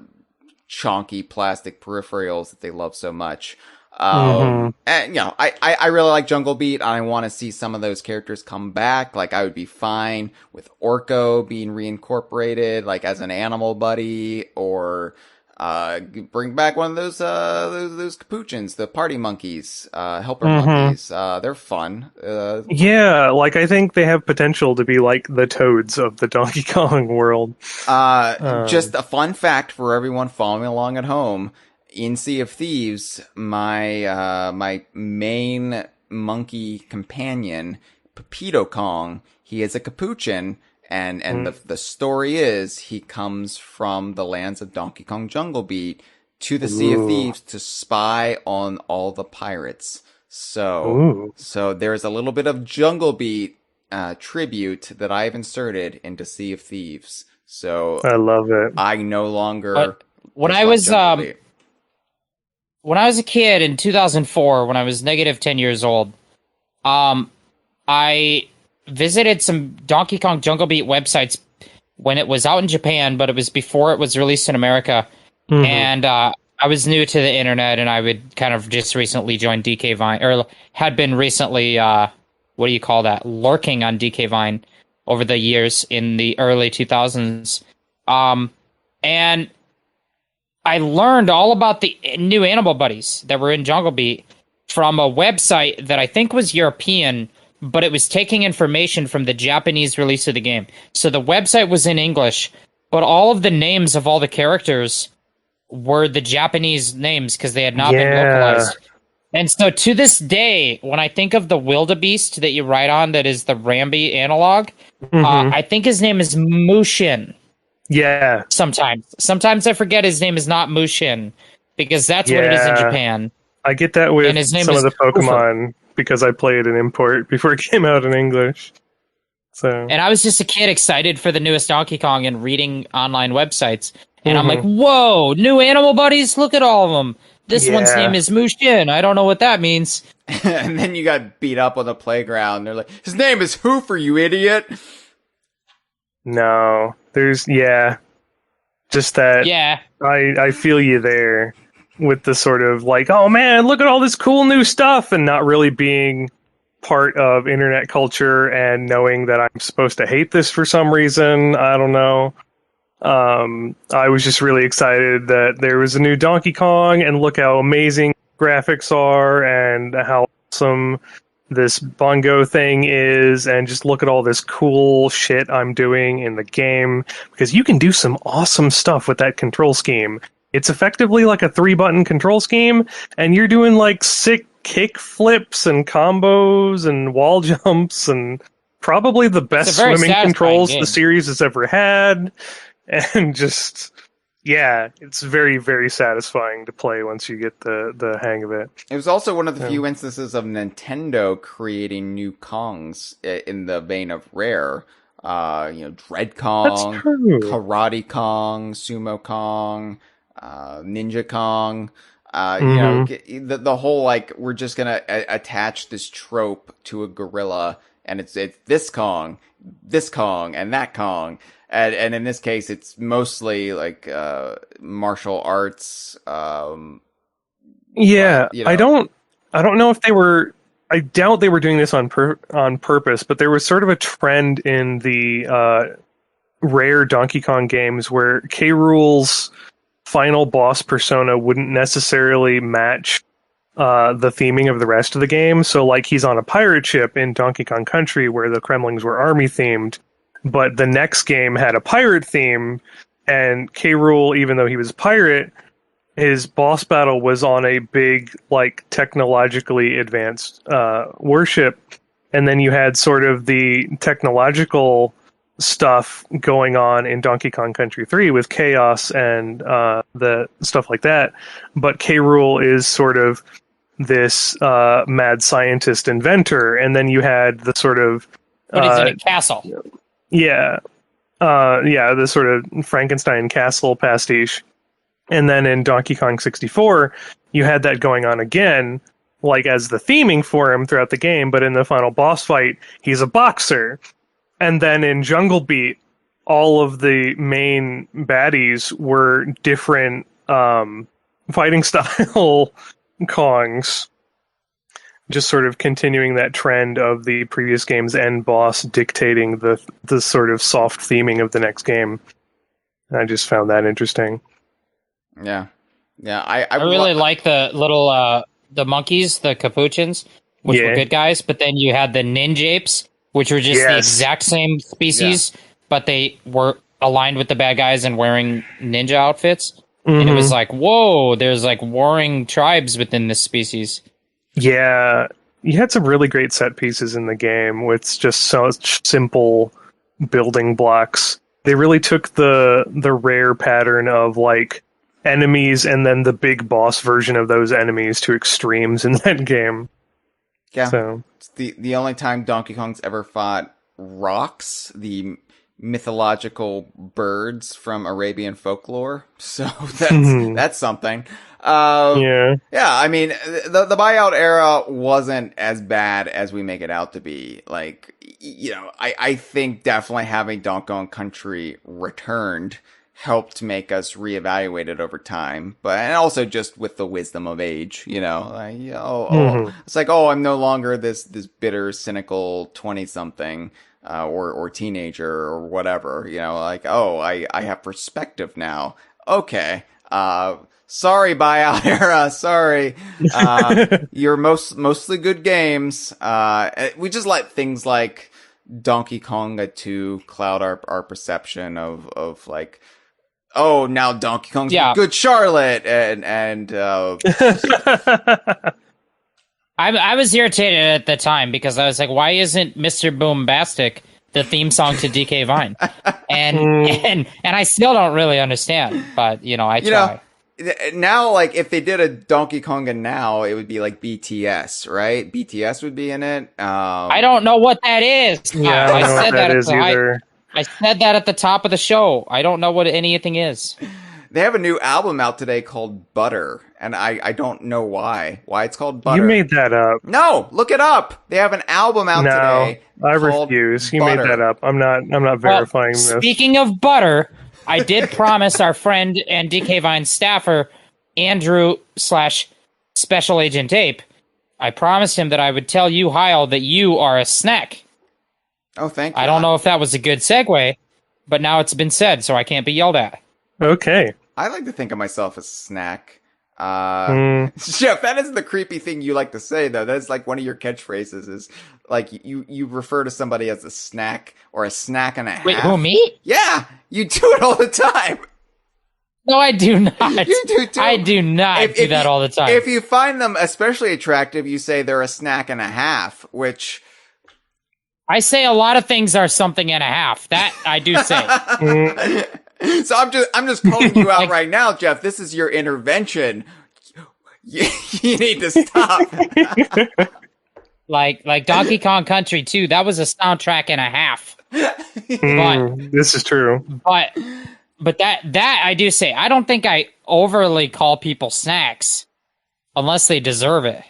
chonky plastic peripherals that they love so much. And I really like Jungle Beat. I want to see some of those characters come back. Like, I would be fine with Orko being reincorporated, like as an animal buddy, or bring back one of those capuchins, the party monkeys, helper monkeys. They're fun. Like I think they have potential to be like the Toads of the Donkey Kong world. Just a fun fact for everyone following along at home. In Sea of Thieves, my main monkey companion, Pepito Kong, he is a capuchin, and the story is he comes from the lands of Donkey Kong Jungle Beat to the Sea of Thieves to spy on all the pirates. So there's a little bit of Jungle Beat tribute that I've inserted into Sea of Thieves. So I love it. I no longer when I was a kid in 2004, when I was negative 10 years old, I visited some Donkey Kong Jungle Beat websites when it was out in Japan, but it was before it was released in America. Mm-hmm. And I was new to the internet, and I would kind of just recently joined DK Vine, or had been recently, lurking on DK Vine over the years in the early 2000s. And I learned all about the new Animal Buddies that were in Jungle Beat from a website that I think was European, but it was taking information from the Japanese release of the game. So the website was in English, but all of the names of all the characters were the Japanese names because they had not been localized. And so to this day, when I think of the wildebeest that you ride on, that is the Rambi analog, I think his name is Mushin. Yeah. Sometimes I forget his name is not Mushin, because that's what it is in Japan. I get that with some of the Pokemon because I played an import before it came out in English. So, and I was just a kid excited for the newest Donkey Kong and reading online websites. And I'm like, whoa, new Animal Buddies? Look at all of them. This one's name is Mushin. I don't know what that means. And then you got beat up on the playground. They're like, his name is Hoofer, you idiot. No, there's, just that. Yeah. I feel you there with the sort of like, oh man, look at all this cool new stuff, and not really being part of internet culture and knowing that I'm supposed to hate this for some reason. I don't know. I was just really excited that there was a new Donkey Kong, and look how amazing graphics are and how awesome this bongo thing is, and just look at all this cool shit I'm doing in the game, because you can do some awesome stuff with that control scheme. It's effectively like a 3-button control scheme, and you're doing like sick kick flips and combos and wall jumps and probably the best swimming controls the series has ever had. And just, it's very, very satisfying to play once you get the hang of it. It was also one of the few instances of Nintendo creating new Kongs in the vein of Rare. Dread Kong, Karate Kong, Sumo Kong, Ninja Kong. The whole, like, we're just gonna attach this trope to a gorilla, and it's this Kong, and that Kong. And in this case, it's mostly like martial arts. I don't know if they were. I doubt they were doing this on purpose, but there was sort of a trend in the rare Donkey Kong games where K-Rool's final boss persona wouldn't necessarily match the theming of the rest of the game. So, like, he's on a pirate ship in Donkey Kong Country where the Kremlings were army themed. But the next game had a pirate theme, and K-Rool, even though he was a pirate, his boss battle was on a big, like, technologically advanced warship. And then you had sort of the technological stuff going on in Donkey Kong Country 3 with Chaos and the stuff like that. But K-Rool is sort of this mad scientist inventor, and then you had the sort of... But he's in a castle. The sort of Frankenstein castle pastiche. And then in Donkey Kong 64, you had that going on again, like as the theming for him throughout the game, but in the final boss fight, he's a boxer. And then in Jungle Beat, all of the main baddies were different fighting style Kongs. Just sort of continuing that trend of the previous game's end boss dictating the sort of soft theming of the next game. I just found that interesting. Yeah. I really like the little the monkeys, the capuchins, which were good guys, but then you had the ninjapes, which were just the exact same species, but they were aligned with the bad guys and wearing ninja outfits. And it was like, whoa, there's like warring tribes within this species. Yeah, you had some really great set pieces in the game with just such simple building blocks. They really took the rare pattern of like enemies and then the big boss version of those enemies to extremes in that game. Yeah, so it's the only time Donkey Kong's ever fought rocks, the mythological birds from Arabian folklore. So that's something. Yeah, I mean, the Buyout Era wasn't as bad as we make it out to be. Like, you know, I think definitely having Donkey Kong Country returned helped make us reevaluate it over time, and also just with the wisdom of age, you know, like, it's like, I'm no longer this bitter, cynical 20-something, or teenager or whatever, you know, like, I have perspective now. Okay. Sorry, Buyout Era. Sorry. You're mostly good games. We just let things like Donkey Konga 2 cloud our perception of like, now Donkey Kong's good Charlotte and I was irritated at the time because I was like, why isn't Mr. Boombastic the theme song to DK Vine? And I still don't really understand, but you know, I try. Now, like, if they did a Donkey Konga now, it would be like BTS, right? BTS would be in it. I don't know what that is. Yeah, I don't know what that is either. I said that at the top of the show. I don't know what anything is. They have a new album out today called Butter, and I don't know why it's called Butter. You made that up. No, look it up. They have an album out today. I refuse. You made that up. I'm not verifying this. Speaking of butter, I did promise our friend and DK Vine staffer, Andrew / Special Agent Ape, I promised him that I would tell you, Hyle, that you are a snack. Oh, thank you. I don't know if that was a good segue, but now it's been said, so I can't be yelled at. Okay. I like to think of myself as snack. Jeff, that is the creepy thing you like to say, though. That's like one of your catchphrases is like you refer to somebody as a snack or a snack and a half. Wait, who, me? Yeah, you do it all the time. No, I do not. You do too. I do not do that all the time. If you find them especially attractive, you say they're a snack and a half, which I say a lot of things are something and a half. That I do say. So I'm just calling you out right now, Jeff. This is your intervention. You need to stop. like Donkey Kong Country 2, that was a soundtrack and a half. This is true. But that I do say. I don't think I overly call people snacks unless they deserve it.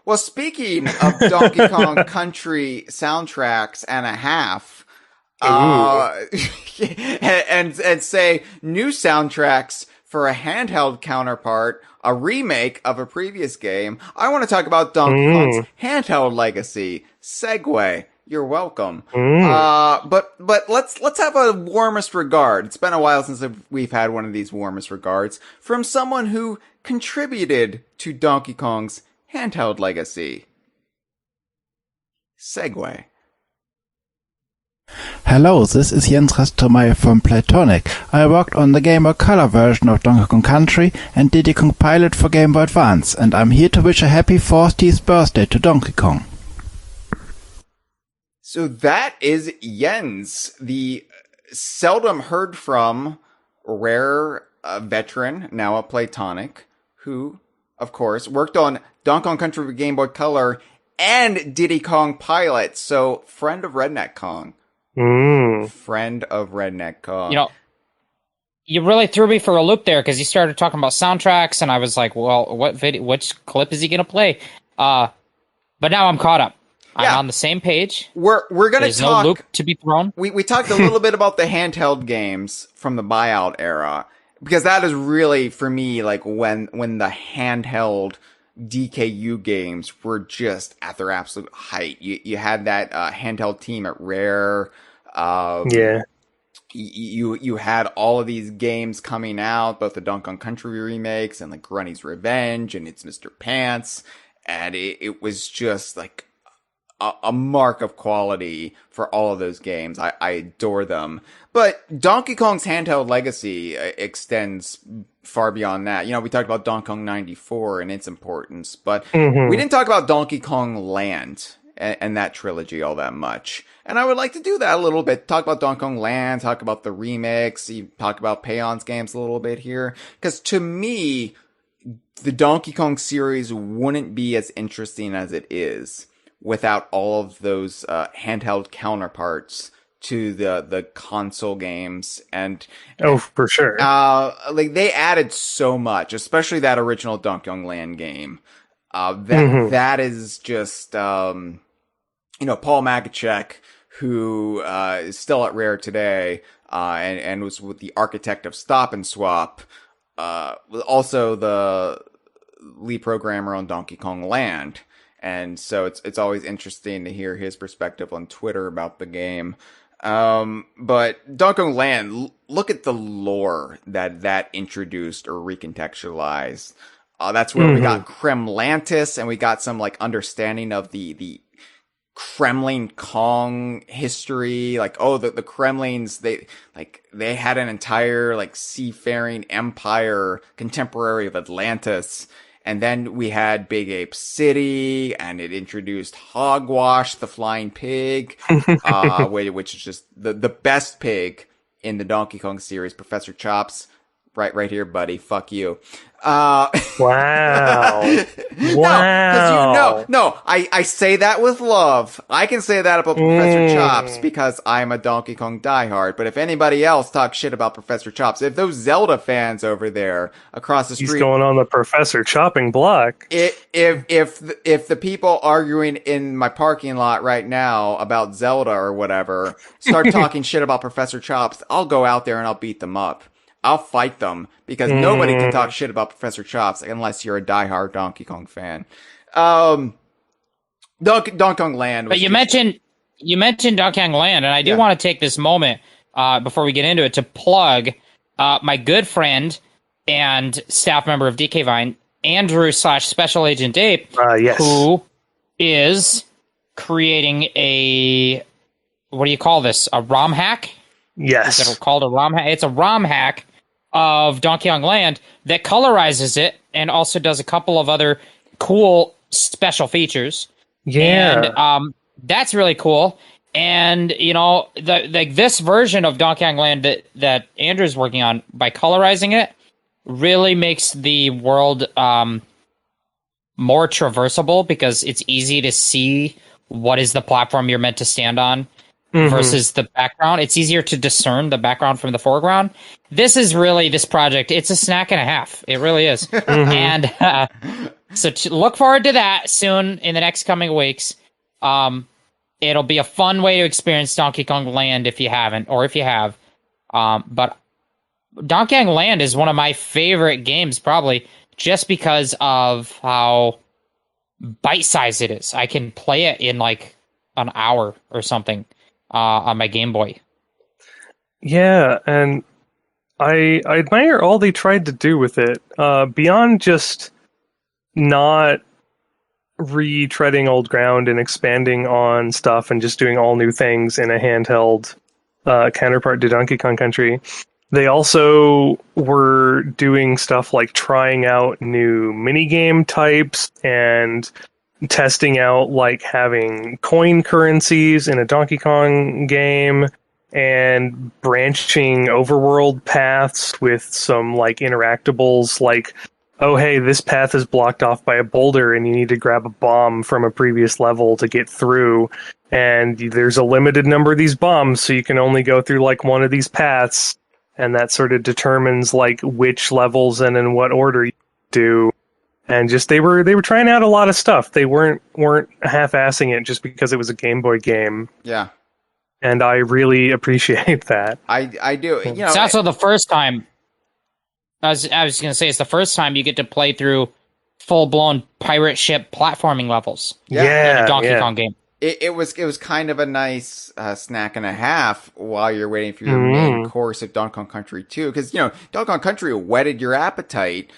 Well, speaking of Donkey Kong Country soundtracks and a half, and say new soundtracks for a handheld counterpart, a remake of a previous game, I want to talk about Donkey Kong's handheld legacy. Segue. You're welcome. But let's have a warmest regard. It's been a while since we've had one of these warmest regards from someone who contributed to Donkey Kong's handheld legacy. Segue. Hello, this is Jens Rastomeier from Playtonic. I worked on the Game Boy Color version of Donkey Kong Country and Diddy Kong Pilot for Game Boy Advance, and I'm here to wish a happy 40th birthday to Donkey Kong. So that is Jens, the seldom heard from rare veteran, now at Playtonic, who, of course, worked on Donkey Kong Country for Game Boy Color and Diddy Kong Pilot, so friend of Redneck Kong. Friend of Redneck Kong. You know, you really threw me for a loop there because you started talking about soundtracks, and I was like, "Well, which clip is he gonna play?" But now I'm caught up. I'm on the same page. We're gonna There's talk. No loop to be thrown. We talked a little bit about the handheld games from the Buyout Era because that is really for me like when the handheld DKU games were just at their absolute height. You had that handheld team at Rare. You had all of these games coming out, both the Donkey Kong Country remakes and like Grunny's Revenge and It's Mr. Pants, and it was just like a mark of quality for all of those games. I adore them. But Donkey Kong's handheld legacy extends far beyond that. You know, we talked about Donkey Kong 94 and its importance, but we didn't talk about Donkey Kong Land and that trilogy all that much. And I would like to do that a little bit. Talk about Donkey Kong Land, talk about the remix, talk about Payon's games a little bit here. Because to me, the Donkey Kong series wouldn't be as interesting as it is without all of those handheld counterparts to the console games, and for sure. Like they added so much, especially that original Donkey Kong Land game. That is just Paul Magachek, who is still at Rare today, and was with the architect of Stop and Swap, also the lead programmer on Donkey Kong Land. And so it's always interesting to hear his perspective on Twitter about the game. But Donkey Kong Land, look at the lore that introduced or recontextualized. That's where we got Kremlantis, and we got some like understanding of the Kremlin Kong history. Like, the Kremlins, they had an entire like seafaring empire contemporary of Atlantis. And then we had Big Ape City, and it introduced Hogwash, the flying pig, which is just the best pig in the Donkey Kong series. Professor Chops, right here, buddy. Fuck you. Wow. Wow. No, I say that with love. I can say that about Professor Chops because I'm a Donkey Kong diehard. But if anybody else talks shit about Professor Chops, if those Zelda fans over there across the street, he's going on the Professor Chopping block. If the people arguing in my parking lot right now about Zelda or whatever start talking shit about Professor Chops, I'll go out there and I'll beat them up. I'll fight them because nobody can talk shit about Professor Chops unless you're a diehard Donkey Kong fan. Donkey Kong Land. But you mentioned Donkey Kong Land, and I do want to take this moment before we get into it to plug my good friend and staff member of DK Vine, Andrew / Special Agent Ape, who is creating a, what do you call this? A ROM hack? Yes. Is it called a ROM hack? It's a ROM hack of Donkey Kong Land that colorizes it and also does a couple of other cool special features. Yeah. And that's really cool. And, this version of Donkey Kong Land that Andrew's working on, by colorizing it, really makes the world more traversable because it's easy to see what is the platform you're meant to stand on. Versus the background. It's easier to discern the background from the foreground. This project, it's a snack and a half. It really is. And so look forward to that soon in the next coming weeks. It'll be a fun way to experience Donkey Kong Land if you haven't, or if you have. But Donkey Kong Land is one of my favorite games, probably, just because of how bite-sized it is. I can play it in like an hour or something. On my Game Boy. Yeah, and I admire all they tried to do with it. Beyond just not retreading old ground and expanding on stuff and just doing all new things in a handheld counterpart to Donkey Kong Country, they also were doing stuff like trying out new minigame types and testing out like having coin currencies in a Donkey Kong game and branching overworld paths with some like interactables like, oh hey, this path is blocked off by a boulder and you need to grab a bomb from a previous level to get through, and there's a limited number of these bombs, so you can only go through like one of these paths, and that sort of determines like which levels and in what order you do. And just they were trying out a lot of stuff. They weren't half-assing it just because it was a Game Boy game. Yeah. And I really appreciate that. I do. It's also the first time. I was going to say it's the first time you get to play through full-blown pirate ship platforming levels. Yeah. In a Donkey Kong game. It was kind of a nice snack and a half while you're waiting for your main course of Donkey Kong Country 2, because Donkey Kong Country whetted your appetite.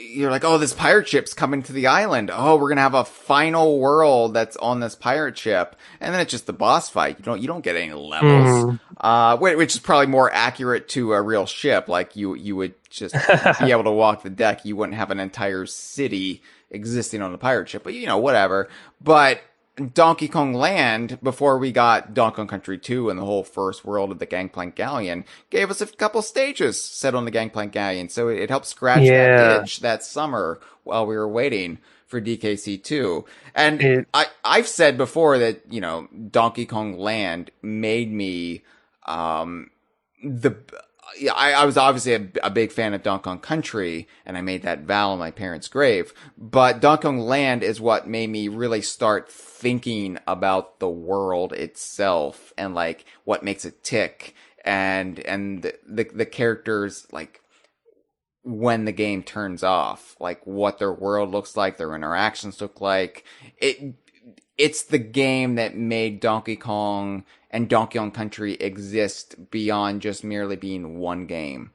You're like, oh, this pirate ship's coming to the island. Oh, we're gonna have a final world that's on this pirate ship, and then it's just the boss fight. You don't get any levels, which is probably more accurate to a real ship. Like you would just be able to walk the deck. You wouldn't have an entire city existing on the pirate ship, but whatever. But Donkey Kong Land, before we got Donkey Kong Country 2 and the whole first world of the Gangplank Galleon, gave us a couple stages set on the Gangplank Galleon. So it helped scratch that itch that summer while we were waiting for DKC2. And I've said before that, you know, Donkey Kong Land made me, I was obviously a big fan of Donkey Kong Country, and I made that vow on my parents' grave. But Donkey Kong Land is what made me really start thinking about the world itself and like what makes it tick, and the characters, like when the game turns off, like what their world looks like, their interactions look like. It's the game that made Donkey Kong and Donkey Kong Country exist beyond just merely being one game.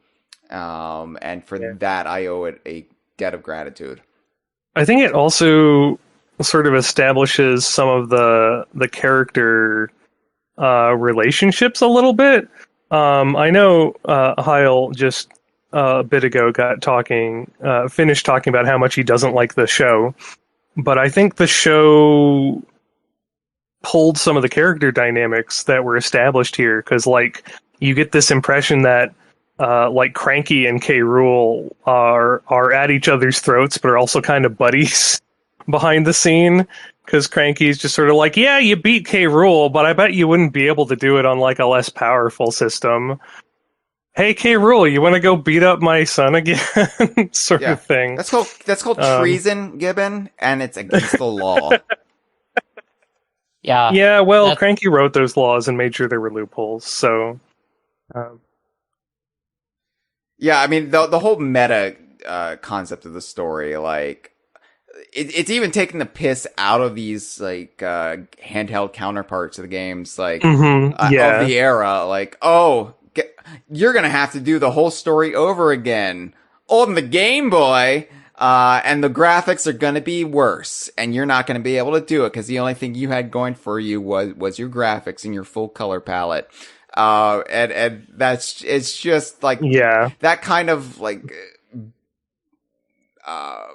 And for that, I owe it a debt of gratitude. I think it also sort of establishes some of the character relationships a little bit. I know Hyle just a bit ago finished talking about how much he doesn't like the show, but I think the show pulled some of the character dynamics that were established here, because like you get this impression that like Cranky and K-Rool are at each other's throats, but are also kind of buddies behind the scene. Because Cranky's just sort of like, yeah, you beat K-Rool, but I bet you wouldn't be able to do it on like a less powerful system. Hey, K-Rool, you want to go beat up my son again? sort of thing. That's called treason, Gibbon, and it's against the law. Yeah, well, Cranky wrote those laws and made sure there were loopholes, so... Yeah, I mean, the whole meta concept of the story, like, it's even taking the piss out of these, like, handheld counterparts of the games, like, of the era, like, you're gonna have to do the whole story over again on the Game Boy, and the graphics are gonna be worse, and you're not gonna be able to do it, because the only thing you had going for you was your graphics and your full color palette. And it's just like, that kind of like,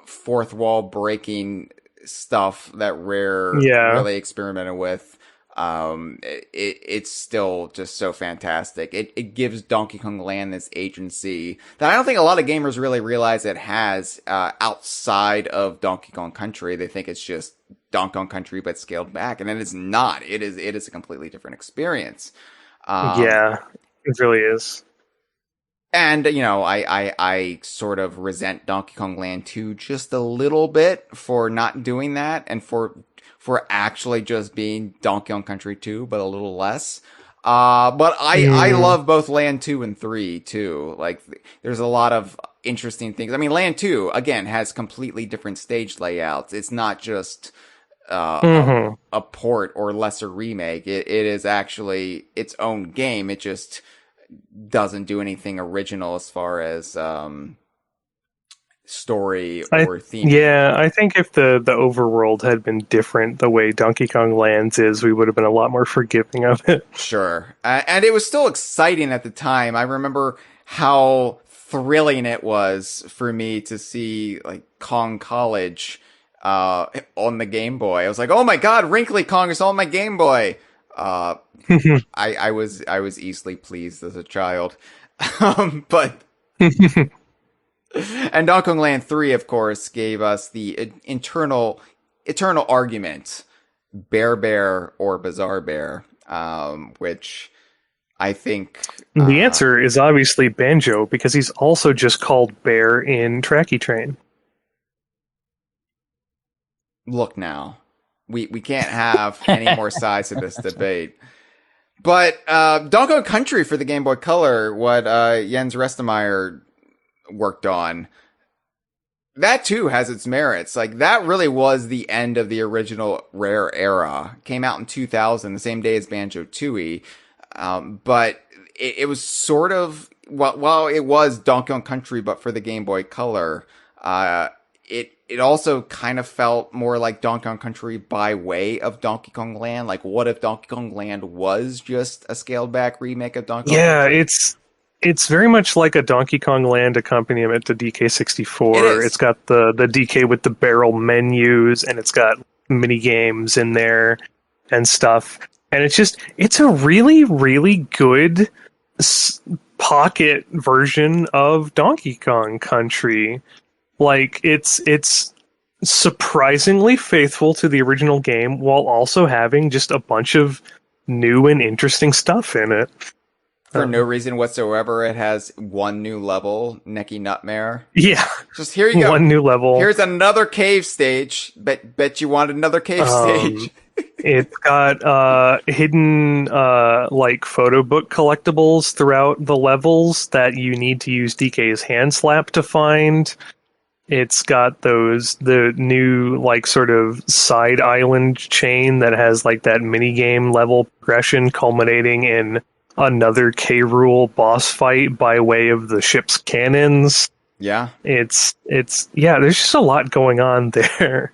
fourth wall breaking stuff that Rare really experimented with. It's still just so fantastic. It gives Donkey Kong Land this agency that I don't think a lot of gamers really realize it has, outside of Donkey Kong Country. They think it's just Donkey Kong Country, but scaled back. And then it's not. It is a completely different experience. It really is. And, you know, I sort of resent Donkey Kong Land 2 just a little bit for not doing that, and for actually just being Donkey Kong Country 2, but a little less. But I love both Land 2 and 3 too. Like, there's a lot of interesting things. I mean, Land 2, again, has completely different stage layouts. It's not just a port or lesser remake. It is actually its own game. It just doesn't do anything original as far as story or theme. Yeah, I think if the overworld had been different the way Donkey Kong Lands is, we would have been a lot more forgiving of it. Sure. And it was still exciting at the time. I remember how thrilling it was for me to see like Kong College on the Game Boy. I was like, oh my god, Wrinkly Kong is on my Game Boy. I was easily pleased as a child. But and Donkey Kong Land 3, of course, gave us the eternal argument, Bear or Bizarre Bear, which I think... the answer is obviously Banjo, because he's also just called Bear in Tracky Train. Look now. We can't have any more sides of this debate. But Donkey Kong Country for the Game Boy Color, what Jens Restemeyer worked on, that too has its merits. Like, that really was the end of the original Rare era. Came out in 2000, the same day as Banjo-Tooie. But it was sort of, while it was Donkey Kong Country, but for the Game Boy Color, it also kind of felt more like Donkey Kong Country by way of Donkey Kong Land. Like, what if Donkey Kong Land was just a scaled back remake of Donkey Kong Country? It's very much like a Donkey Kong Land accompaniment to DK64. It's got the DK with the barrel menus, and it's got mini games in there and stuff. And it's a really, really good pocket version of Donkey Kong Country. Like, it's surprisingly faithful to the original game while also having just a bunch of new and interesting stuff in it. For no reason whatsoever, it has one new level, Necky Nutmare. Yeah. Just here you go. One new level. Here's another cave stage. Bet you want another cave stage. It's got hidden like photo book collectibles throughout the levels that you need to use DK's hand slap to find. It's got the new like sort of side island chain that has like that mini game level progression culminating in another K-Rool boss fight by way of the ship's cannons. Yeah. It's there's just a lot going on there.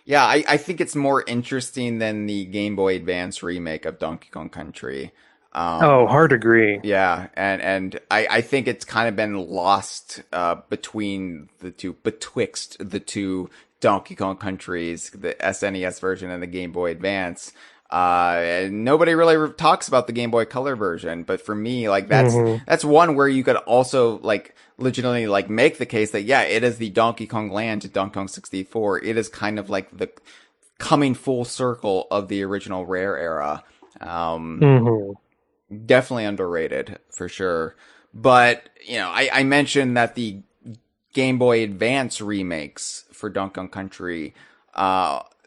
Yeah, I think it's more interesting than the Game Boy Advance remake of Donkey Kong Country. Hard agree. Yeah, and I think it's kind of been lost betwixt the two Donkey Kong countries, the SNES version and the Game Boy Advance. And nobody really talks about the Game Boy Color version, but for me, like that's one where you could also like legitimately like make the case that yeah, it is the Donkey Kong Land to Donkey Kong 64. It is kind of like the coming full circle of the original Rare era. Definitely underrated for sure. But you know, I mentioned that the Game Boy Advance remakes for Donkey Kong Country,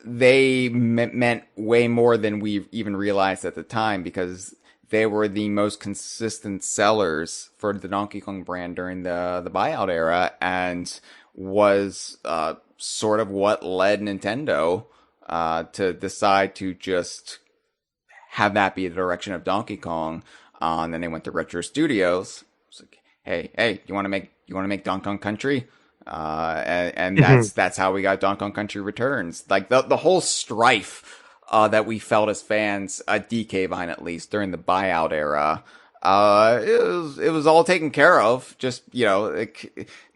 they meant way more than we even realized at the time, because they were the most consistent sellers for the Donkey Kong brand during the Buyout Era, and was sort of what led Nintendo to decide to just have that be the direction of Donkey Kong. And then they went to Retro Studios. It's like, hey, you want to make Donkey Kong Country? And that's how we got Donkey Kong Country Returns. Like the whole strife that we felt as fans at DK Vine, at least during the Buyout Era, it was all taken care of. Just, you know,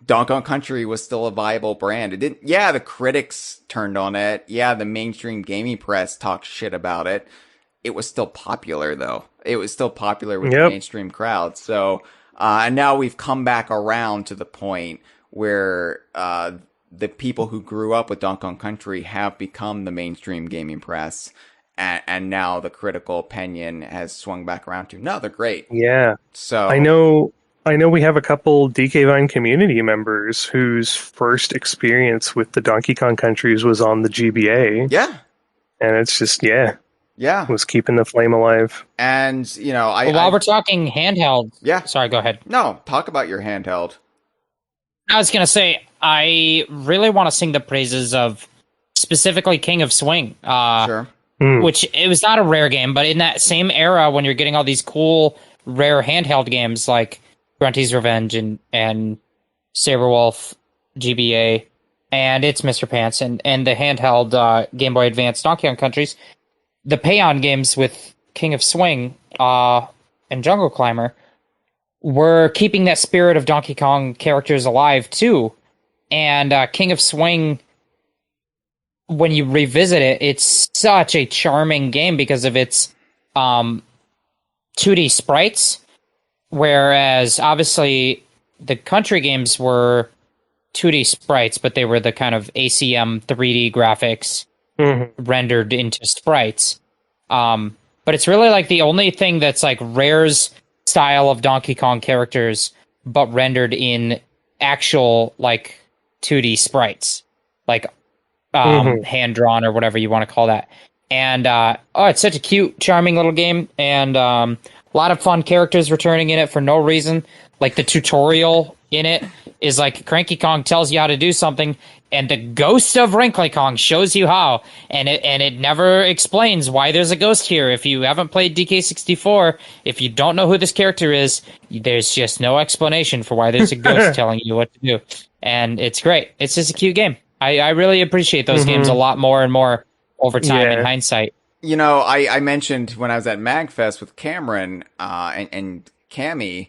Donkey Kong Country was still a viable brand. It didn't. Yeah, the critics turned on it. Yeah, the mainstream gaming press talked shit about it. It was still popular, though. It was still popular with the mainstream crowd. So, and now we've come back around to the point where the people who grew up with Donkey Kong Country have become the mainstream gaming press, and now the critical opinion has swung back around to, no, they're great. Yeah. So I know we have a couple DK Vine community members whose first experience with the Donkey Kong Countries was on the GBA. Yeah. And it's just, yeah, was keeping the flame alive. And, you know, while we're talking handheld. Yeah. Sorry, go ahead. No, talk about your handheld. I was going to say, I really want to sing the praises of specifically King of Swing. Sure. Which, it was not a Rare game, but in that same era when you're getting all these cool, rare handheld games like Grunty's Revenge and Saberwolf, GBA, and It's Mr. Pants, and the handheld Game Boy Advance Donkey Kong Countries, the pay-on games with King of Swing and Jungle Climber were keeping that spirit of Donkey Kong characters alive, too. And King of Swing, when you revisit it, it's such a charming game because of its 2D sprites, whereas obviously the country games were 2D sprites, but they were the kind of ACM 3D graphics rendered into sprites. But it's really like the only thing that's like Rare's style of Donkey Kong characters, but rendered in actual like 2D sprites, like hand-drawn or whatever you want to call that. And it's such a cute, charming little game, and a lot of fun characters returning in it for no reason. Like the tutorial in it is like Cranky Kong tells you how to do something, and the ghost of Wrinkly Kong shows you how, and it never explains why there's a ghost here. If you haven't played DK64, if you don't know who this character is, there's just no explanation for why there's a ghost telling you what to do. And it's great. It's just a cute game. I really appreciate those games a lot more and more over time in hindsight. You know, I mentioned when I was at MagFest with Cameron and Cammy,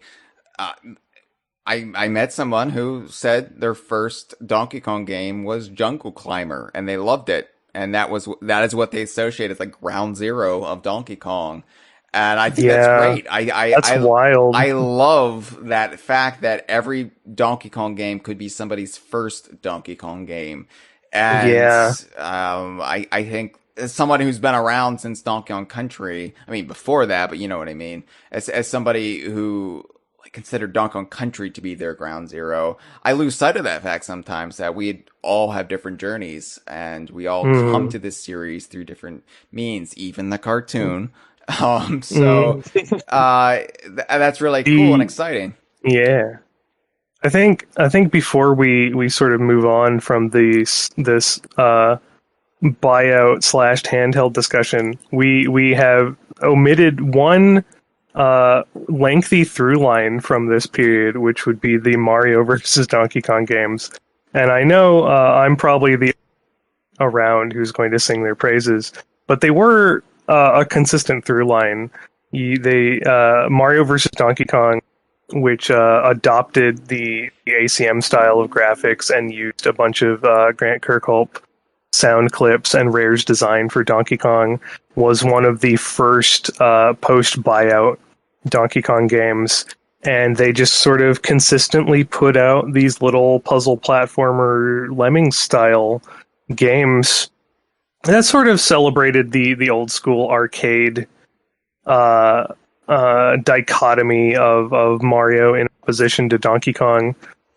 I met someone who said their first Donkey Kong game was Jungle Climber, and they loved it. and that is what they associate as like ground zero of Donkey Kong. And I think that's great. That's wild. I love that fact that every Donkey Kong game could be somebody's first Donkey Kong game. And I think as someone who's been around since Donkey Kong Country, I mean before that, but you know what I mean. As somebody who considered Donkey Kong Country to be their ground zero, I lose sight of that fact sometimes, that we all have different journeys and we all come to this series through different means, even the cartoon. That's really cool and exciting. Yeah. I think before we sort of move on from this buyout / handheld discussion, we have omitted one lengthy through line from this period, which would be the Mario versus Donkey Kong games. And I know I'm probably the around who's going to sing their praises, but they were a consistent through line. Mario versus Donkey Kong, which adopted the ACM style of graphics and used a bunch of Grant Kirkhope sound clips and Rare's design for Donkey Kong, was one of the first post-buyout Donkey Kong games. And they just sort of consistently put out these little puzzle platformer Lemmings-style games that sort of celebrated the old school arcade dichotomy of Mario in opposition to Donkey Kong.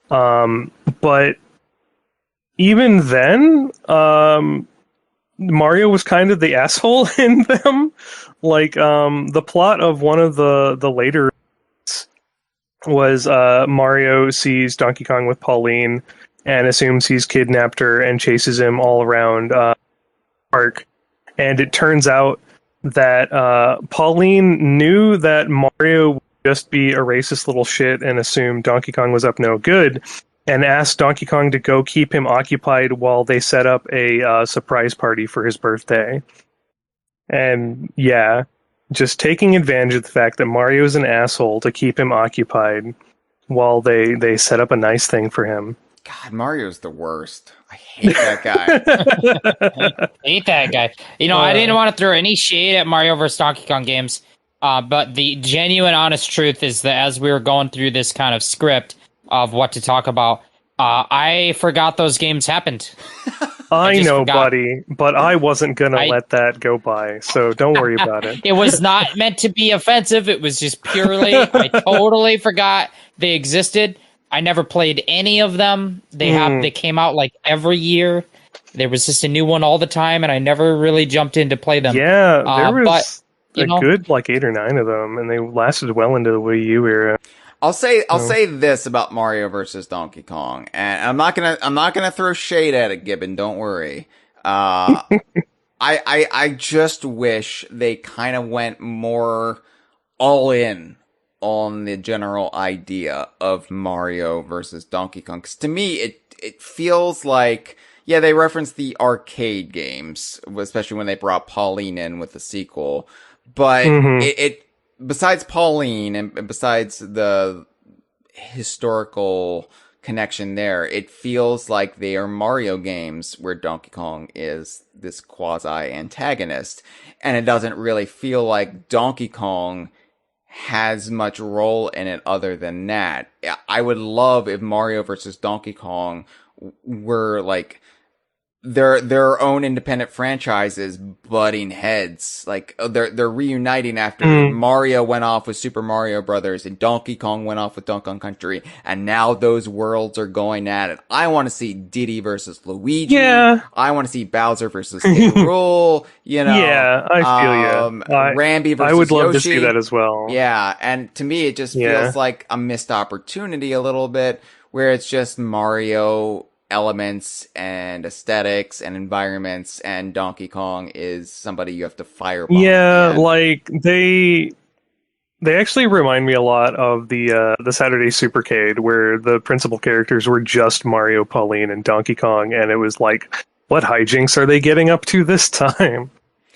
But even then, Mario was kind of the asshole in them. Like, the plot of one of the later was Mario sees Donkey Kong with Pauline and assumes he's kidnapped her and chases him all around park. And it turns out that Pauline knew that Mario would just be a racist little shit and assumed Donkey Kong was up no good, and asked Donkey Kong to go keep him occupied while they set up a surprise party for his birthday. And yeah, just taking advantage of the fact that Mario's an asshole to keep him occupied while they set up a nice thing for him. God, Mario's the worst. I hate that guy. I hate that guy. You know, I didn't want to throw any shade at Mario vs. Donkey Kong games, but the genuine, honest truth is that as we were going through this kind of script of what to talk about, I forgot those games happened. I know, buddy, but I wasn't going to let that go by, so don't worry about it. It was not meant to be offensive. It was just purely, I totally forgot they existed. I never played any of them. They came out like every year. There was just a new one all the time, and I never really jumped in to play them. Yeah, there was good like 8 or 9 of them, and they lasted well into the Wii U era. I'll say this about Mario versus Donkey Kong, and I'm not gonna throw shade at it, Gibbon. Don't worry. I just wish they kind of went more all in on the general idea of Mario versus Donkey Kong. 'Cause to me, it feels like, yeah, they referenced the arcade games, especially when they brought Pauline in with the sequel. But it besides Pauline and besides the historical connection there, it feels like they are Mario games where Donkey Kong is this quasi-antagonist. And it doesn't really feel like Donkey Kong has much role in it other than that. I would love if Mario versus Donkey Kong were like their own independent franchises butting heads. Like they're reuniting after Mario went off with Super Mario Brothers and Donkey Kong went off with Donkey Kong Country, and now those worlds are going at it. I want to see Diddy versus Luigi. Yeah. I want to see Bowser versus K-Rool. You know. Yeah, I feel you. Rambi versus I would love Yoshi. to see that as well. Yeah, and to me it just feels like a missed opportunity a little bit, where it's just Mario elements and aesthetics and environments, and Donkey Kong is somebody you have to firebomb. Yeah, like they actually remind me a lot of the Saturday Supercade, where the principal characters were just Mario, Pauline, and Donkey Kong, and it was like, what hijinks are they getting up to this time?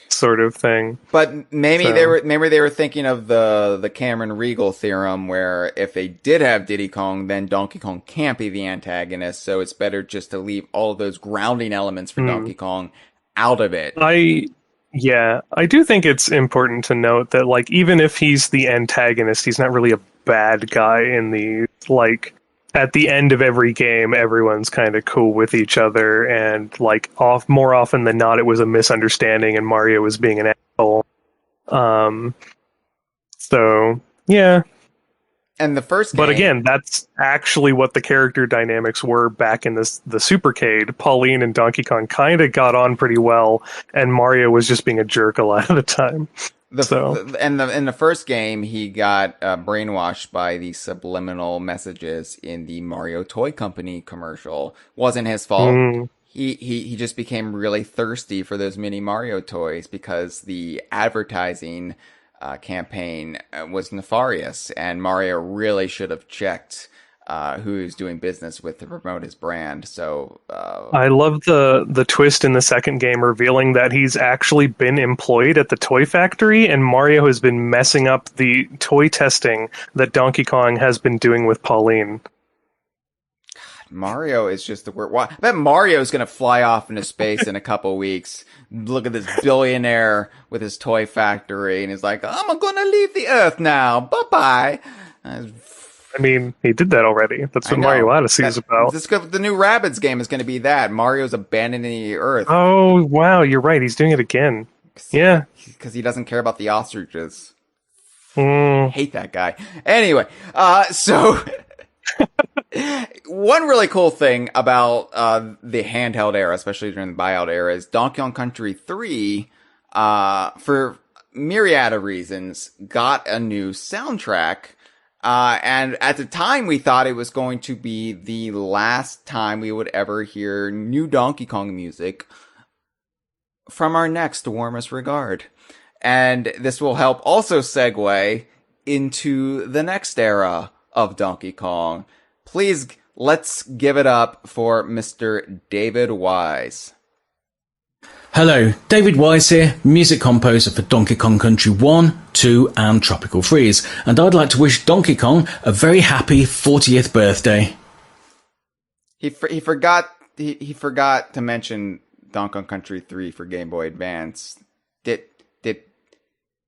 Sort of thing. But maybe they were thinking of the Cameron Regal theorem, where if they did have Diddy Kong, then Donkey Kong can't be the antagonist, so it's better just to leave all of those grounding elements for Donkey Kong out of it. I do think it's important to note that, like, even if he's the antagonist, he's not really a bad guy in the, like, at the end of every game, everyone's kind of cool with each other, and, like, more often than not, it was a misunderstanding and Mario was being an asshole. So, yeah. And the first game, but again, that's actually what the character dynamics were back in the Supercade. Pauline and Donkey Kong kind of got on pretty well, and Mario was just being a jerk a lot of the time. In the first game, he got brainwashed by the subliminal messages in the Mario Toy Company commercial. Wasn't his fault. He just became really thirsty for those mini Mario toys because the advertising campaign was nefarious, and Mario really should have checked who he's doing business with to promote his brand. So I love the twist in the second game revealing that he's actually been employed at the toy factory, and Mario has been messing up the toy testing that Donkey Kong has been doing with Pauline. Mario is just the word. I bet Mario's going to fly off into space in a couple weeks. Look at this billionaire with his toy factory, and he's like, I'm going to leave the Earth now. Bye-bye. I mean, he did that already. That's what Mario Odyssey is about. The new Rabbids game is going to be that. Mario's abandoning the Earth. Oh, wow, you're right. He's doing it again. Yeah. Because he doesn't care about the ostriches. I hate that guy. Anyway, so... One really cool thing about the handheld era, especially during the Buyout Era, is Donkey Kong Country 3, for myriad of reasons, got a new soundtrack. And at the time, we thought it was going to be the last time we would ever hear new Donkey Kong music from our next warmest regard. And this will help also segue into the next era of Donkey Kong. Please, let's give it up for Mr. David Wise. Hello, David Wise here, music composer for Donkey Kong Country 1, 2 and Tropical Freeze, and I'd like to wish Donkey Kong a very happy 40th birthday. He forgot to mention Donkey Kong Country 3 for Game Boy Advance. Did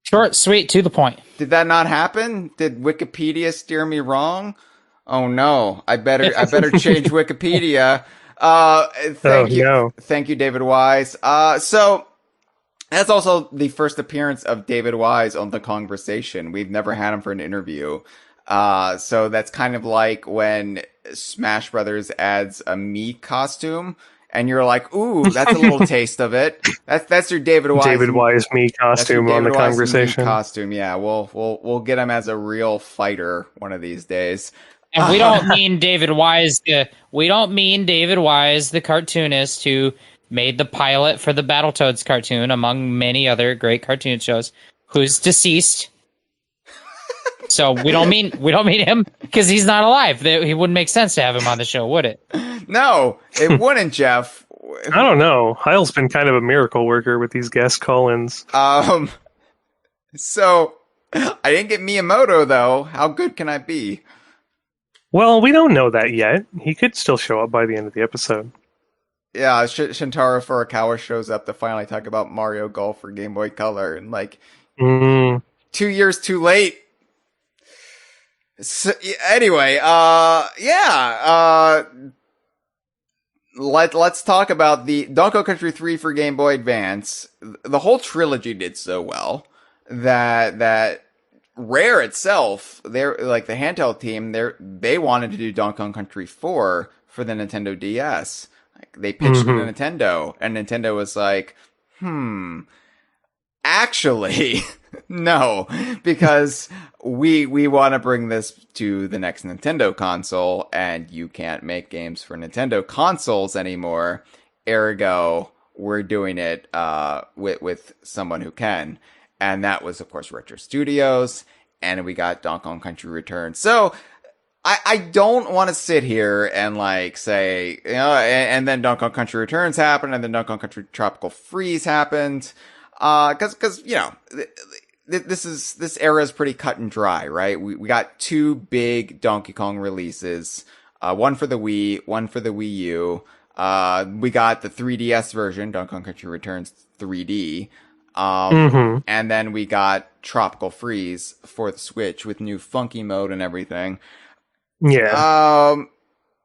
Short, sweet, to the point. Did that not happen? Did Wikipedia steer me wrong? Oh no, I better change Wikipedia. Thank you, David Wise. So that's also the first appearance of David Wise on the Kongversation. We've never had him for an interview. So that's kind of like when Smash Brothers adds a Mii costume, and you're like, ooh, that's a little taste of it. That's your David Wise Mii costume on the Kongversation. Costume, yeah. We'll get him as a real fighter one of these days. And we don't mean David Wise. We don't mean David Wise, the cartoonist who made the pilot for the Battletoads cartoon, among many other great cartoon shows, who's deceased. So we don't mean him because he's not alive. He wouldn't make sense to have him on the show, would it? No, it wouldn't, Jeff. I don't know. Hyle's been kind of a miracle worker with these guest call-ins. So I didn't get Miyamoto though. How good can I be? Well, we don't know that yet. He could still show up by the end of the episode. Yeah, Shintaro Furukawa shows up to finally talk about Mario Golf for Game Boy Color, and 2 years too late. So, anyway, let's talk about the Donkey Kong Country 3 for Game Boy Advance. The whole trilogy did so well that Rare itself, they're like the handheld team, they wanted to do Donkey Kong Country 4 for the Nintendo DS. They pitched it to Nintendo, and Nintendo was like, actually, no, because we want to bring this to the next Nintendo console, and you can't make games for Nintendo consoles anymore. Ergo, we're doing it with someone who can. And that was, of course, Retro Studios, and we got Donkey Kong Country Returns. So I don't want to sit here and say, and then Donkey Kong Country Returns happened, and then Donkey Kong Country Tropical Freeze happened. Cause, this era is pretty cut and dry, right? We got 2 big Donkey Kong releases, one for the Wii, one for the Wii U. We got the 3DS version, Donkey Kong Country Returns 3D. And then we got Tropical Freeze for the Switch with new funky mode and everything. Yeah.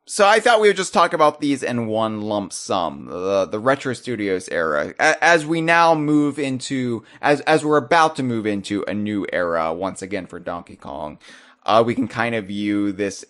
So I thought we would just talk about these in one lump sum, the Retro Studios era, as we now move into, as we're about to move into a new era once again for Donkey Kong. We can kind of view this,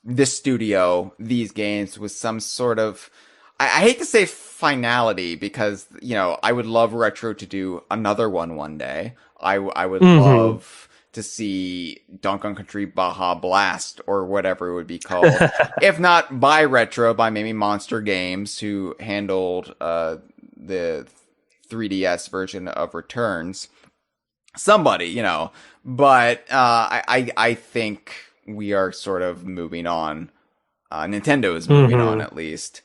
this studio, these games with some sort of, I hate to say finality because, you know, I would love Retro to do another one day. I would love to see Donkey Kong Country Baja Blast or whatever it would be called. If not by Retro, by maybe Monster Games, who handled the 3DS version of Returns. Somebody, you know. But I think we are sort of moving on. Nintendo is moving on, at least.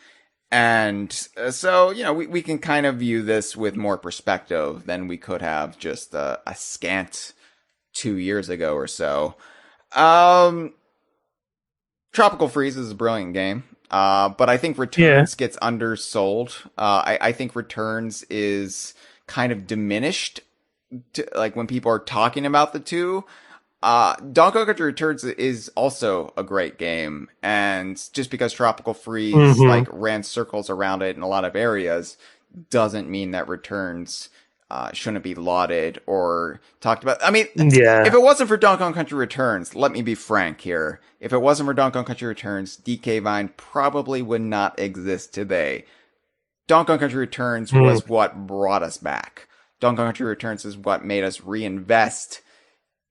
And so, you know, we can kind of view this with more perspective than we could have just a scant 2 years ago or so. Tropical Freeze is a brilliant game. But I think Returns gets undersold. I think Returns is kind of diminished like when people are talking about the two. Donkey Kong Country Returns is also a great game, and just because Tropical Freeze like ran circles around it in a lot of areas doesn't mean that Returns shouldn't be lauded or talked about. I mean, if it wasn't for Donkey Kong Country Returns, let me be frank here. If it wasn't for Donkey Kong Country Returns, DK Vine probably would not exist today. Donkey Kong Country Returns was what brought us back. Donkey Kong Country Returns is what made us reinvest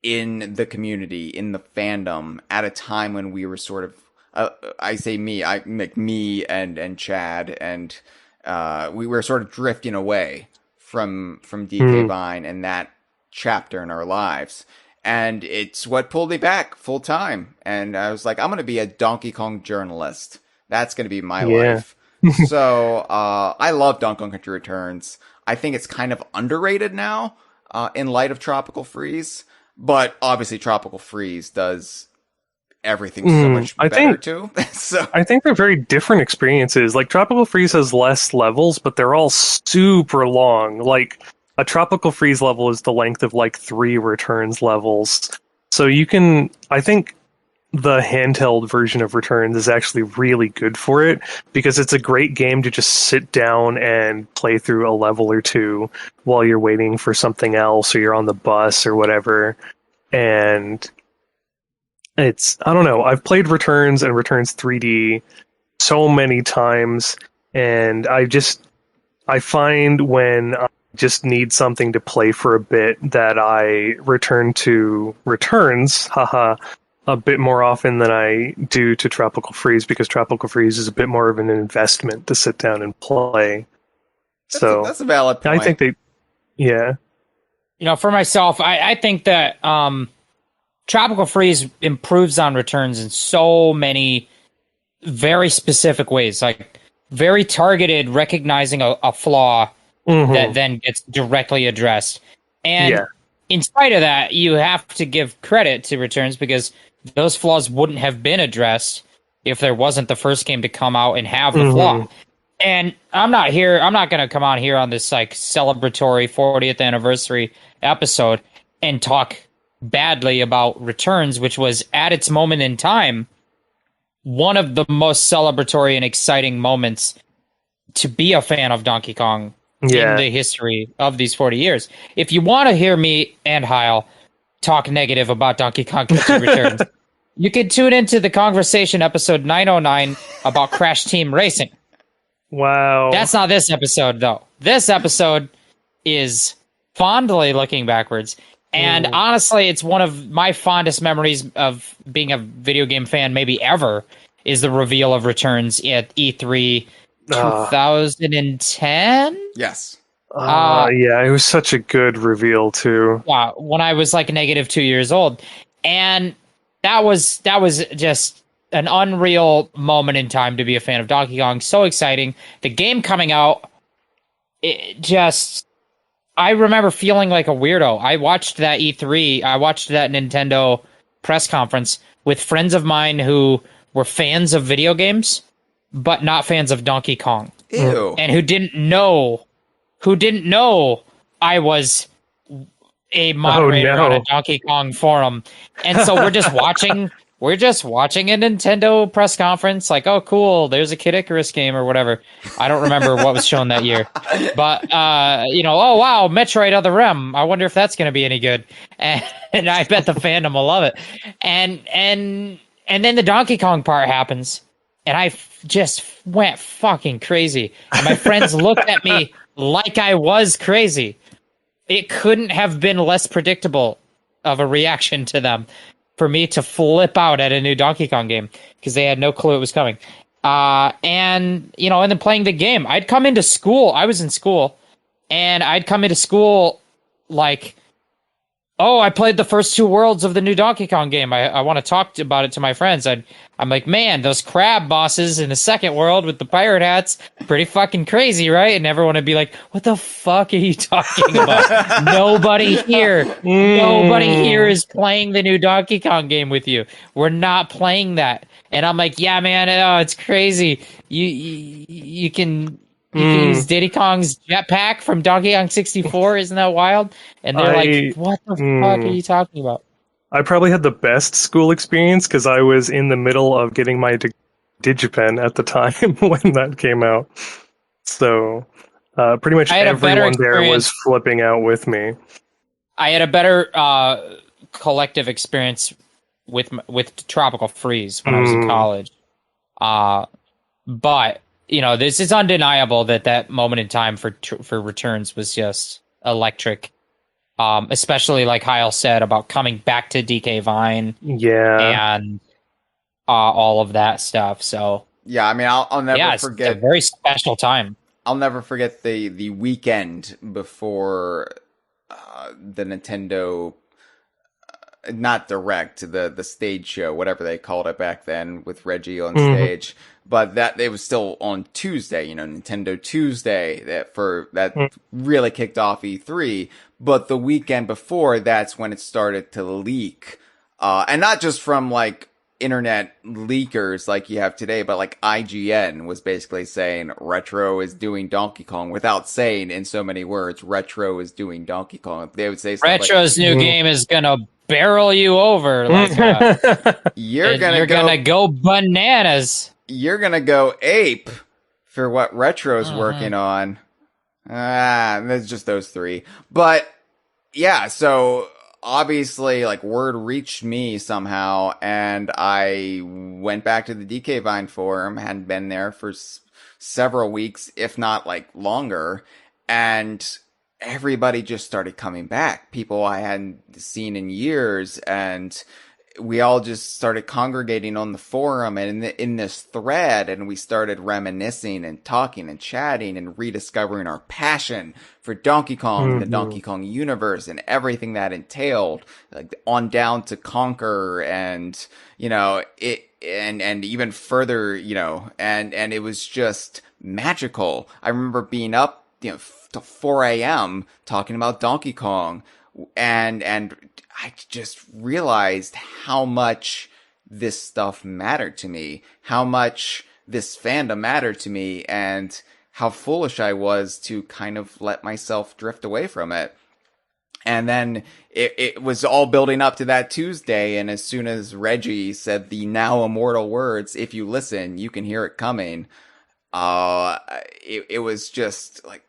in the community, in the fandom, at a time when we were sort of, I say me and Chad, and we were sort of drifting away from DK Vine and that chapter in our lives. And it's what pulled me back full time. And I was like, I'm going to be a Donkey Kong journalist. That's going to be my life. So I love Donkey Kong Country Returns. I think it's kind of underrated now in light of Tropical Freeze. But obviously Tropical Freeze does everything so much better too. So I think they're very different experiences. Like Tropical Freeze has less levels, but they're all super long. Like a Tropical Freeze level is the length of like 3 Returns levels. So you can, I think the handheld version of Returns is actually really good for it because it's a great game to just sit down and play through a level or two while you're waiting for something else or you're on the bus or whatever. And it's, I don't know, I've played Returns and Returns 3D so many times, and I find when I just need something to play for a bit that I return to Returns, a bit more often than I do to Tropical Freeze, because Tropical Freeze is a bit more of an investment to sit down and play. That's a valid point. I think they, You know, for myself, I think that Tropical Freeze improves on Returns in so many very specific ways, like very targeted, recognizing a flaw that then gets directly addressed. And in spite of that, you have to give credit to Returns because those flaws wouldn't have been addressed if there wasn't the first game to come out and have the flaw. And I'm not going to come on here on this like celebratory 40th anniversary episode and talk badly about Returns, which was at its moment in time one of the most celebratory and exciting moments to be a fan of Donkey Kong in the history of these 40 years. If you want to hear me and Hyle talk negative about Donkey Kong Country Returns, you can tune into the Kongversation episode 909 about Crash Team Racing. Wow. That's not this episode, though. This episode is fondly looking backwards. And honestly, it's one of my fondest memories of being a video game fan, maybe ever, is the reveal of Returns at E3 2010? Yes. Yeah, it was such a good reveal, too. Wow, when I was like negative 2 years old. And that was just an unreal moment in time to be a fan of Donkey Kong. So exciting. The game coming out, I remember feeling like a weirdo. I watched that E3, I watched that Nintendo press conference with friends of mine who were fans of video games, but not fans of Donkey Kong. Ew. And who didn't know I was a moderator on a Donkey Kong forum. And so we're just watching a Nintendo press conference, like, oh, cool, there's a Kid Icarus game or whatever. I don't remember what was shown that year. But, oh, wow, Metroid Other Rim. I wonder if that's going to be any good. And I bet the fandom will love it. And then the Donkey Kong part happens, and I just went fucking crazy. And my friends looked at me like I was crazy. It couldn't have been less predictable of a reaction to them for me to flip out at a new Donkey Kong game, because they had no clue it was coming. And then playing the game. I'd come into school. I was in school, and I'd come into school like, oh, I played the first 2 worlds of the new Donkey Kong game. I want to talk about it to my friends. I'm like, man, those crab bosses in the second world with the pirate hats, pretty fucking crazy, right? And everyone would be like, what the fuck are you talking about? Nobody here is playing the new Donkey Kong game with you. We're not playing that. And I'm like, yeah, man, it's crazy. You can use Diddy Kong's jetpack from Donkey Kong 64. Isn't that wild? And they're like, what the fuck are you talking about? I probably had the best school experience because I was in the middle of getting my DigiPen at the time when that came out. So pretty much everyone there was flipping out with me. I had a better collective experience with Tropical Freeze when I was in college. But this is undeniable that moment in time for Returns was just electric. Especially like Hyle said about coming back to DK Vine. Yeah. And all of that stuff. So yeah, I mean, I'll never forget. It's a very special time. I'll never forget the weekend before the Nintendo, not Direct, the stage show, whatever they called it back then, with Reggie on stage. But that it was still on Tuesday, Nintendo Tuesday, that really kicked off E3. But the weekend before, that's when it started to leak. And not just from like internet leakers like you have today, but like IGN was basically saying Retro is doing Donkey Kong without saying in so many words, Retro is doing Donkey Kong. They would say Retro's new game is gonna barrel you over. Like, you're gonna go bananas. You're gonna go ape for what Retro's working on. There's just those 3. But yeah, so obviously like word reached me somehow, and I went back to the DK Vine forum, hadn't been there for several weeks, if not like longer, and everybody just started coming back. People I hadn't seen in years, and we all just started congregating on the forum and in this thread, and we started reminiscing and talking and chatting and rediscovering our passion for Donkey Kong, the Donkey Kong universe, and everything that entailed, like on down to Conquer, and and even further, and it was just magical. I remember being up, till 4 a.m. talking about Donkey Kong, and I just realized how much this stuff mattered to me, how much this fandom mattered to me, and how foolish I was to kind of let myself drift away from it. And then it was all building up to that Tuesday, and as soon as Reggie said the now immortal words, if you listen, you can hear it coming, it was just like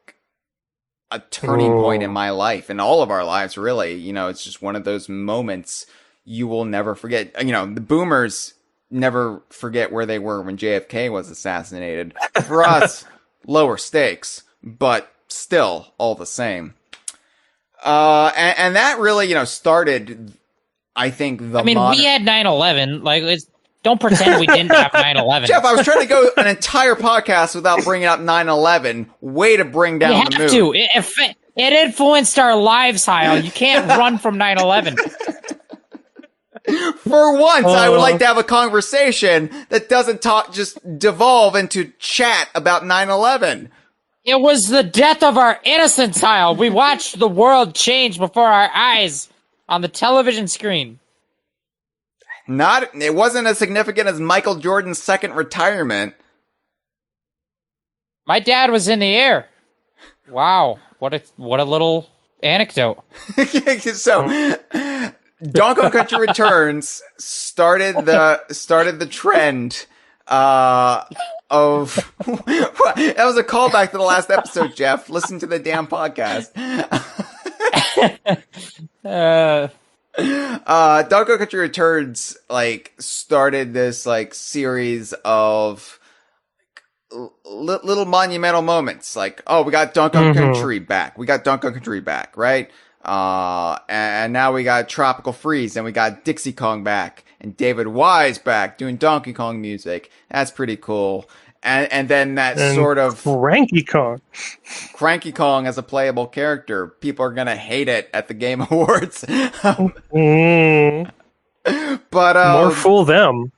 a turning point in my life, and all of our lives, really. It's just one of those moments you will never forget. The boomers never forget where they were when JFK was assassinated. For us, lower stakes, but still all the same. And that really, started, I think, we had 9/11. Like, don't pretend we didn't have 9/11. Jeff, I was trying to go an entire podcast without bringing up 9/11. Way to bring down the mood. You have to. It influenced our lives, Hyle. You can't run from 9/11. For once, I would like to have a conversation that doesn't just devolve into chat about 9/11. It was the death of our innocence, Hyle. We watched the world change before our eyes on the television screen. It wasn't as significant as Michael Jordan's second retirement. My dad was in the air. Wow, what a little anecdote. So, Donkey Kong Country Returns started the trend of that was a callback to the last episode, Jeff. Listen to the damn podcast. Donkey Kong Country Returns started this series of little monumental moments. We got Donkey Kong Country back. We got Donkey Kong Country back, right? And now we got Tropical Freeze, and we got Dixie Kong back, and David Wise back doing Donkey Kong music. That's pretty cool. And then that sort of Cranky Kong as a playable character. People are gonna hate it at the Game Awards. But more fool them.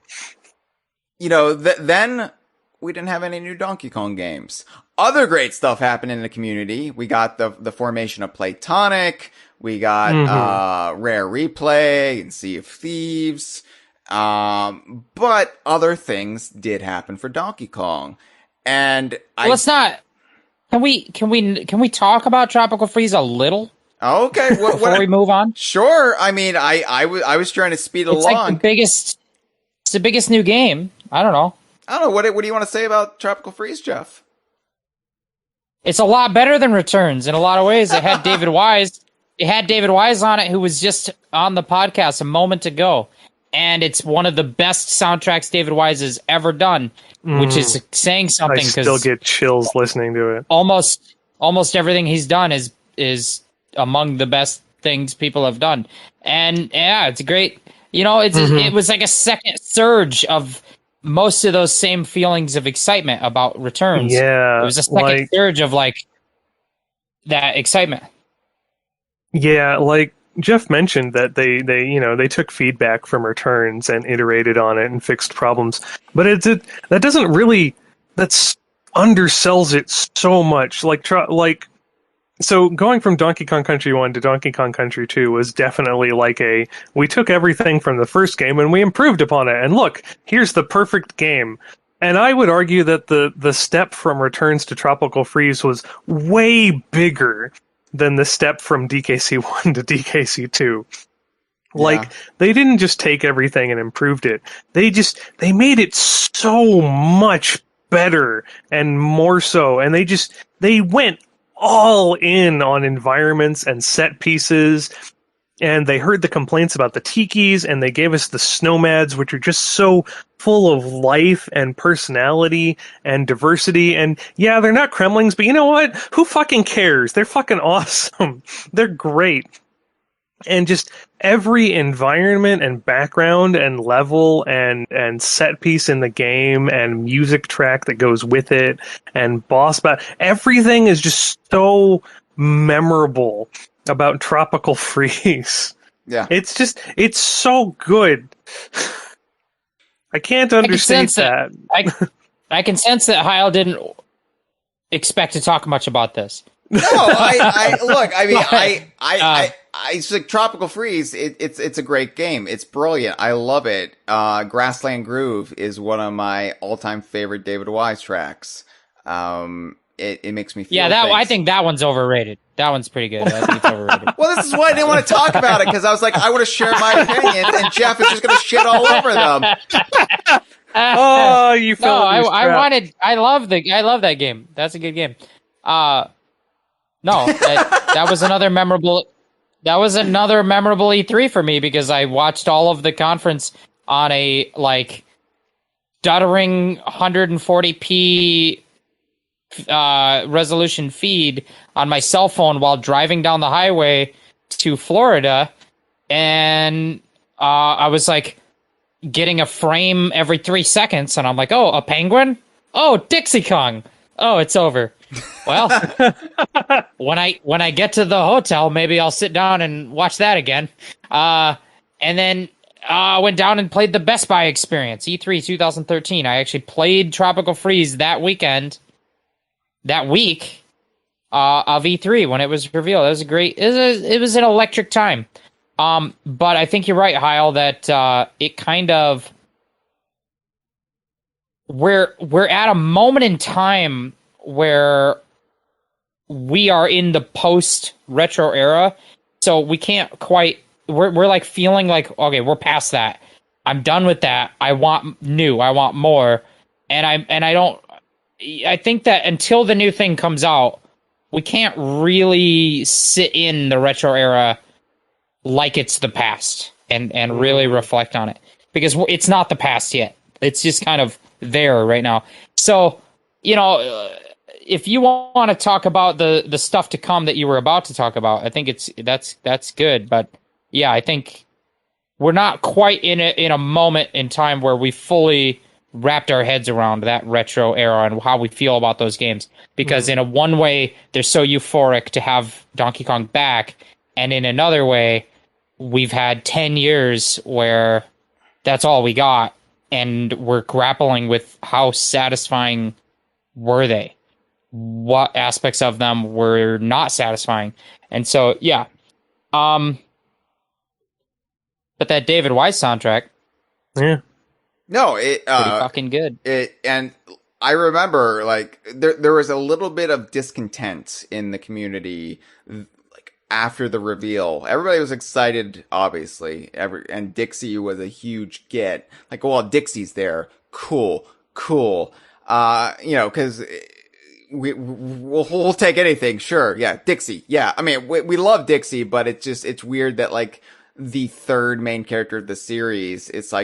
Then we didn't have any new Donkey Kong games. Other great stuff happened in the community. We got the formation of Playtonic. We got Rare Replay and Sea of Thieves. But other things did happen for Donkey Kong. And let's not. Can we talk about Tropical Freeze a little? Okay. Before we move on? Sure. I mean, I was trying to speed it's along. It's the biggest new game. I don't know. What do you want to say about Tropical Freeze, Jeff? It's a lot better than Returns in a lot of ways. It had David Wise. It had David Wise on it, who was just on the podcast a moment ago. And it's one of the best soundtracks David Wise has ever done, which is saying something. I still get chills listening to it. Almost everything he's done is among the best things people have done. And yeah, it's great. It was like a second surge of most of those same feelings of excitement about Returns. Yeah. It was a second surge of that excitement. Yeah, Jeff mentioned that they took feedback from Returns and iterated on it and fixed problems, but that doesn't really undersells it so much. So going from Donkey Kong Country 1 to Donkey Kong Country 2 was definitely we took everything from the first game and we improved upon it, and look, here's the perfect game. And I would argue that the step from Returns to Tropical Freeze was way bigger than the step from DKC 1 to DKC 2. They didn't just take everything and improved it. They made it so much better and more so. And they went all in on environments and set pieces. And they heard the complaints about the tikis, and they gave us the snowmads, which are just so full of life and personality and diversity. And yeah, they're not Kremlings, but you know what? Who fucking cares? They're fucking awesome. They're great. And just every environment and background and level and set piece in the game and music track that goes with it and boss battle, everything is just so memorable about Tropical Freeze. Yeah. It's so good. I can't understate that. I can sense that Hyle didn't expect to talk much about this. No, I it's like Tropical Freeze. It's a great game. It's brilliant. I love it. Grassland Groove is one of my all-time favorite David Wise tracks. It makes me feel. Yeah, I think that one's overrated. That one's pretty good. I think it's overrated. Well, this is why I didn't want to talk about it, because I was like, I would have shared my opinions, and Jeff is just going to shit all over them. Oh, you fell. No, I love that game. That's a good game. No, that was another memorable. That was another memorable E3 for me, because I watched all of the conference on a stuttering 140p resolution feed on my cell phone while driving down the highway to Florida, and I was getting a frame every 3 seconds, and I'm like, oh, a penguin? Oh, Dixie Kong. Oh, it's over. Well, when I get to the hotel, maybe I'll sit down and watch that again. And then I went down and played the Best Buy experience, E3 2013. I actually played Tropical Freeze that week of E3 when it was revealed. It was it was an electric time. But I think you're right, Hyle, that it kind of we're at a moment in time where we are in the post-retro era, so we can't quite... We're like feeling like, okay, we're past that. I'm done with that. I want new. I want more. And I think that until the new thing comes out, we can't really sit in the retro era like it's the past and really reflect on it, because it's not the past yet. It's just kind of there right now. So, if you want to talk about the stuff to come that you were about to talk about, I think that's good. But yeah, I think we're not quite in a moment in time where we fully wrapped our heads around that retro era and how we feel about those games. Because in a one way, they're so euphoric to have Donkey Kong back, and in another way, we've had 10 years where that's all we got, and we're grappling with how satisfying were they? What aspects of them were not satisfying? And so, yeah. But that David Wise soundtrack... Yeah. No, it pretty fucking good. And I remember there was a little bit of discontent in the community after the reveal. Everybody was excited, obviously. And Dixie was a huge get. Well, Dixie's there. Cool. Because we'll take anything. Sure. Yeah. Dixie. Yeah. I mean, we love Dixie, but it's weird that the third main character of the series, it's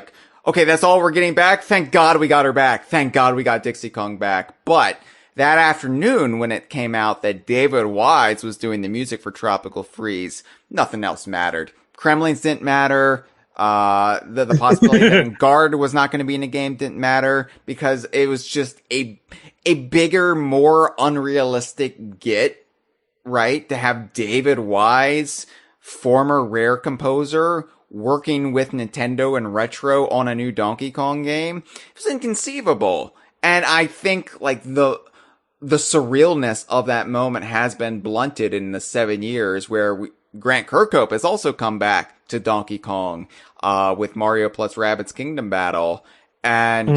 okay, that's all we're getting back. Thank God we got her back. Thank God we got Dixie Kong back. But that afternoon when it came out that David Wise was doing the music for Tropical Freeze, nothing else mattered. Kremlins didn't matter. The possibility that Guard was not going to be in the game didn't matter, because it was just a bigger, more unrealistic get, right? To have David Wise, former Rare composer, working with Nintendo and Retro on a new Donkey Kong game. It was inconceivable. And I think the surrealness of that moment has been blunted in the 7 years where Grant Kirkhope has also come back to Donkey Kong, with Mario plus Rabbids Kingdom Battle. And,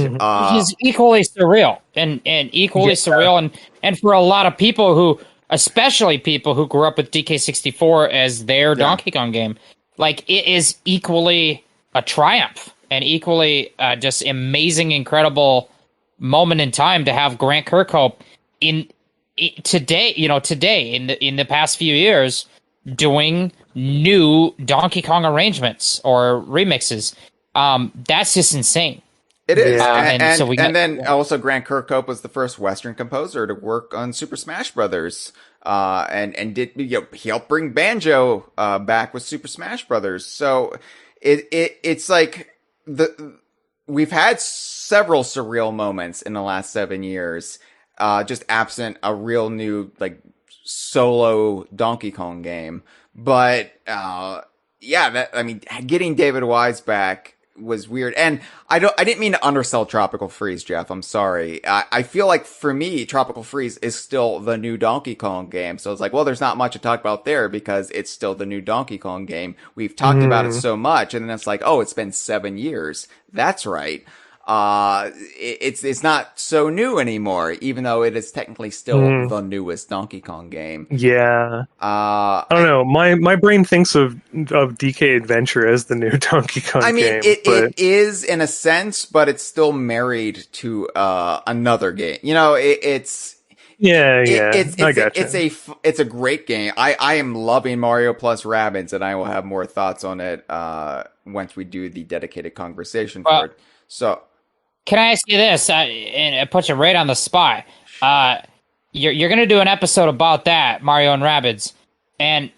he's equally surreal and equally surreal. And for a lot of people especially people who grew up with DK64 as their Donkey Kong game, it is equally a triumph and equally just amazing, incredible moment in time to have Grant Kirkhope today in the past few years doing new Donkey Kong arrangements or remixes. That's just insane. It is. And then also Grant Kirkhope was the first Western composer to work on Super Smash Brothers. And did, he helped bring Banjo, back with Super Smash Brothers. So it's we've had several surreal moments in the last 7 years, just absent a real new, solo Donkey Kong game. But, getting David Wise back was weird. And I didn't mean to undersell Tropical Freeze, Jeff. I'm sorry. I feel like for me, Tropical Freeze is still the new Donkey Kong game. So it's there's not much to talk about there because it's still the new Donkey Kong game. We've talked about it so much, and then it's it's been 7 years. That's right. It's not so new anymore, even though it is technically still the newest Donkey Kong game. Yeah. I don't know. My brain thinks of DK Adventure as the new Donkey Kong game. It is in a sense, but it's still married to another game. It's I gotcha. It's a great game. I am loving Mario plus Rabbids, and I will have more thoughts on it once we do the dedicated conversation for it. So. Can I ask you this? And it puts you right on the spot. You're going to do an episode about that, Mario and Rabbids. And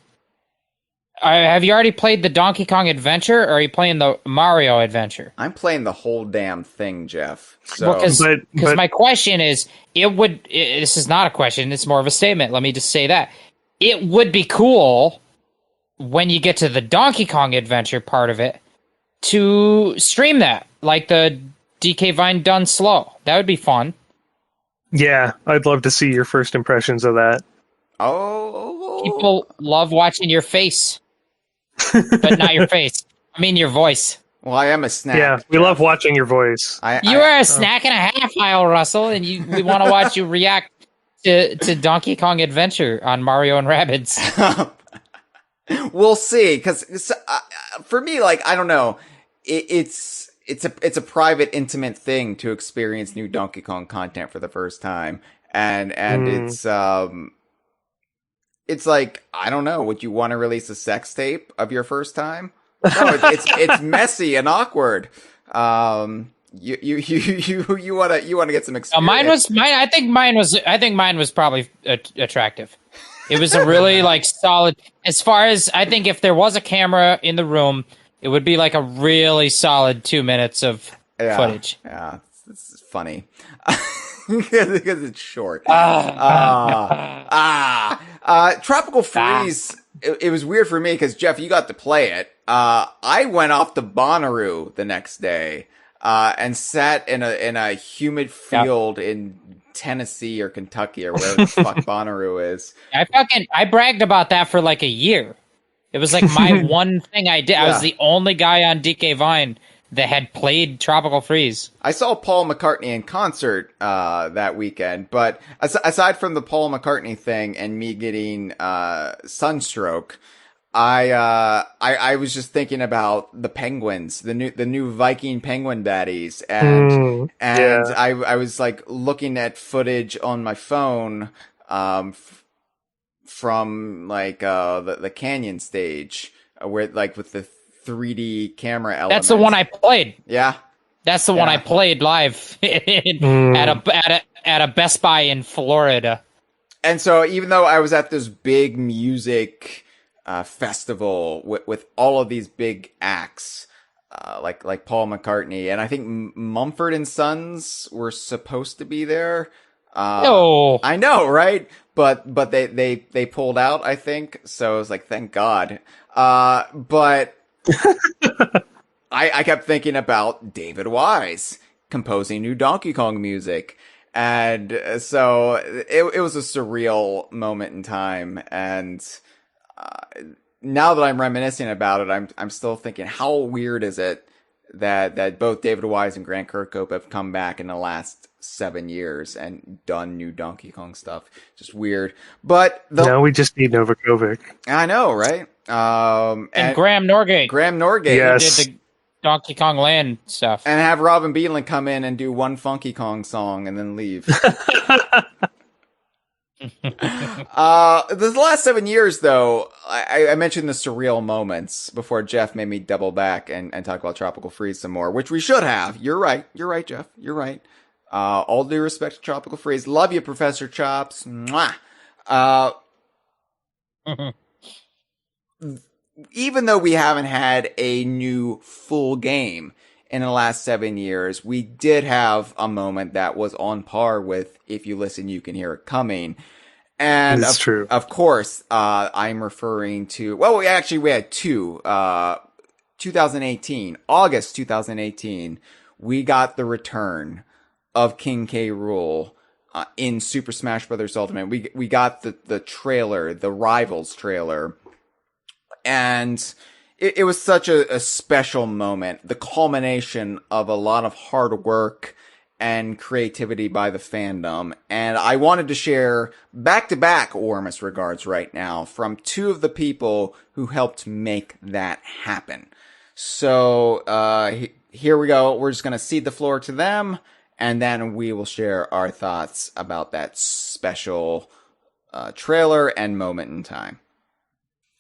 have you already played the Donkey Kong Adventure, or are you playing the Mario Adventure? I'm playing the whole damn thing, Jeff. So. Because my question is, this is not a question, it's more of a statement. Let me just say that. It would be cool when you get to the Donkey Kong Adventure part of it to stream that, like the DK Vine done slow. That would be fun. Yeah, I'd love to see your first impressions of that. Oh. People love watching your face. But not your face. I mean your voice. Well, I am a snack. Yeah, we love watching your voice. You are a snack and a half, Hyle Russell, and we want to watch you react to Donkey Kong Adventure on Mario and Rabbids. We'll see, because for me, like, I don't know, it's a private, intimate thing to experience new Donkey Kong content for the first time, and it's like, I don't know, would you want to release a sex tape of your first time? No, it's messy and awkward. You want to get some experience. I think mine was probably attractive. It was a really like solid. As far as I think, if there was a camera in the room, it would be like a really solid 2 minutes of footage. Yeah, it's funny because it's short. Tropical Freeze. It was weird for me because, Jeff, you got to play it. I went off to Bonnaroo the next day and sat in a humid field in Tennessee or Kentucky or wherever the fuck Bonnaroo is. I bragged about that for like a year. It was like my one thing I did. Yeah. I was the only guy on DK Vine that had played Tropical Freeze. I saw Paul McCartney in concert that weekend, but aside from the Paul McCartney thing and me getting sunstroke, I was just thinking about the penguins, the new Viking penguin baddies, and I was like looking at footage on my phone from like the canyon stage where like with the 3D camera element. That's the one I played. Yeah. That's the one I played live at a Best Buy in Florida. And so even though I was at this big music festival with all of these big acts, like Paul McCartney, and I think Mumford & Sons were supposed to be there. No, I know, right? But they pulled out, I think. So I was like, thank God. But I kept thinking about David Wise composing new Donkey Kong music. And so it was a surreal moment in time. And now that I'm reminiscing about it, I'm still thinking, how weird is it that both David Wise and Grant Kirkhope have come back in the last 7 years and done new Donkey Kong stuff. Just weird. But now we just need Novakovic. I know, right? And Graham Norgate. Yes. Who did the Donkey Kong Land stuff. And have Robin Beadland come in and do one Funky Kong song and then leave. The last 7 years, though, I mentioned the surreal moments before Jeff made me double back and talk about Tropical Freeze some more, which we should have. You're right, Jeff. You're right. All due respect to Tropical Freeze. Love you, Professor Chops. Mwah. Even though we haven't had a new full game in the last 7 years, we did have a moment that was on par with If You Listen, You Can Hear It Coming. And it's true. Of course, I'm referring to, well, we had two, 2018, August 2018, we got the return of King K-Rool, in Super Smash Bros. Ultimate. We got the trailer, the Rivals trailer. And it was such a special moment, the culmination of a lot of hard work and creativity by the fandom. And I wanted to share back-to-back warmest regards right now from two of the people who helped make that happen. So here we go. We're just going to cede the floor to them, and then we will share our thoughts about that special trailer and moment in time.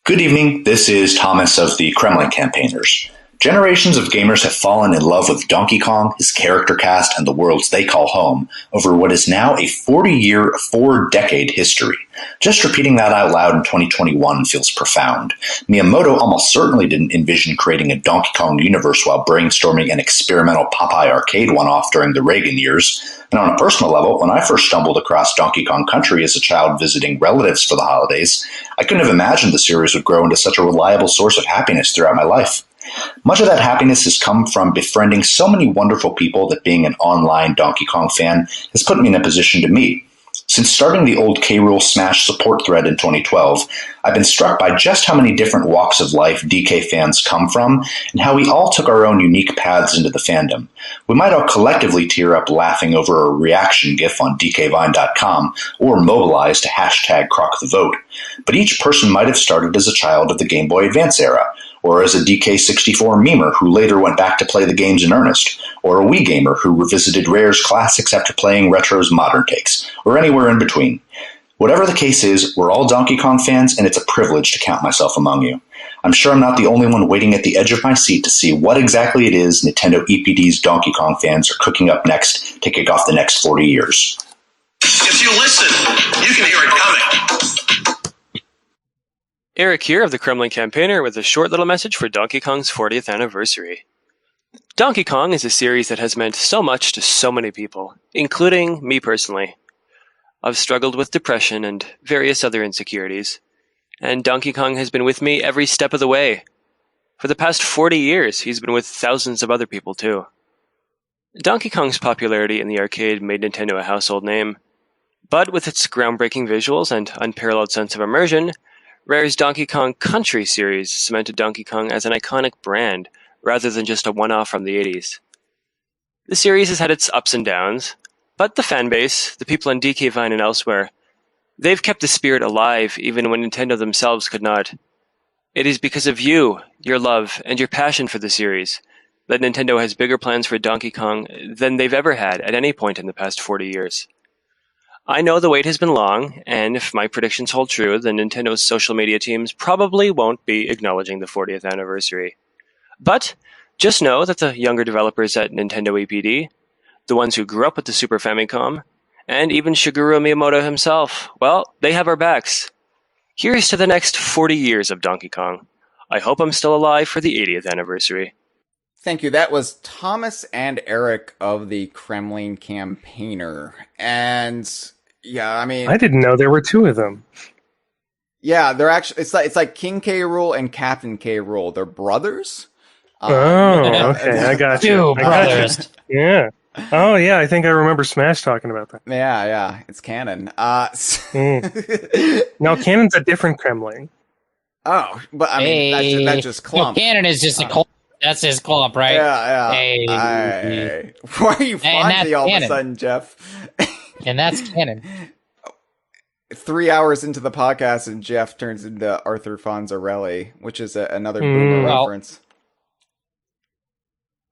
Good evening, this is Thomas of the Kremlin Campaigners. Generations of gamers have fallen in love with Donkey Kong, his character cast, and the worlds they call home over what is now a 40-year, 4-decade history. Just repeating that out loud in 2021 feels profound. Miyamoto almost certainly didn't envision creating a Donkey Kong universe while brainstorming an experimental Popeye arcade one-off during the Reagan years. And on a personal level, when I first stumbled across Donkey Kong Country as a child visiting relatives for the holidays, I couldn't have imagined the series would grow into such a reliable source of happiness throughout my life. Much of that happiness has come from befriending so many wonderful people that being an online Donkey Kong fan has put me in a position to meet. Since starting the old K-Rool Smash support thread in 2012, I've been struck by just how many different walks of life DK fans come from, and how we all took our own unique paths into the fandom. We might all collectively tear up laughing over a reaction gif on dkvine.com, or mobilize to hashtag #CrocTheVote. But each person might have started as a child of the Game Boy Advance era, or as a DK64 memer who later went back to play the games in earnest, or a Wii gamer who revisited Rare's classics after playing Retro's modern takes, or anywhere in between. Whatever the case is, we're all Donkey Kong fans, and it's a privilege to count myself among you. I'm sure I'm not the only one waiting at the edge of my seat to see what exactly it is Nintendo EPD's Donkey Kong fans are cooking up next to kick off the next 40 years. If you listen, you can hear it coming. Eric here of the Kremlin Campaigner with a short little message for Donkey Kong's 40th anniversary. Donkey Kong is a series that has meant so much to so many people, including me personally. I've struggled with depression and various other insecurities, and Donkey Kong has been with me every step of the way. For the past 40 years, he's been with thousands of other people too. Donkey Kong's popularity in the arcade made Nintendo a household name, but with its groundbreaking visuals and unparalleled sense of immersion, Rare's Donkey Kong Country series cemented Donkey Kong as an iconic brand, rather than just a one-off from the 80s. The series has had its ups and downs, but the fanbase, the people on DK Vine and elsewhere, they've kept the spirit alive even when Nintendo themselves could not. It is because of you, your love, and your passion for the series that Nintendo has bigger plans for Donkey Kong than they've ever had at any point in the past 40 years. I know the wait has been long, and if my predictions hold true, then Nintendo's social media teams probably won't be acknowledging the 40th anniversary. But just know that the younger developers at Nintendo EPD, the ones who grew up with the Super Famicom, and even Shigeru Miyamoto himself, well, they have our backs. Here's to the next 40 years of Donkey Kong. I hope I'm still alive for the 80th anniversary. Thank you. That was Thomas and Eric of the Kremlin Campaigner. And yeah, I mean, I didn't know there were two of them. Yeah, they're actually, it's like King K-Rool and Captain K-Rool. They're brothers. Okay, I got you. Two brothers. Yeah. Oh, yeah, I think I remember Smash talking about that. Yeah, it's canon. No, canon's a different Kremlin. Oh, but I mean, that's just clump. No, canon is just a clump. That's his clump, right? Yeah. Hey. Why are you Fonzie all of a sudden, Jeff? And that's canon. 3 hours into the podcast, and Jeff turns into Arthur Fonzarelli, which is another boomer reference.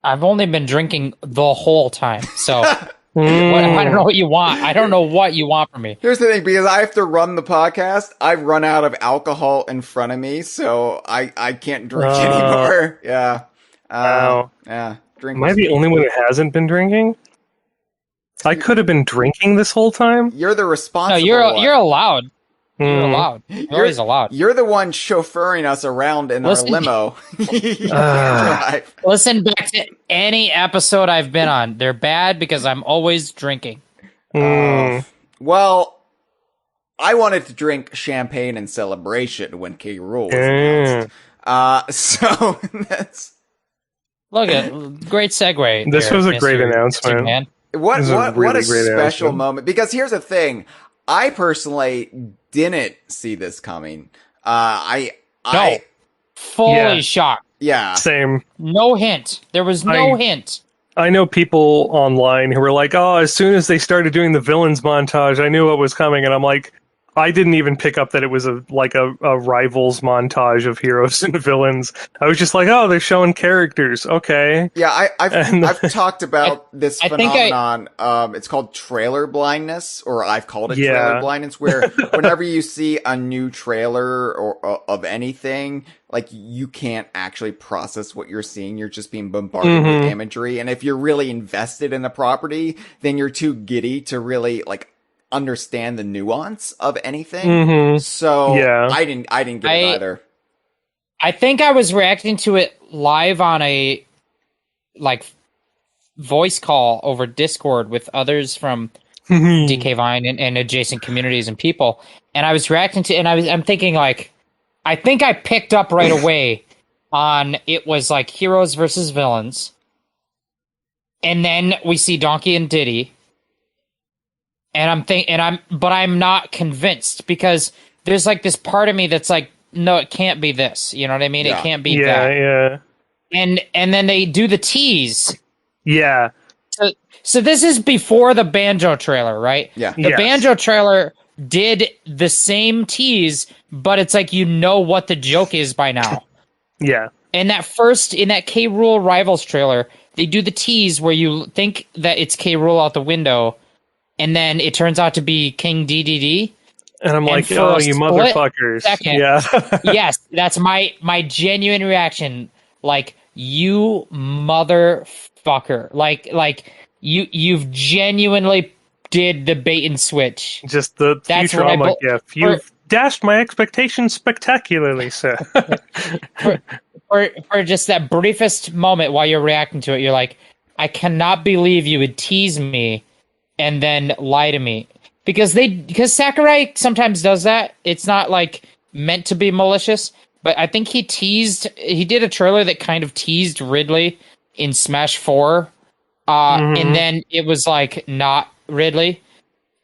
I've only been drinking the whole time, so I don't know what you want. I don't know what you want from me. Here's the thing, because I have to run the podcast, I've run out of alcohol in front of me, so I can't drink anymore. Yeah. Wow. Yeah. Drink. Am I the only one that hasn't been drinking? I could have been drinking this whole time. You're the responsible one. You're allowed. You're allowed. You're always allowed. You're the one chauffeuring us around in our limo. Listen back to any episode I've been on. They're bad because I'm always drinking. Well, I wanted to drink champagne in celebration when K-Rool was announced. So that's... Look at great segue. This was a great announcement. Man. What a special moment. Because here's the thing. I personally didn't see this coming. Fully shocked. Yeah. Same. No hint. There was no hint. I know people online who were like, oh, as soon as they started doing the villains montage, I knew what was coming. And I'm like, I didn't even pick up that it was a rivals montage of heroes and villains. I was just like, oh, they're showing characters. Okay. Yeah, I've talked about this phenomenon. It's called trailer blindness, or I've called it trailer blindness, where whenever you see a new trailer or of anything, like you can't actually process what you're seeing. You're just being bombarded with imagery. And if you're really invested in the property, then you're too giddy to really understand the nuance of anything. So I didn't get it either. I think I was reacting to it live on a voice call over Discord with others from DK Vine and adjacent communities and people. And I was reacting to, and I'm thinking I think I picked up right away on it was like heroes versus villains. And then we see Donkey and Diddy. but I'm not convinced because there's like this part of me that's like, no, it can't be this. You know what I mean? Yeah. It can't be that. Yeah. And then they do the tease. Yeah. So this is before the Banjo trailer, right? Yeah. The Banjo trailer did the same tease, but it's like you know what the joke is by now. Yeah. And in that K-Rool Rivals trailer, they do the tease where you think that it's K-Rool out the window, and then it turns out to be King DDD. And I'm like, oh, you motherfuckers. Second, yes, that's my genuine reaction. Like, you motherfucker. Like you've genuinely did the bait and switch. Just the Futurama gif. You've dashed my expectations spectacularly, sir. for just that briefest moment while you're reacting to it, you're like, I cannot believe you would tease me and then lie to me. Because Sakurai sometimes does that. It's not like meant to be malicious, but I think he did a trailer that kind of teased Ridley in Smash 4. And then it was like not Ridley.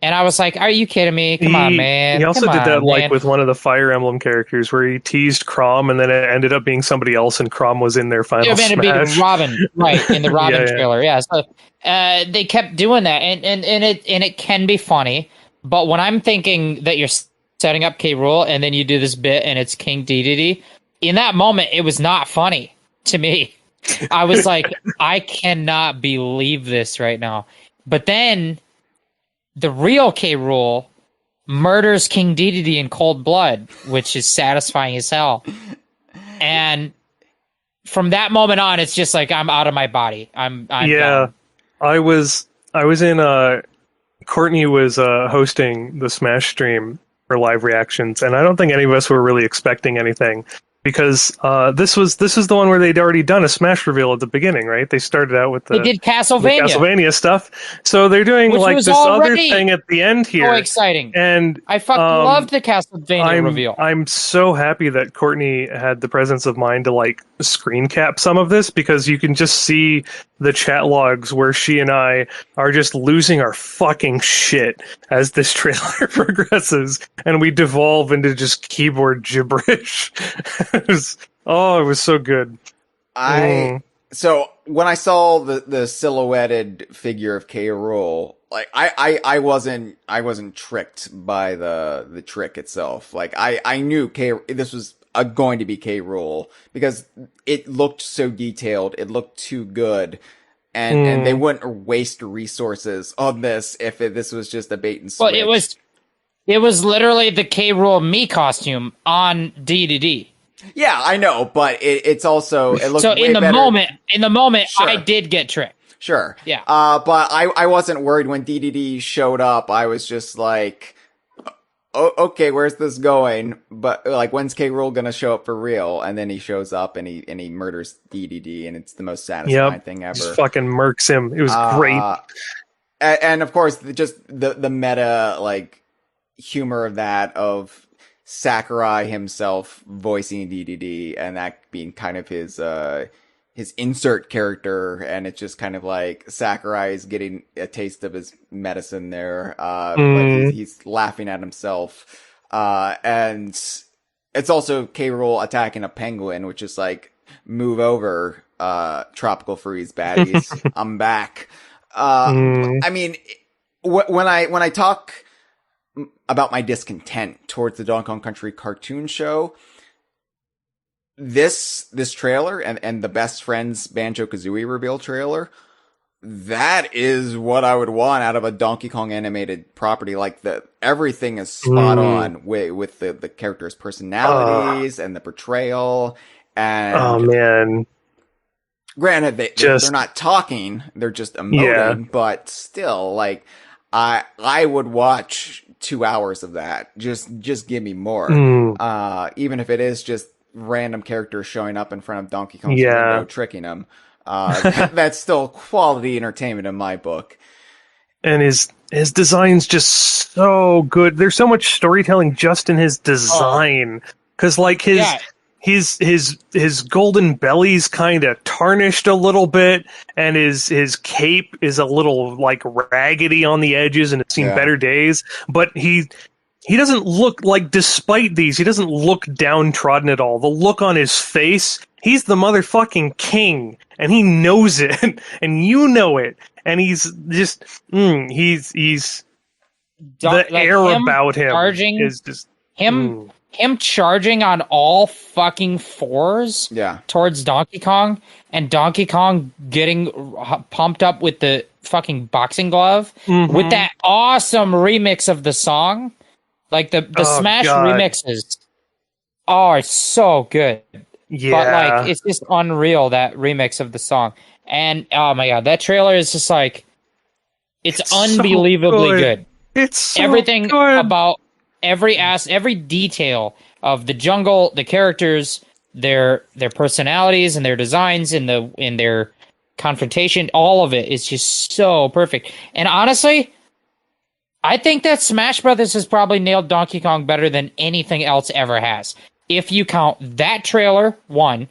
And I was like, are you kidding me? Come on, man. He also did that like with one of the Fire Emblem characters where he teased Chrom and then it ended up being somebody else and Chrom was in their final Smash. It ended up being Robin, right, in the Robin trailer. Yeah. So they kept doing that and it can be funny. But when I'm thinking that you're setting up K-Rool and then you do this bit and it's King Dedede, in that moment, it was not funny to me. I was like, I cannot believe this right now. But then the real K-Rool murders King Dedede in cold blood, which is satisfying as hell. And from that moment on, it's just like I'm out of my body. I'm done. I was in Courtney was hosting the Smash stream for live reactions, and I don't think any of us were really expecting anything. Because this is the one where they'd already done a Smash reveal at the beginning, right? They started out with they did Castlevania stuff, so they're doing which like this other thing at the end here. So exciting! And I fucking loved the Castlevania reveal. I'm so happy that Courtney had the presence of mind to like screen cap some of this because you can just see the chat logs where she and I are just losing our fucking shit as this trailer progresses, and we devolve into just keyboard gibberish. It was so good. So when I saw the silhouetted figure of K-Rool, like I wasn't tricked by the trick itself. Like I knew this was going to be K-Rool because it looked so detailed. It looked too good. And they wouldn't waste resources on this if this was just a bait and switch. Well, it was literally the K-Rool me costume on DDD. Yeah, I know, but it's also it looks so way in the better. moment, Sure. I did get tricked. Sure. Yeah. But I wasn't worried when DDD showed up. I was just like, oh, okay, where's this going? But like, when's K-Rool gonna show up for real? And then he shows up and he murders DDD, and it's the most satisfying thing ever. Just fucking murks him. It was great. And of course, just the meta like humor of that of Sakurai himself voicing DDD, and that being kind of his insert character, and it's just kind of like Sakurai is getting a taste of his medicine there, but he's laughing at himself, and it's also K-Rool attacking a penguin, which is like, move over, Tropical Freeze baddies, I'm back. I mean, when I talk about my discontent towards the Donkey Kong Country cartoon show, this trailer and the Best Friends Banjo-Kazooie reveal trailer, that is what I would want out of a Donkey Kong animated property. Like everything is spot on with the characters' personalities and the portrayal. And oh man, granted, they're not talking; they're just emoting. But still, like I would watch 2 hours of that. Just give me more. Even if it is just random characters showing up in front of Donkey Kong's window, tricking him. That's still quality entertainment in my book. And his design's just so good. There's so much storytelling just in his design. Because like his golden belly's kind of tarnished a little bit, and his cape is a little like raggedy on the edges, and it's seen better days. But he doesn't look like, despite these, he doesn't look downtrodden at all. The look on his face, he's the motherfucking king, and he knows it, and you know it, and he's just he's the air about him is just him charging on all fucking fours towards Donkey Kong, and Donkey Kong getting pumped up with the fucking boxing glove with that awesome remix of the song. Like the Smash remixes are so good. Yeah. But like it's just unreal, that remix of the song. And oh my god, that trailer is just like it's unbelievably so good. It's so everything good. About every detail of the jungle, the characters, their personalities and their designs in their confrontation, all of it is just so perfect. And honestly, I think that Smash Brothers has probably nailed Donkey Kong better than anything else ever has. If you count that trailer, 1,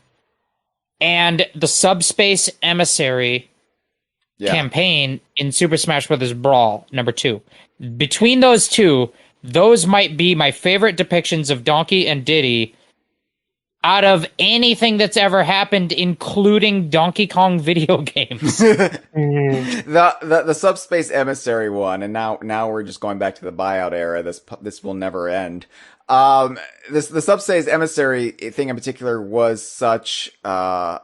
and the Subspace Emissary campaign in Super Smash Brothers Brawl, number 2. Between those two, those might be my favorite depictions of Donkey and Diddy out of anything that's ever happened, including Donkey Kong video games. The Subspace Emissary one, and now we're just going back to the Buyout Era. This will never end. The Subspace Emissary thing in particular was such a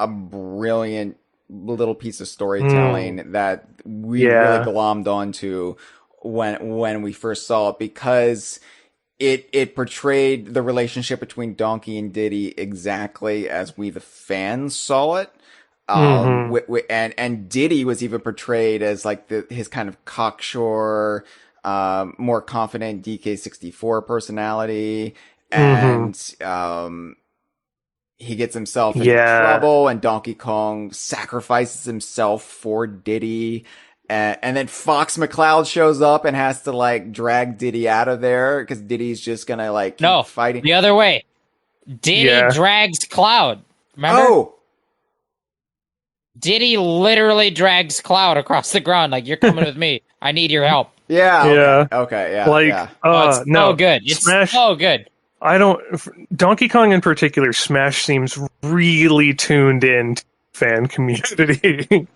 brilliant little piece of storytelling that we really glommed onto when we first saw it, because it portrayed the relationship between Donkey and Diddy exactly as we the fans saw it. And Diddy was even portrayed as like his kind of cocksure, more confident DK64 personality, and he gets himself into trouble, and Donkey Kong sacrifices himself for Diddy. And then Fox McCloud shows up and has to like drag Diddy out of there because Diddy's just gonna like keep fighting. The other way. Diddy drags Cloud. Remember? Oh, Diddy literally drags Cloud across the ground. Like, you're coming with me. I need your help. Yeah. Okay. Yeah. Like, yeah. It's so good. It's so good. Donkey Kong in particular, Smash seems really tuned in to the fan community.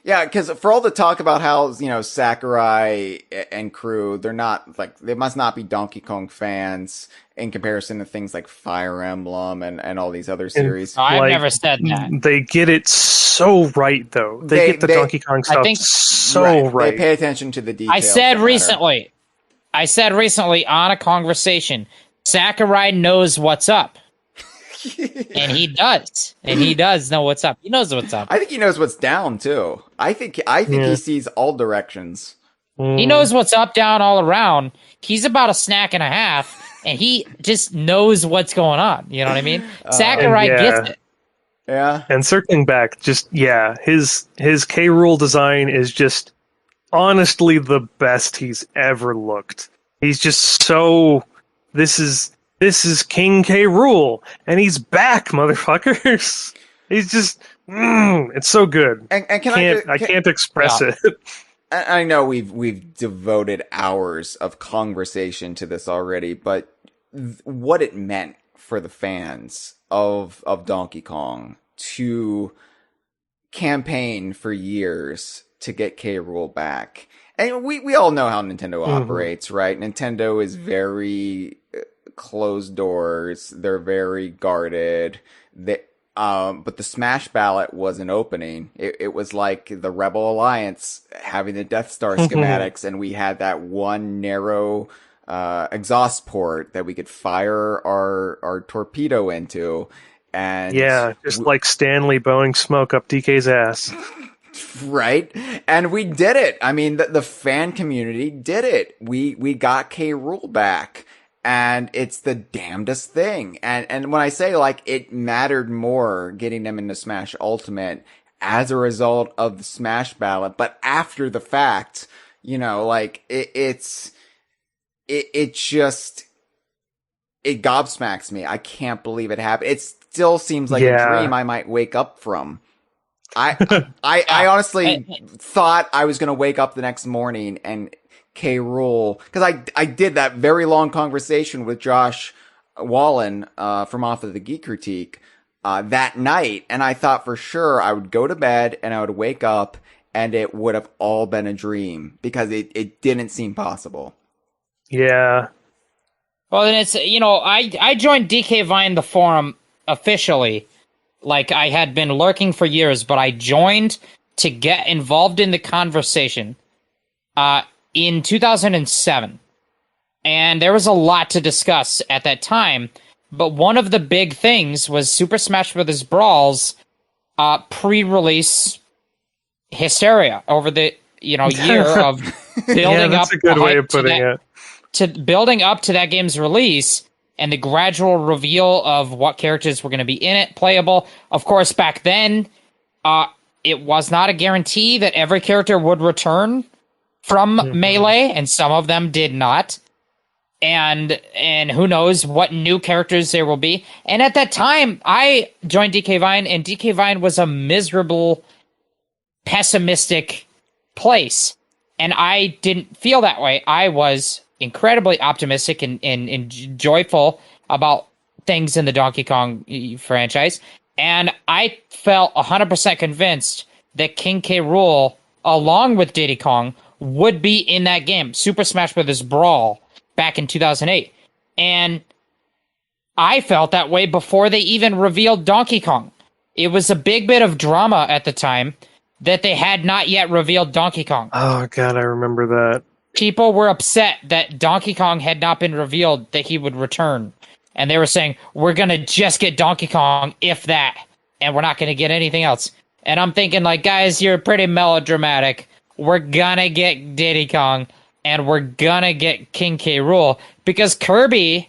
Yeah, because for all the talk about how, Sakurai and crew, they must not be Donkey Kong fans in comparison to things like Fire Emblem and all these other series. I've never said that. They get it so right, though. They get the Donkey Kong stuff right. They pay attention to the details. I said recently on a conversation, Sakurai knows what's up. And he does. And he does know what's up. He knows what's up. I think he knows what's down too. I think he sees all directions. He knows what's up, down, all around. He's about a snack and a half, and he just knows what's going on. You know what I mean? Sakurai gets it. Yeah. And circling back, his K-Rool design is just honestly the best he's ever looked. He's just so This is King K-Rool, and he's back, motherfuckers. He's just, it's so good. And I can't express it. I know we've devoted hours of conversation to this already, but what it meant for the fans of Donkey Kong to campaign for years to get K-Rool back. And we all know how Nintendo operates, right? Nintendo is very closed doors. They're very guarded. But the Smash ballot wasn't opening. It was like the Rebel Alliance having the Death Star schematics, and we had that one narrow exhaust port that we could fire our torpedo into. And just like Stanley blowing smoke up DK's ass. Right? And we did it. I mean, the fan community did it. We got K-Rool back. And it's the damnedest thing. And when I say, like, it mattered more getting them into Smash Ultimate as a result of the Smash ballot, but after the fact, like, it just, it gobsmacks me. I can't believe it happened. It still seems like a dream I might wake up from. I honestly thought I was going to wake up the next morning and K-Rool, because I did that very long conversation with Josh Wallen from Off of the Geek Critique that night, and I thought for sure I would go to bed and I would wake up and it would have all been a dream, because it didn't seem possible. Yeah. Well, then it's, I joined DK Vine, the forum, officially. Like, I had been lurking for years, but I joined to get involved in the conversation in 2007. And there was a lot to discuss at that time, but one of the big things was Super Smash Bros. Brawl's pre-release hysteria over the year of building up. That's a good way of putting it. To building up to that game's release, and the gradual reveal of what characters were going to be in it, playable. Of course, back then, it was not a guarantee that every character would return from Melee, and some of them did not. And who knows what new characters there will be. And at that time, I joined DK Vine, and DK Vine was a miserable, pessimistic place. And I didn't feel that way. I was incredibly optimistic and joyful about things in the Donkey Kong franchise. And I felt 100% convinced that King K-Rool, along with Diddy Kong, would be in that game, Super Smash Bros. Brawl, back in 2008. And I felt that way before they even revealed Donkey Kong. It was a big bit of drama at the time that they had not yet revealed Donkey Kong. Oh, God, I remember that. People were upset that Donkey Kong had not been revealed that he would return. And they were saying, we're going to just get Donkey Kong, if that, and we're not going to get anything else. And I'm thinking, like, guys, you're pretty melodramatic. We're going to get Diddy Kong, and we're going to get King K-Rool, because Kirby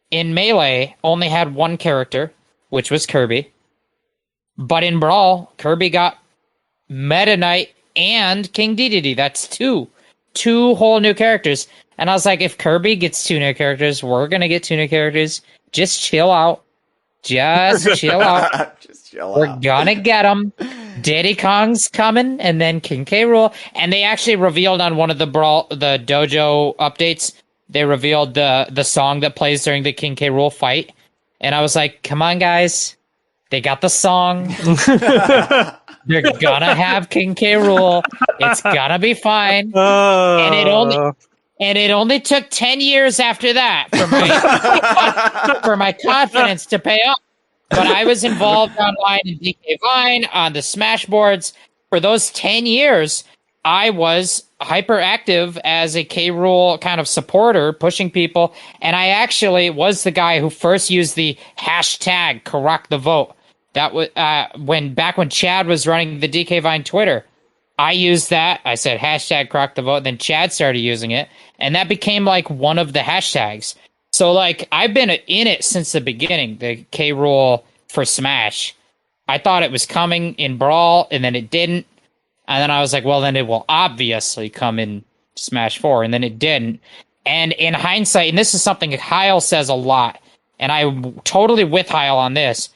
in Melee only had one character, which was Kirby. But in Brawl, Kirby got Meta Knight and King Dedede. That's two whole new characters. And I was like, if Kirby gets 2 new characters, we're going to get 2 new characters. Just chill out. Just chill out. We're going to get them. Diddy Kong's coming, and then King K-Rool. And they actually revealed on one of the dojo updates, they revealed the song that plays during the King K-Rool fight. And I was like, come on, guys. They got the song. They're gonna have King K-Rool. It's gonna be fine. And it only took 10 years after that for my confidence to pay off. But I was involved online in DK Vine, on the Smash boards. For those 10 years, I was hyperactive as a K-Rool kind of supporter, pushing people. And I actually was the guy who first used the hashtag correct the vote. That was back when Chad was running the DK Vine Twitter. I used that. I said hashtag correct the vote. Then Chad started using it, and that became like one of the hashtags. So like I've been in it since the beginning. The K-Rool for Smash. I thought it was coming in Brawl, and then it didn't. And then I was like, well, then it will obviously come in Smash 4, and then it didn't. And in hindsight, and this is something Hyle says a lot, and I'm totally with Hyle on this.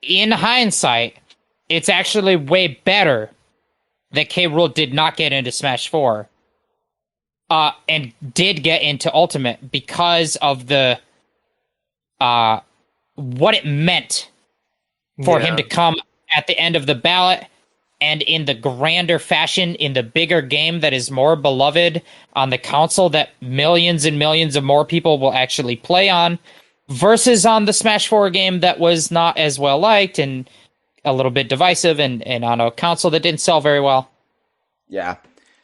In hindsight, it's actually way better that K-Rool did not get into Smash 4 and did get into Ultimate because of the what it meant for him to come at the end of the ballot and in the grander fashion, in the bigger game that is more beloved on the console that millions and millions of more people will actually play on, versus on the Smash 4 game that was not as well liked and a little bit divisive and on a console that didn't sell very well. Yeah.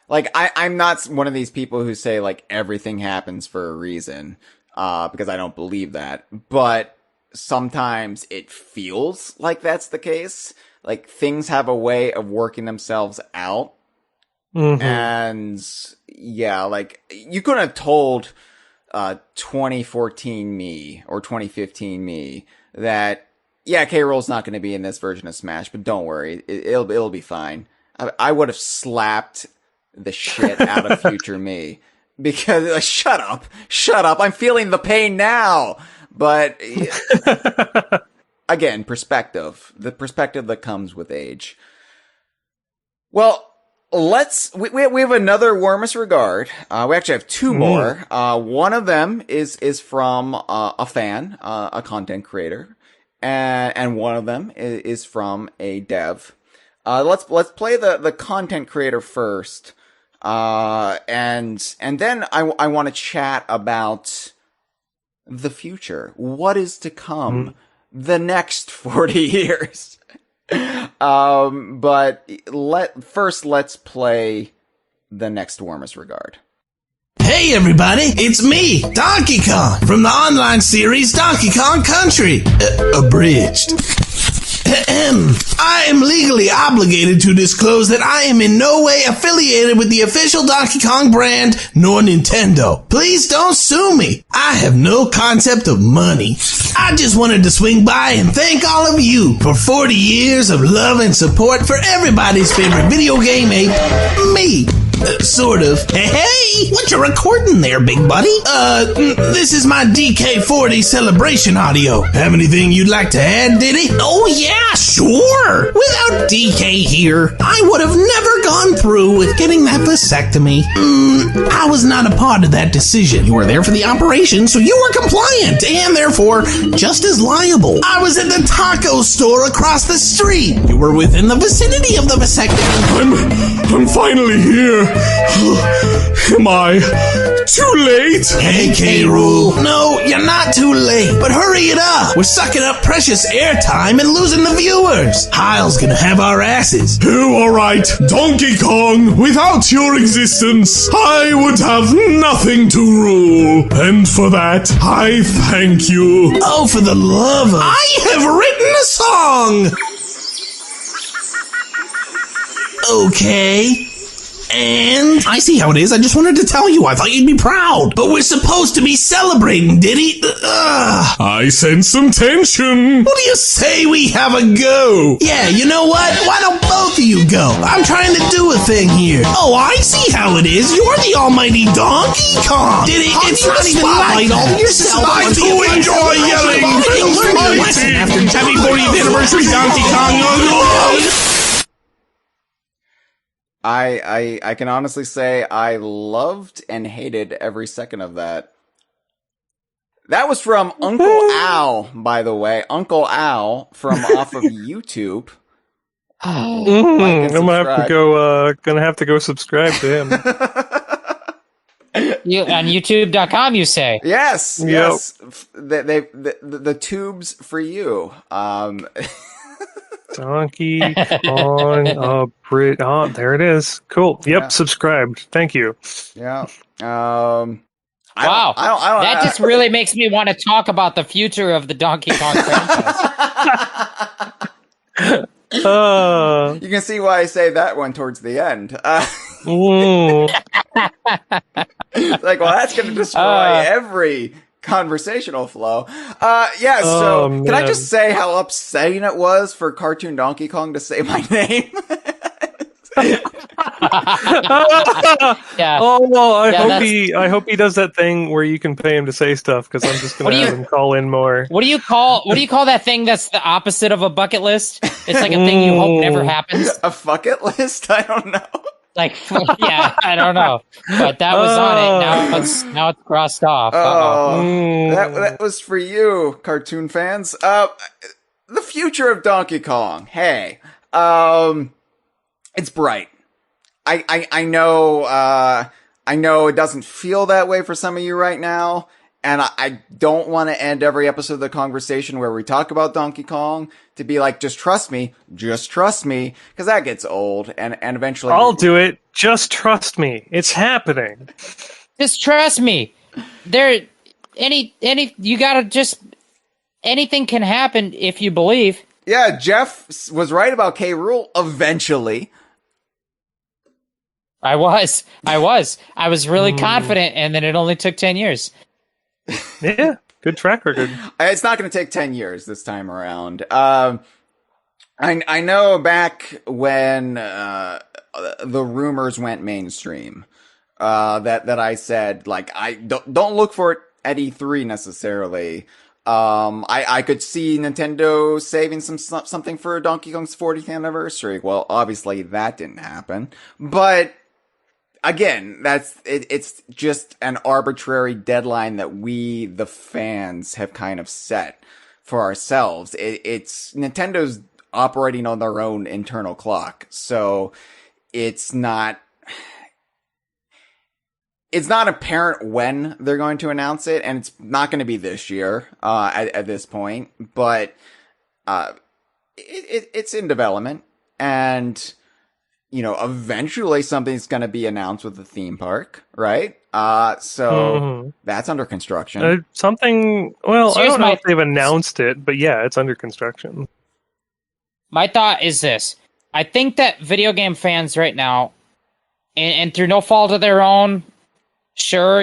Like, I'm not one of these people who say, like, everything happens for a reason, because I don't believe that. But sometimes it feels like that's the case. Like, things have a way of working themselves out. Mm-hmm. And, yeah, like, you couldn't have told 2014 me or 2015 me that, yeah, K-Rool's not going to be in this version of Smash, but don't worry, it'll be fine. I would have slapped the shit out of future me because shut up, I'm feeling the pain now. But again, perspective. The perspective that comes with age. Well, we have another warmest regard. We actually have two more. One of them is from a fan, a content creator, and one of them is from a dev. Let's play the content creator first, and then I want to chat about the future. What is to come the next 40 years? But let's play the next warmest regard. Hey everybody, it's me, Donkey Kong, from the online series Donkey Kong Country, abridged. I am legally obligated to disclose that I am in no way affiliated with the official Donkey Kong brand, nor Nintendo. Please don't sue me. I have no concept of money. I just wanted to swing by and thank all of you for 40 years of love and support for everybody's favorite video game ape, me. Sort of. Hey, what you recording there, big buddy? This is my DK40 celebration audio. Have anything you'd like to add, Diddy? Oh yeah, sure. Without DK here, I would have never gone through with getting that vasectomy. I was not a part of that decision. You were there for the operation, so you were compliant, and therefore just as liable. I was at the taco store across the street. You were within the vicinity of the vasectomy. I'm finally here. Am I too late? Hey, K-Rool. No, you're not too late. But hurry it up. We're sucking up precious airtime and losing the viewers. Hyle's gonna have our asses. Oh, alright. Donkey Kong, without your existence, I would have nothing to rule. And for that, I thank you. Oh, for the love of... I have written a song! Okay... And I see how it is. I just wanted to tell you. I thought you'd be proud. But we're supposed to be celebrating, Diddy. I sense some tension. What do you say we have a go? Yeah, you know what? Why don't both of you go? I'm trying to do a thing here. Oh, I see how it is. You're the almighty Donkey Kong. Diddy, it's not even like all yourself. I do enjoy yelling. Happy 40th anniversary, Donkey Kong. I can honestly say I loved and hated every second of that. That was from Uncle Al, by the way. Uncle Al from off of YouTube. I'm gonna have to go subscribe to him. You on YouTube.com, you say? Yes, yep. Yes. The tubes for you. Donkey Kong Brit. Oh, there it is. Cool. Yep, yeah. Subscribed. Thank you. Yeah. Wow. That just really makes me want to talk about the future of the Donkey Kong franchise. You can see why I say that one towards the end. Like, well, that's going to destroy every conversational flow. So can I just say how upsetting it was for Cartoon Donkey Kong to say my name? Yeah. Oh well, I hope he does that thing where you can pay him to say stuff, because I'm just gonna have him call in more. What do you call that thing that's the opposite of a bucket list? It's like a thing you hope never happens. A bucket list? I don't know. Like, yeah, I don't know, but that was on it. Now it's crossed off. That was for you, cartoon fans. The future of Donkey Kong. Hey, it's bright. I know it doesn't feel that way for some of you right now, and I don't want to end every episode of the conversation where we talk about Donkey Kong to be like, just trust me, because that gets old, and eventually I'll do it. Just trust me, it's happening. Just trust me. You gotta just, anything can happen if you believe. Yeah, Jeff was right about K-Rool. Eventually. I was really confident, and then it only took 10 years. Yeah, good track record. It's not going to take 10 years this time around. I know back when the rumors went mainstream, that I said, like, I don't look for it at E3 necessarily. I could see Nintendo saving something for Donkey Kong's 40th anniversary. Well, obviously that didn't happen, but again, it's just an arbitrary deadline that we, the fans, have kind of set for ourselves. It's Nintendo's operating on their own internal clock, so it's not apparent when they're going to announce it, and it's not going to be this year at this point, but it's in development, and eventually something's going to be announced with the theme park, right? So that's under construction. I don't know if they've announced it, but yeah, it's under construction. My thought is this. I think that video game fans right now, and through no fault of their own, sure,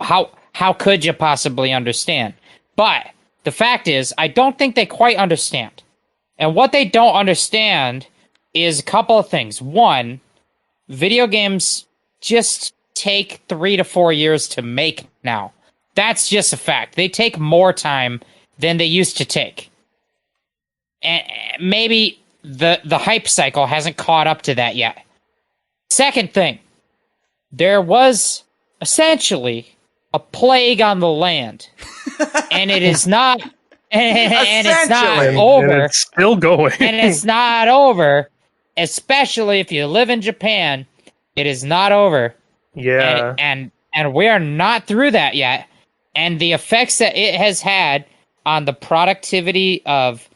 how could you possibly understand? But the fact is, I don't think they quite understand. And what they don't understand is a couple of things. One, video games just take 3 to 4 years to make now. That's just a fact. They take more time than they used to take. And maybe the hype cycle hasn't caught up to that yet. Second thing, there was essentially a plague on the land, and it is not, and it's not over. And it's still going. And it's not over, especially if you live in Japan. It is not over. Yeah. And we are not through that yet. And the effects that it has had on the productivity of,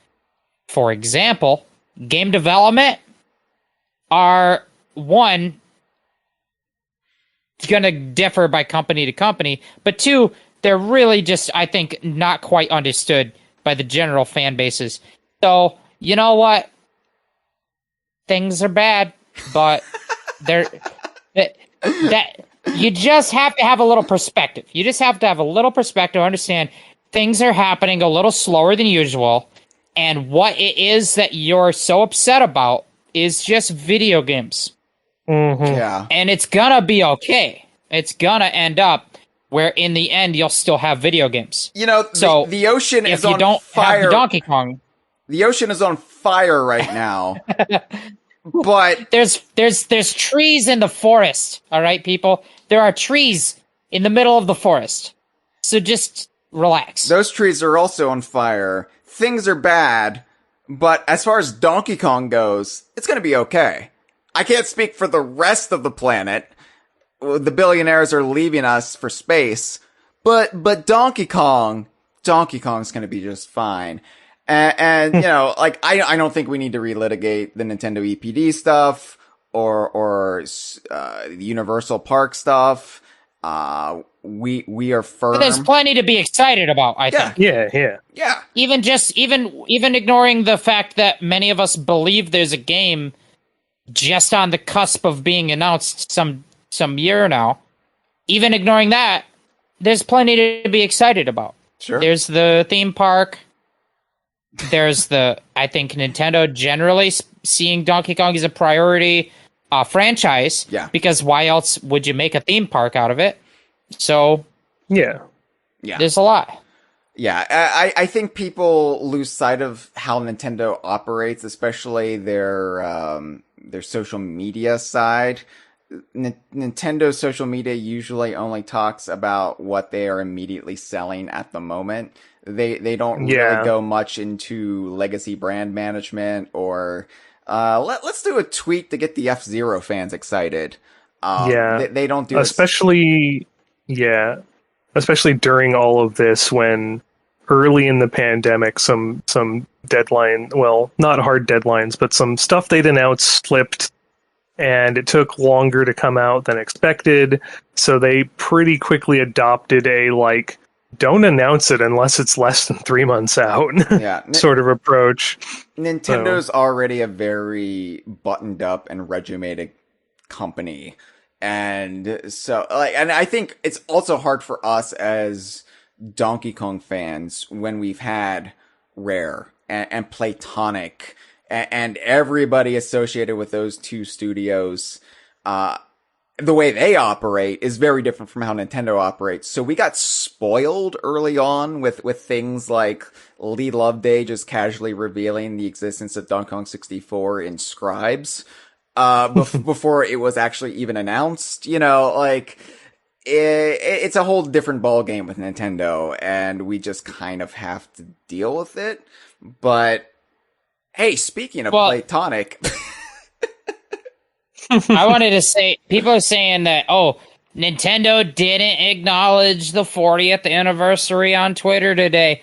for example, game development are, one, going to differ by company to company, but two, they're really just, I think, not quite understood by the general fan bases. So, you know what? Things are bad, but that you just have to have a little perspective. You just have to have a little perspective, understand things are happening a little slower than usual, and what it is that you're so upset about is just video games. Mm-hmm. Yeah. And it's gonna be okay. It's gonna end up where in the end you'll still have video games. So the ocean is on fire. If you don't have Donkey Kong, the ocean is on fire right now. But there's trees in the forest. All right, people. There are trees in the middle of the forest. So just relax. Those trees are also on fire. Things are bad, but as far as Donkey Kong goes, it's gonna be okay. I can't speak for the rest of the planet. The billionaires are leaving us for space, but Donkey Kong's gonna be just fine. And I don't think we need to relitigate the Nintendo EPD stuff or the Universal Park stuff. We are firm. But there's plenty to be excited about, I think. Yeah. Even ignoring the fact that many of us believe there's a game just on the cusp of being announced some year now. Even ignoring that, there's plenty to be excited about. Sure. There's the theme park. There's I think Nintendo generally seeing Donkey Kong as a priority franchise. Yeah. Because why else would you make a theme park out of it? So yeah. There's a lot. Yeah, I think people lose sight of how Nintendo operates, especially their social media side. Nintendo's social media usually only talks about what they are immediately selling at the moment. They don't really go much into legacy brand management or let's do a tweet to get the F-Zero fans excited. They don't do especially during all of this, when early in the pandemic some deadline, well, not hard deadlines, but some stuff they'd announced slipped, and it took longer to come out than expected, so they pretty quickly adopted a don't announce it unless it's less than 3 months out sort of approach. Nintendo's already a very buttoned up and regimented company. And so, and I think it's also hard for us as Donkey Kong fans when we've had Rare and Playtonic and everybody associated with those two studios, the way they operate is very different from how Nintendo operates. So we got spoiled early on with things like Lee Loveday just casually revealing the existence of Donkey Kong 64 in Scribes, before it was actually even announced. You know, like, it's a whole different ballgame with Nintendo, and we just kind of have to deal with it. But, hey, speaking of Platonic... I wanted to say, people are saying that, Nintendo didn't acknowledge the 40th anniversary on Twitter today.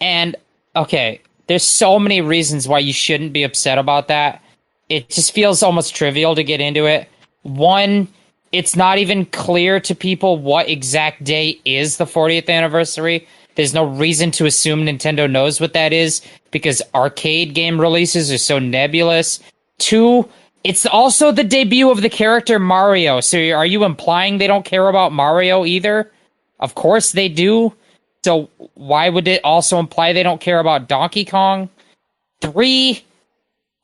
And, okay, there's so many reasons why you shouldn't be upset about that. It just feels almost trivial to get into it. One, it's not even clear to people what exact day is the 40th anniversary. There's no reason to assume Nintendo knows what that is, because arcade game releases are so nebulous. Two, it's also the debut of the character Mario, so are you implying they don't care about Mario either? Of course they do. So why would it also imply they don't care about Donkey Kong? 3,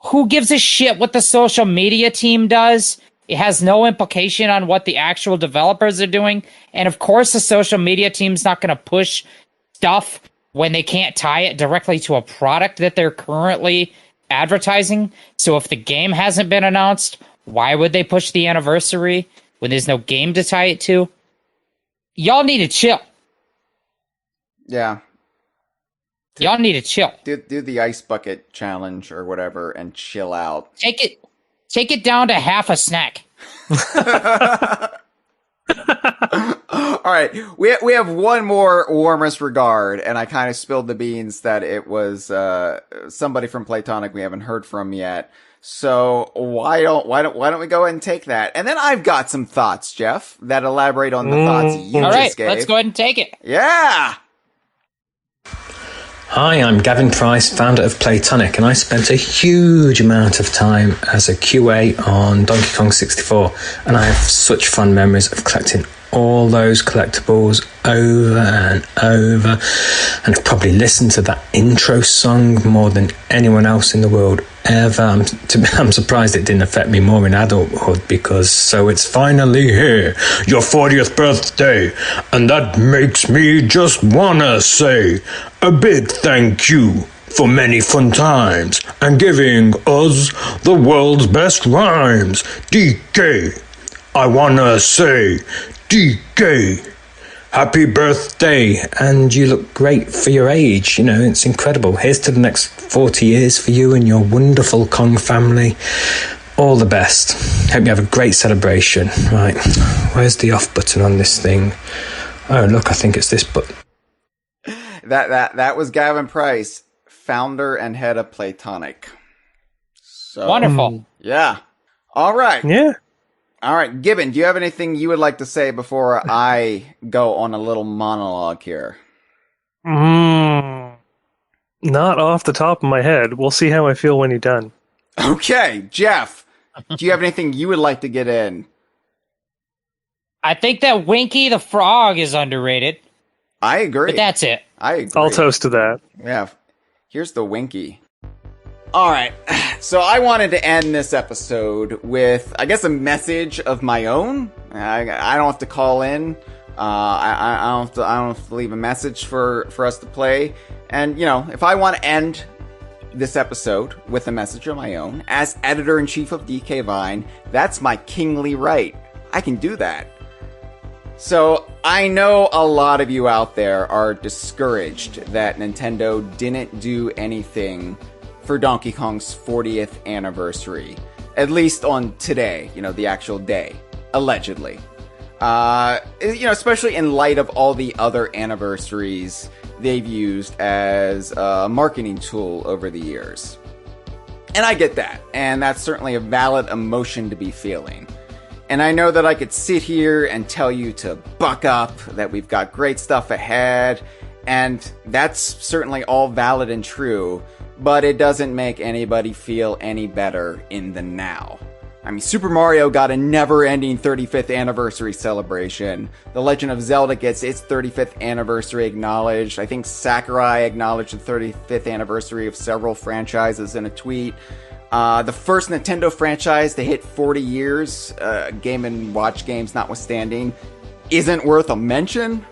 who gives a shit what the social media team does? It has no implication on what the actual developers are doing. And of course the social media team's not going to push stuff when they can't tie it directly to a product that they're currently advertising. So if the game hasn't been announced, why would they push the anniversary when there's no game to tie it to? Y'all need to chill. Yeah. Y'all need to chill. Do the ice bucket challenge or whatever and chill out. Take it down to half a snack. All right, we have one more warmest regard, and I kind of spilled the beans that it was somebody from Platonic we haven't heard from yet. So why don't we go ahead and take that? And then I've got some thoughts, Jeff, that elaborate on the thoughts you just gave. Let's go ahead and take it. Yeah. Hi, I'm Gavin Price, founder of Platonic, and I spent a huge amount of time as a QA on Donkey Kong 64, and I have such fun memories of collecting all those collectibles over and over, and I've probably listened to that intro song more than anyone else in the world ever. I'm surprised it didn't affect me more in adulthood, because so it's finally here, your 40th birthday, and that makes me just wanna say a big thank you for many fun times and giving us the world's best rhymes. DK, I wanna say DK, happy birthday, and you look great for your age. You know, it's incredible. Here's to the next 40 years for you and your wonderful Kong family. All the best. Hope you have a great celebration. Right, where's the off button on this thing? Oh, look, I think it's this button. That was Gavin Price, founder and head of Platonic. So, wonderful. Yeah. All right. Yeah. All right, Gibbon, do you have anything you would like to say before I go on a little monologue here? Not off the top of my head. We'll see how I feel when you're done. Okay, Jeff, do you have anything you would like to get in? I think that Winky the Frog is underrated. I agree. But that's it. I agree. I'll toast to that. Yeah, here's the Winky. All right, so I wanted to end this episode with, I guess, a message of my own. I don't have to call in. I don't have to leave a message for us to play. And, you know, if I want to end this episode with a message of my own, as editor-in-chief of DK Vine, that's my kingly right. I can do that. So, I know a lot of you out there are discouraged that Nintendo didn't do anything for Donkey Kong's 40th anniversary. At least on today, you know, the actual day. Allegedly. You know, especially in light of all the other anniversaries they've used as a marketing tool over the years. And I get that. And that's certainly a valid emotion to be feeling. And I know that I could sit here and tell you to buck up, that we've got great stuff ahead, and that's certainly all valid and true, but it doesn't make anybody feel any better in the now. I mean, Super Mario got a never-ending 35th anniversary celebration. The Legend of Zelda gets its 35th anniversary acknowledged. I think Sakurai acknowledged the 35th anniversary of several franchises in a tweet. The first Nintendo franchise to hit 40 years, Game & Watch games notwithstanding, isn't worth a mention.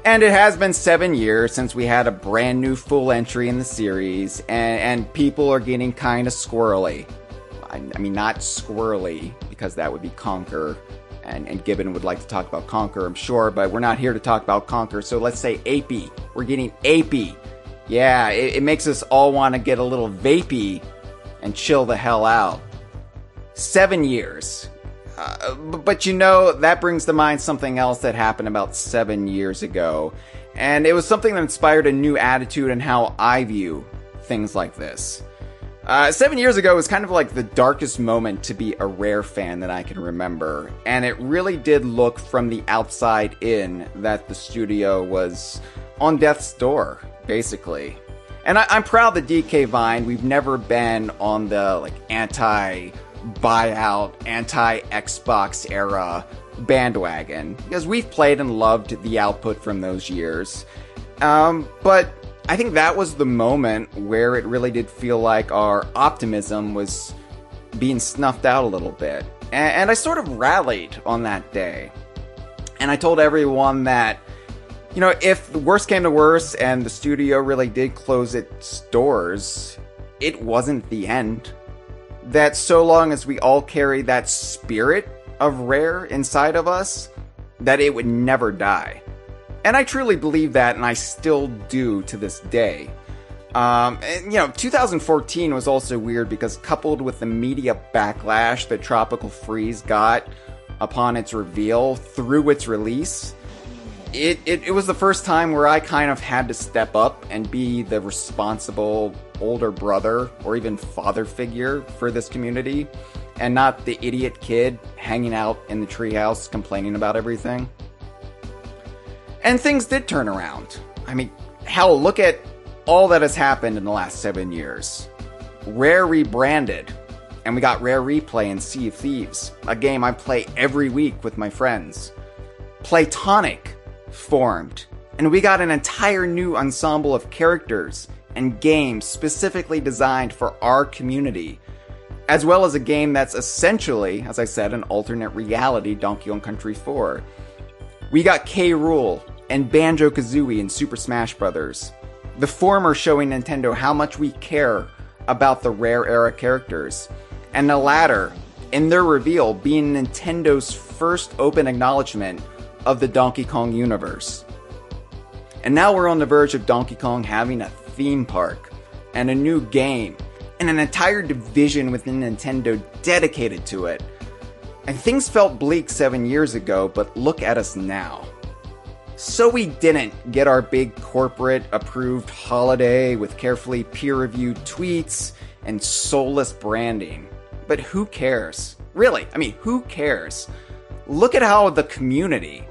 And it has been 7 years since we had a brand new full entry in the series, and people are getting kind of squirrely. I mean, not squirrely, because that would be Conquer, and Gibbon would like to talk about Conquer, I'm sure, but we're not here to talk about Conquer, so let's say apey. We're getting apey. Yeah, it makes us all want to get a little vapey and chill the hell out. 7 years. But you know, that brings to mind something else that happened about 7 years ago. And it was something that inspired a new attitude in how I view things like this. 7 years ago was kind of like the darkest moment to be a Rare fan that I can remember. And it really did look from the outside in that the studio was on death's door, basically. And I'm proud that DK Vine, we've never been on the anti-buyout, anti-Xbox era bandwagon, because we've played and loved the output from those years. But I think that was the moment where it really did feel like our optimism was being snuffed out a little bit. And I sort of rallied on that day. And I told everyone that, you know, if the worst came to worst and the studio really did close its doors, it wasn't the end. That so long as we all carry that spirit of Rare inside of us, that it would never die. And I truly believe that, and I still do to this day. And, 2014 was also weird because coupled with the media backlash that Tropical Freeze got upon its reveal through its release, it was the first time where I kind of had to step up and be the responsible older brother or even father figure for this community, and not the idiot kid hanging out in the treehouse complaining about everything. And things did turn around. I mean, hell, look at all that has happened in the last 7 years. Rare rebranded, and we got Rare Replay in Sea of Thieves, a game I play every week with my friends. Playtonic formed, and we got an entire new ensemble of characters and games specifically designed for our community, as well as a game that's essentially, as I said, an alternate reality Donkey Kong Country 4. We got K-Rool and Banjo-Kazooie in Super Smash Bros., the former showing Nintendo how much we care about the Rare era characters, and the latter, in their reveal, being Nintendo's first open acknowledgement of the Donkey Kong universe. And now we're on the verge of Donkey Kong having a theme park, and a new game, and an entire division within Nintendo dedicated to it. And things felt bleak 7 years ago, but look at us now. So we didn't get our big corporate approved holiday with carefully peer-reviewed tweets and soulless branding. But who cares? Really, I mean, who cares? Look at how the community,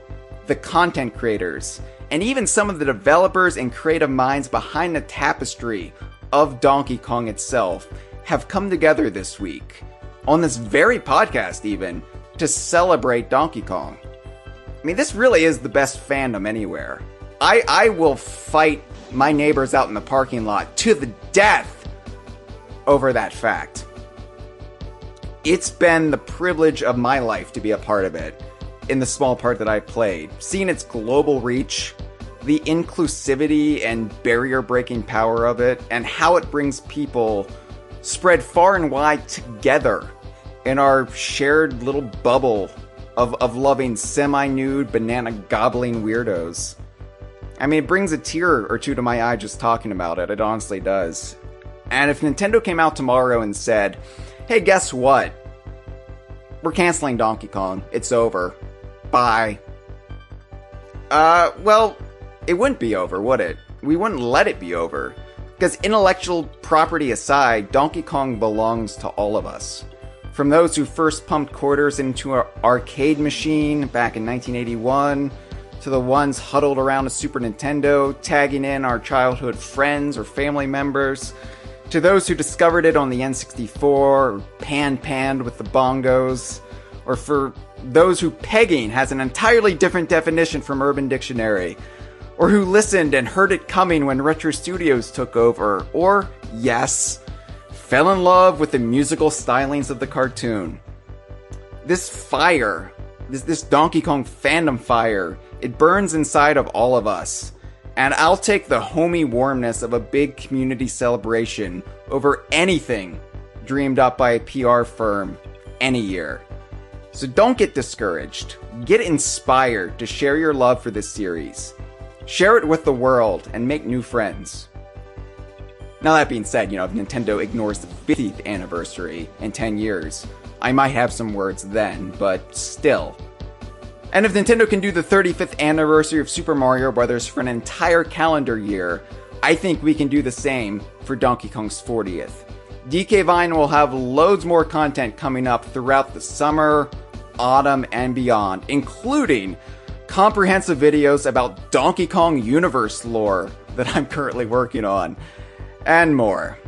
the content creators, and even some of the developers and creative minds behind the tapestry of Donkey Kong itself have come together this week, on this very podcast even, to celebrate Donkey Kong. I mean, this really is the best fandom anywhere. I will fight my neighbors out in the parking lot to the death over that fact. It's been the privilege of my life to be a part of it, in the small part that I played. Seeing its global reach, the inclusivity and barrier-breaking power of it, and how it brings people spread far and wide together in our shared little bubble of loving semi-nude, banana-gobbling weirdos. I mean, it brings a tear or two to my eye just talking about it. It honestly does. And if Nintendo came out tomorrow and said, hey, guess what? We're canceling Donkey Kong. It's over. Bye. Well, it wouldn't be over, would it? We wouldn't let it be over. Because intellectual property aside, Donkey Kong belongs to all of us. From those who first pumped quarters into an arcade machine back in 1981, to the ones huddled around a Super Nintendo, tagging in our childhood friends or family members, to those who discovered it on the N64, or panned with the bongos, or for those who pegging has an entirely different definition from Urban Dictionary, or who listened and heard it coming when Retro Studios took over, or, yes, fell in love with the musical stylings of the cartoon. This fire, this Donkey Kong fandom fire, it burns inside of all of us. And I'll take the homey warmness of a big community celebration over anything dreamed up by a PR firm any year. So don't get discouraged. Get inspired to share your love for this series. Share it with the world and make new friends. Now that being said, if Nintendo ignores the 50th anniversary in 10 years, I might have some words then, but still. And if Nintendo can do the 35th anniversary of Super Mario Bros. For an entire calendar year, I think we can do the same for Donkey Kong's 40th. DK Vine will have loads more content coming up throughout the summer, autumn, and beyond, including comprehensive videos about Donkey Kong universe lore that I'm currently working on, and more.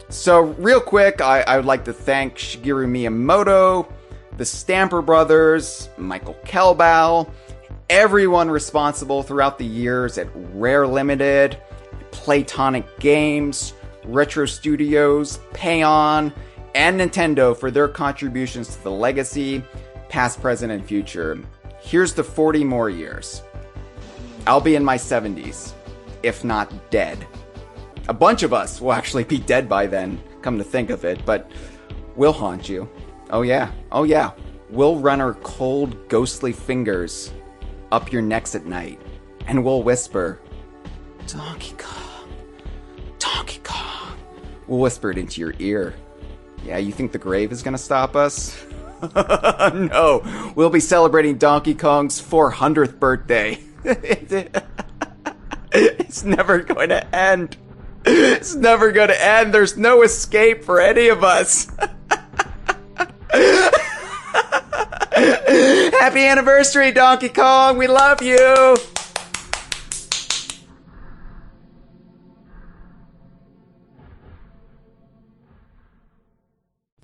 So real quick, I would like to thank Shigeru Miyamoto, the Stamper Brothers, Michael Kelbau, everyone responsible throughout the years at Rare Limited, Playtonic Games, Retro Studios, Payon, and Nintendo for their contributions to the legacy, past, present, and future. Here's to 40 more years. I'll be in my 70s, if not dead. A bunch of us will actually be dead by then, come to think of it, but we'll haunt you. Oh yeah. We'll run our cold, ghostly fingers up your necks at night, and we'll whisper, Donkey Kong, Donkey Kong. We'll whisper it into your ear. Yeah, you think the grave is gonna stop us? No, we'll be celebrating Donkey Kong's 400th birthday. It's never going to end. It's never going to end. There's no escape for any of us. Happy anniversary, Donkey Kong. We love you.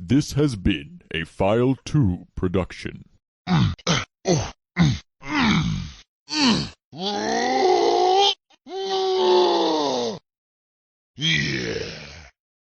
This has been a File 2 production.